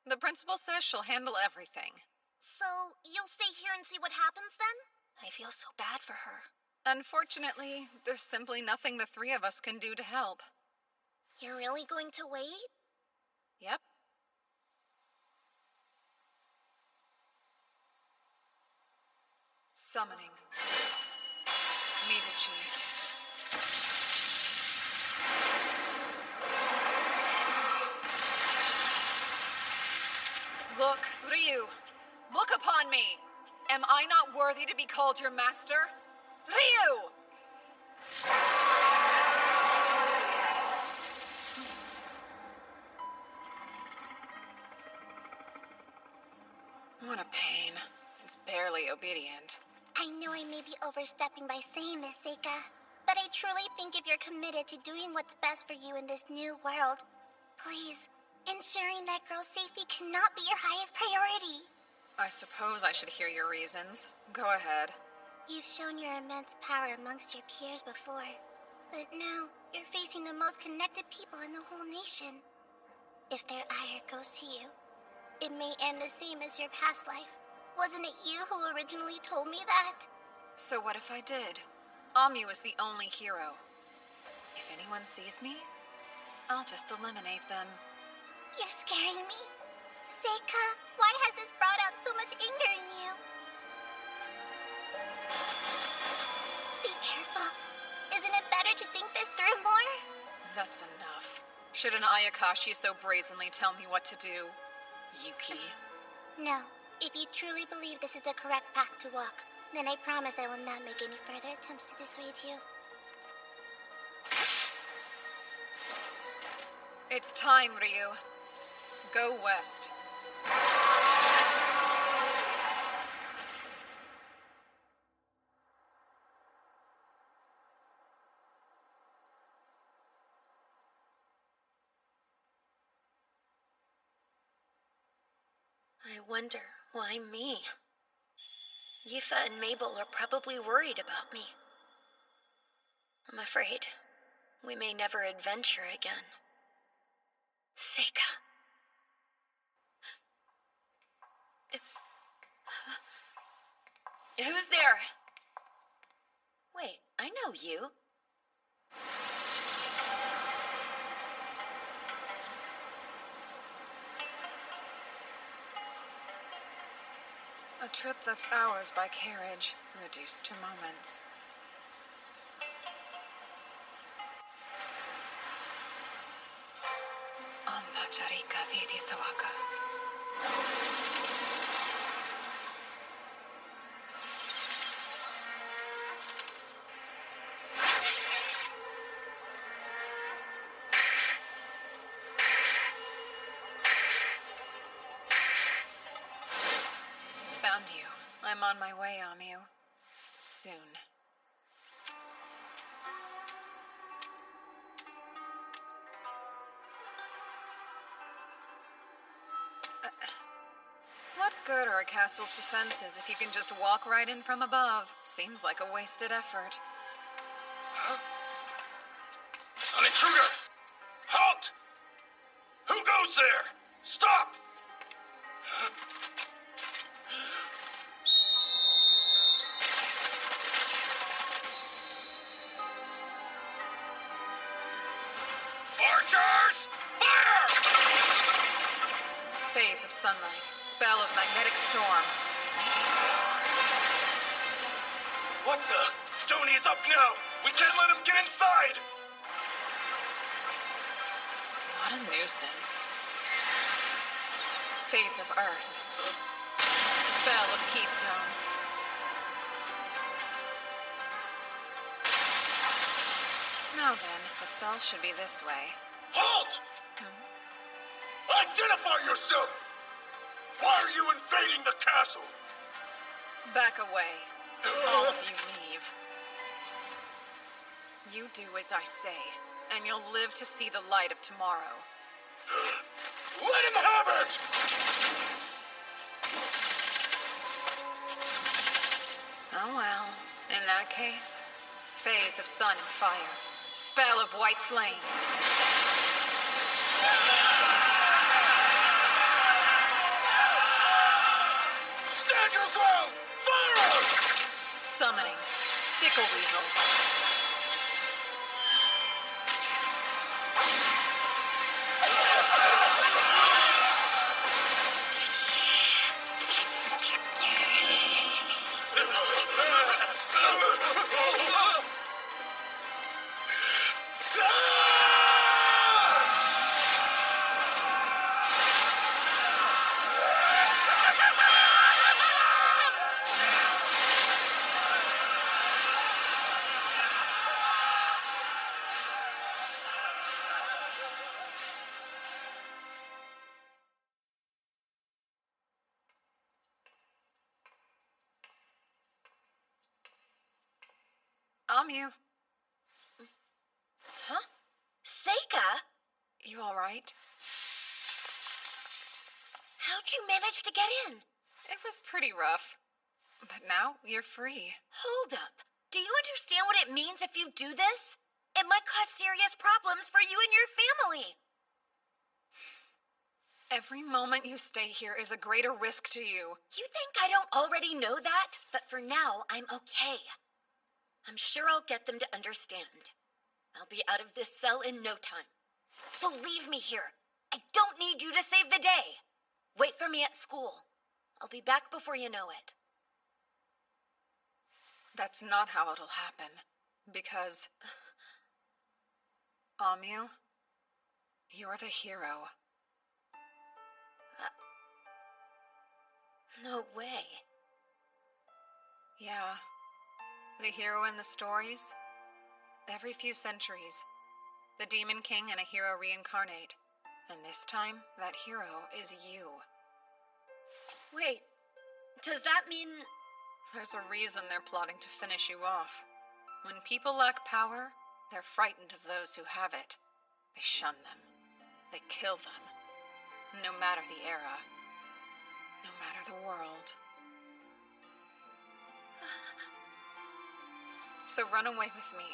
The principal says she'll handle everything. So, you'll stay here and see what happens then? I feel so bad for her. Unfortunately, there's simply nothing the three of us can do to help. You're really going to wait? Yep. Summoning. Mizuchi. Look, Ryu. Look upon me. Am I not worthy to be called your master? Ryu! What a pain. It's barely obedient. I know I may be overstepping by saying this, Seika, but I truly think if you're committed to doing what's best for you in this new world, please, ensuring that girl's safety cannot be your highest priority. I suppose I should hear your reasons. Go ahead. You've shown your immense power amongst your peers before, but now you're facing the most connected people in the whole nation. If their ire goes to you, it may end the same as your past life. Wasn't it you who originally told me that? So what if I did? Amu is the only hero. If anyone sees me, I'll just eliminate them. You're scaring me. Seika, why has this brought out so much anger in you? Be careful. Isn't it better to think this through more? That's enough. Should an Ayakashi so brazenly tell me what to do? Yuki. No. If you truly believe this is the correct path to walk, then I promise I will not make any further attempts to dissuade you. It's time, Ryu. Go west. I wonder, why me? Yifa and Mabel are probably worried about me. I'm afraid we may never adventure again. Seika. Who's there? Wait, I know you. A trip that's hours by carriage, reduced to moments. Ampacharika Vidi Sawaka. Found you. I'm on my way, Amu. Soon. What good are a castle's defenses if you can just walk right in from above? Seems like a wasted effort. Huh? An intruder! Halt! Who goes there? Stop! Archers! Fire! Phase of sunlight. Spell of magnetic storm. What the? Tony is up now! We can't let him get inside! What a nuisance. Phase of earth. Spell of keystone. Now then, the cell should be this way. Halt! Identify yourself! Why are you invading the castle? Back away. All of you leave. You do as I say, and you'll live to see the light of tomorrow. Let him have it! Oh well. In that case, phase of sun and fire. Spell of white flames. Stand your ground! Fire! Summoning. Sickle careful, Weasel. Amyu. Huh? Seika? You alright? How'd you manage to get in? It was pretty rough. But now you're free. Hold up. Do you understand what it means if you do this? It might cause serious problems for you and your family. Every moment you stay here is a greater risk to you. You think I don't already know that? But for now, I'm okay. I'm sure I'll get them to understand. I'll be out of this cell in no time. So leave me here. I don't need you to save the day. Wait for me at school. I'll be back before you know it. That's not how it'll happen. Because... Amyu, you're the hero. No way. Yeah. The hero in the stories? Every few centuries, the Demon King and a hero reincarnate. And this time, that hero is you. Wait, does that mean... There's a reason they're plotting to finish you off. When people lack power, they're frightened of those who have it. They shun them. They kill them. No matter the era. No matter the world. So run away with me.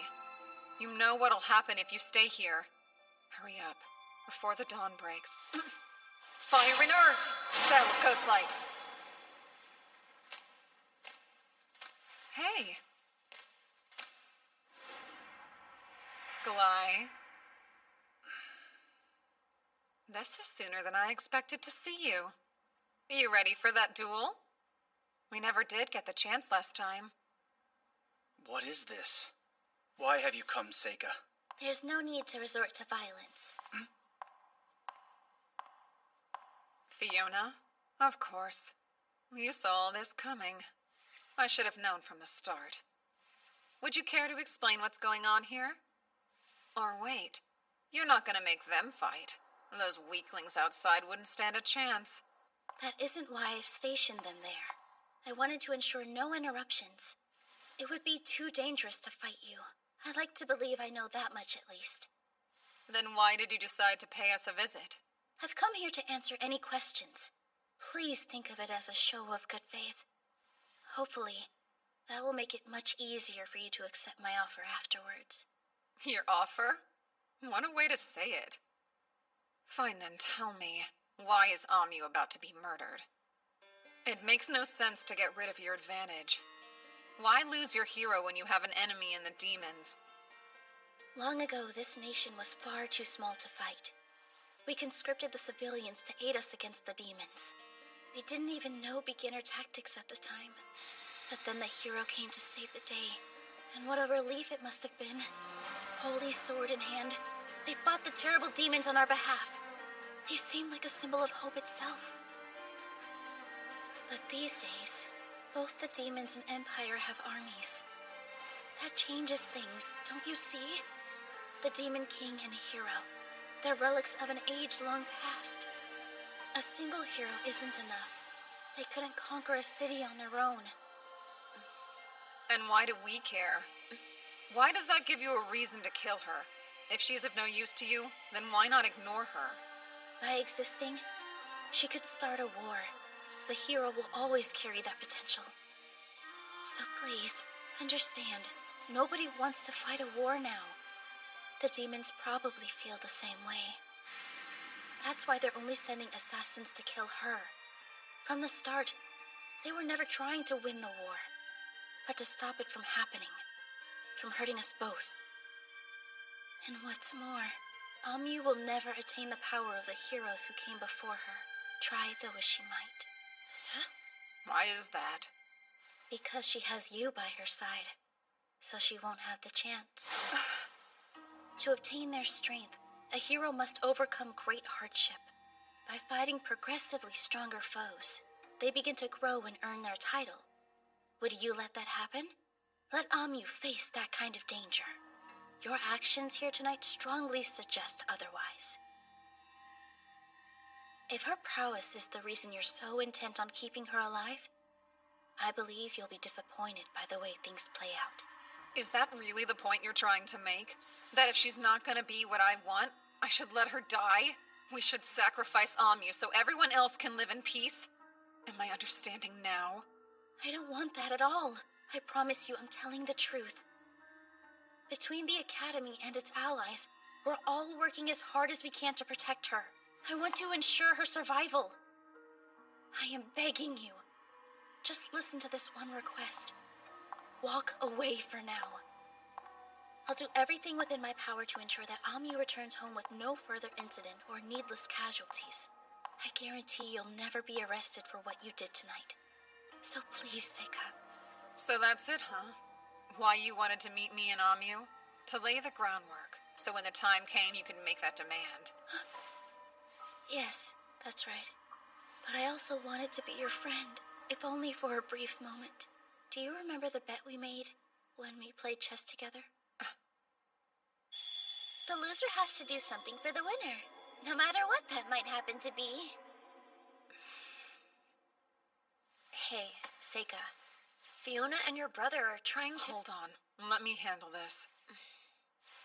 You know what'll happen if you stay here. Hurry up, before the dawn breaks. Fire in Earth! Spell of Ghostlight. Hey. Glai. This is sooner than I expected to see you. You ready for that duel? We never did get the chance last time. What is this? Why have you come, Seika? There's no need to resort to violence. Fiona? Of course. You saw all this coming. I should have known from the start. Would you care to explain what's going on here? Or wait, you're not gonna make them fight. Those weaklings outside wouldn't stand a chance. That isn't why I've stationed them there. I wanted to ensure no interruptions. It would be too dangerous to fight you. I like to believe I know that much at least. Then why did you decide to pay us a visit? I've come here to answer any questions. Please think of it as a show of good faith. Hopefully, that will make it much easier for you to accept my offer afterwards. Your offer? What a way to say it. Fine then, tell me, why is Amyu about to be murdered? It makes no sense to get rid of your advantage. Why lose your hero when you have an enemy in the demons? Long ago, this nation was far too small to fight. We conscripted the civilians to aid us against the demons. We didn't even know beginner tactics at the time. But then the hero came to save the day. And what a relief it must have been. Holy sword in hand, they fought the terrible demons on our behalf. They seemed like a symbol of hope itself. But these days, both the demons and Empire have armies. That changes things, don't you see? The Demon King and a hero. They're relics of an age long past. A single hero isn't enough. They couldn't conquer a city on their own. And why do we care? Why does that give you a reason to kill her? If she's of no use to you, then why not ignore her? By existing, she could start a war. The hero will always carry that potential. So please, understand, nobody wants to fight a war now. The demons probably feel the same way. That's why they're only sending assassins to kill her. From the start, they were never trying to win the war, but to stop it from happening. from hurting us both. And what's more, Amyu will never attain the power of the heroes who came before her, try though as she might. Why is that? Because she has you by her side, so she won't have the chance. To obtain their strength, a hero must overcome great hardship. By fighting progressively stronger foes, they begin to grow and earn their title. Would you let that happen? Let Amyu face that kind of danger. Your actions here tonight strongly suggest otherwise. If her prowess is the reason you're so intent on keeping her alive, I believe you'll be disappointed by the way things play out. Is that really the point you're trying to make? That if she's not gonna be what I want, I should let her die? We should sacrifice Amyu so everyone else can live in peace? Am I understanding now? I don't want that at all. I promise you I'm telling the truth. Between the Academy and its allies, we're all working as hard as we can to protect her. I want to ensure her survival. I am begging you. Just listen to this one request. Walk away for now. I'll do everything within my power to ensure that Amyu returns home with no further incident or needless casualties. I guarantee you'll never be arrested for what you did tonight. So please, Seika. So that's it, huh? Why you wanted to meet me and Amyu? To lay the groundwork, so when the time came you could make that demand. Yes, that's right. But I also wanted to be your friend, if only for a brief moment. Do you remember the bet we made when we played chess together? The loser has to do something for the winner, no matter what that might happen to be. Hey, Seika. Fiona and your brother are trying to— Hold on. Let me handle this.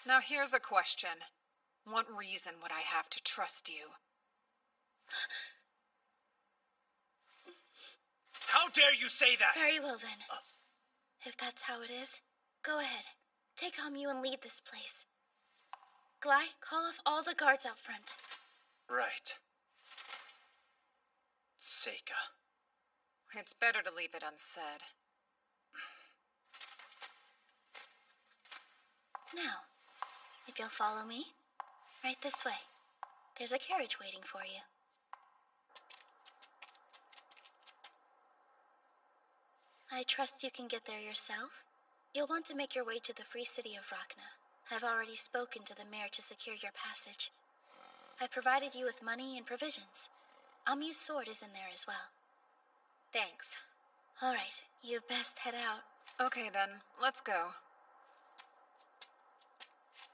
Now here's a question. What reason would I have to trust you? How dare you say that? Very well then. If that's how it is, go ahead. Take Amyu and lead this place. Glai, call off all the guards out front. Right. Seika. It's better to leave it unsaid. Now, if you'll follow me, right this way. There's a carriage waiting for you. I trust you can get there yourself. You'll want to make your way to the free city of Rachna. I've already spoken to the mayor to secure your passage. I provided you with money and provisions. Amyu's sword is in there as well. Thanks. All right, you'd best head out. Okay then, let's go.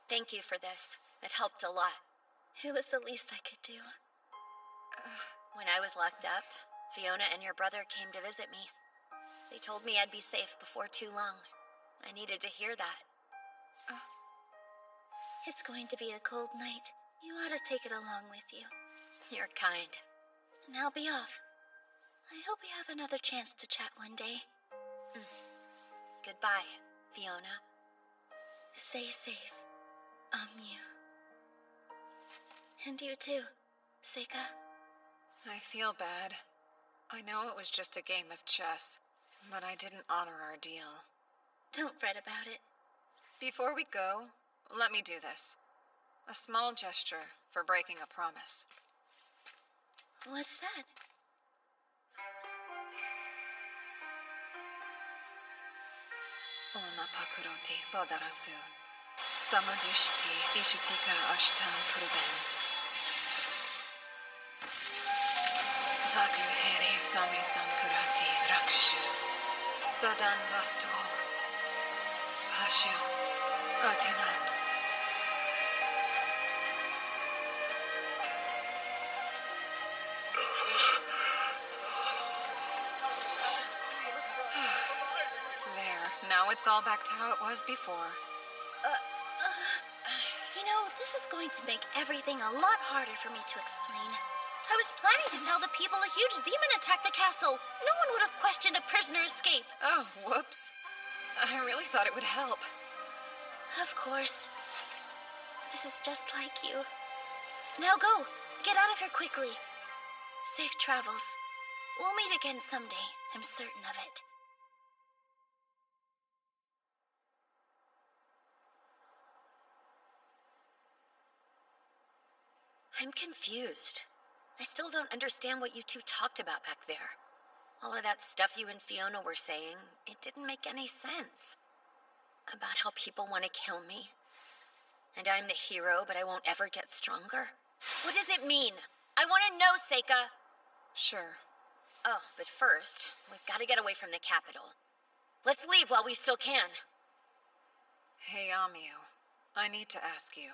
Thank you for this. It helped a lot. It was the least I could do. When I was locked up, Fiona and your brother came to visit me. They told me I'd be safe before too long. I needed to hear that. It's going to be a cold night. You ought to take it along with you. You're kind. Now be off. I hope we have another chance to chat one day. Goodbye, Fiona. Stay safe, Amyu. And you too, Seika. I feel bad. I know it was just a game of chess, but I didn't honor our deal. Don't fret about it. Before we go, let me do this. A small gesture for breaking a promise. What's that? Ona pakuroti bodarasu. Samadishti ishitika ashtam pruben. Vaku heri sami sankurati rakshu. Sadan vastu. Hashu. Atinan. Now it's all back to how it was before. You know, this is going to make everything a lot harder for me to explain. I was planning to tell the people a huge demon attacked the castle. No one would have questioned a prisoner escape. Oh, whoops. I really thought it would help. Of course. This is just like you. Now go. Get out of here quickly. Safe travels. We'll meet again someday. I'm certain of it. I'm confused. I still don't understand what you two talked about back there. All of that stuff you and Fiona were saying, it didn't make any sense. About how people want to kill me. And I'm the hero, but I won't ever get stronger. What does it mean? I want to know, Seika. Sure. Oh, but first, we've got to get away from the capital. Let's leave while we still can. Hey, Amyu. I need to ask you.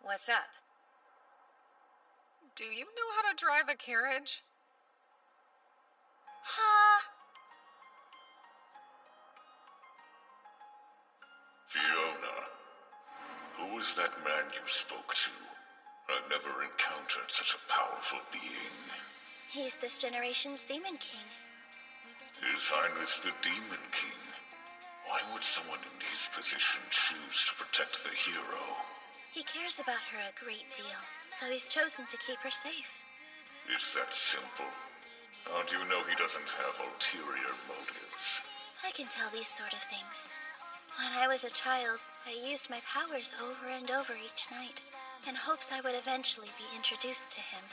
What's up? Do you know how to drive a carriage? Huh? Fiona, who was that man you spoke to? I've never encountered such a powerful being. He's this generation's Demon King. His Highness the Demon King. Why would someone in his position choose to protect the hero? He cares about her a great deal, so he's chosen to keep her safe. It's that simple. How do you know he doesn't have ulterior motives? I can tell these sort of things. When I was a child, I used my powers over and over each night, in hopes I would eventually be introduced to him.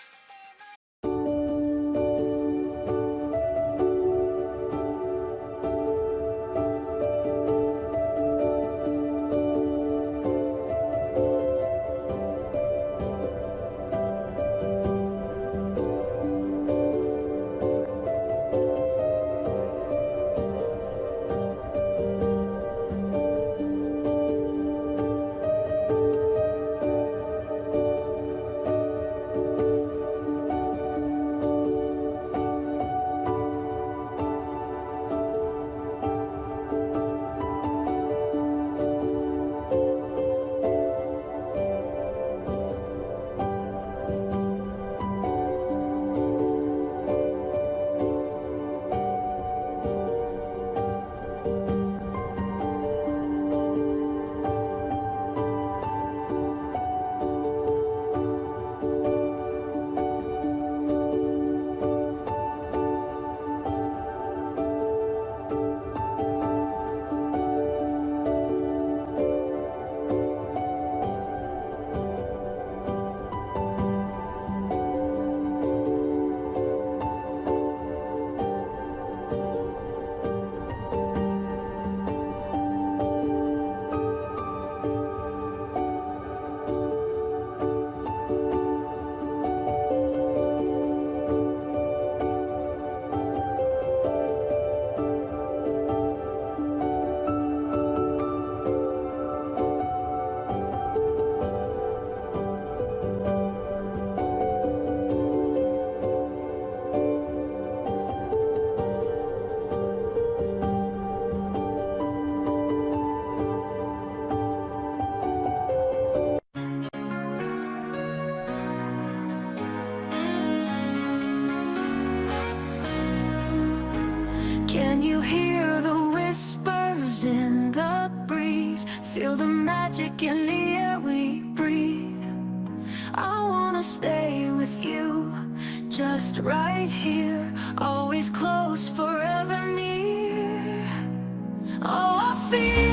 Can you hear the whispers in the breeze? Feel the magic in the air we breathe. I wanna stay with you, just right here, always close, forever near. Oh, I feel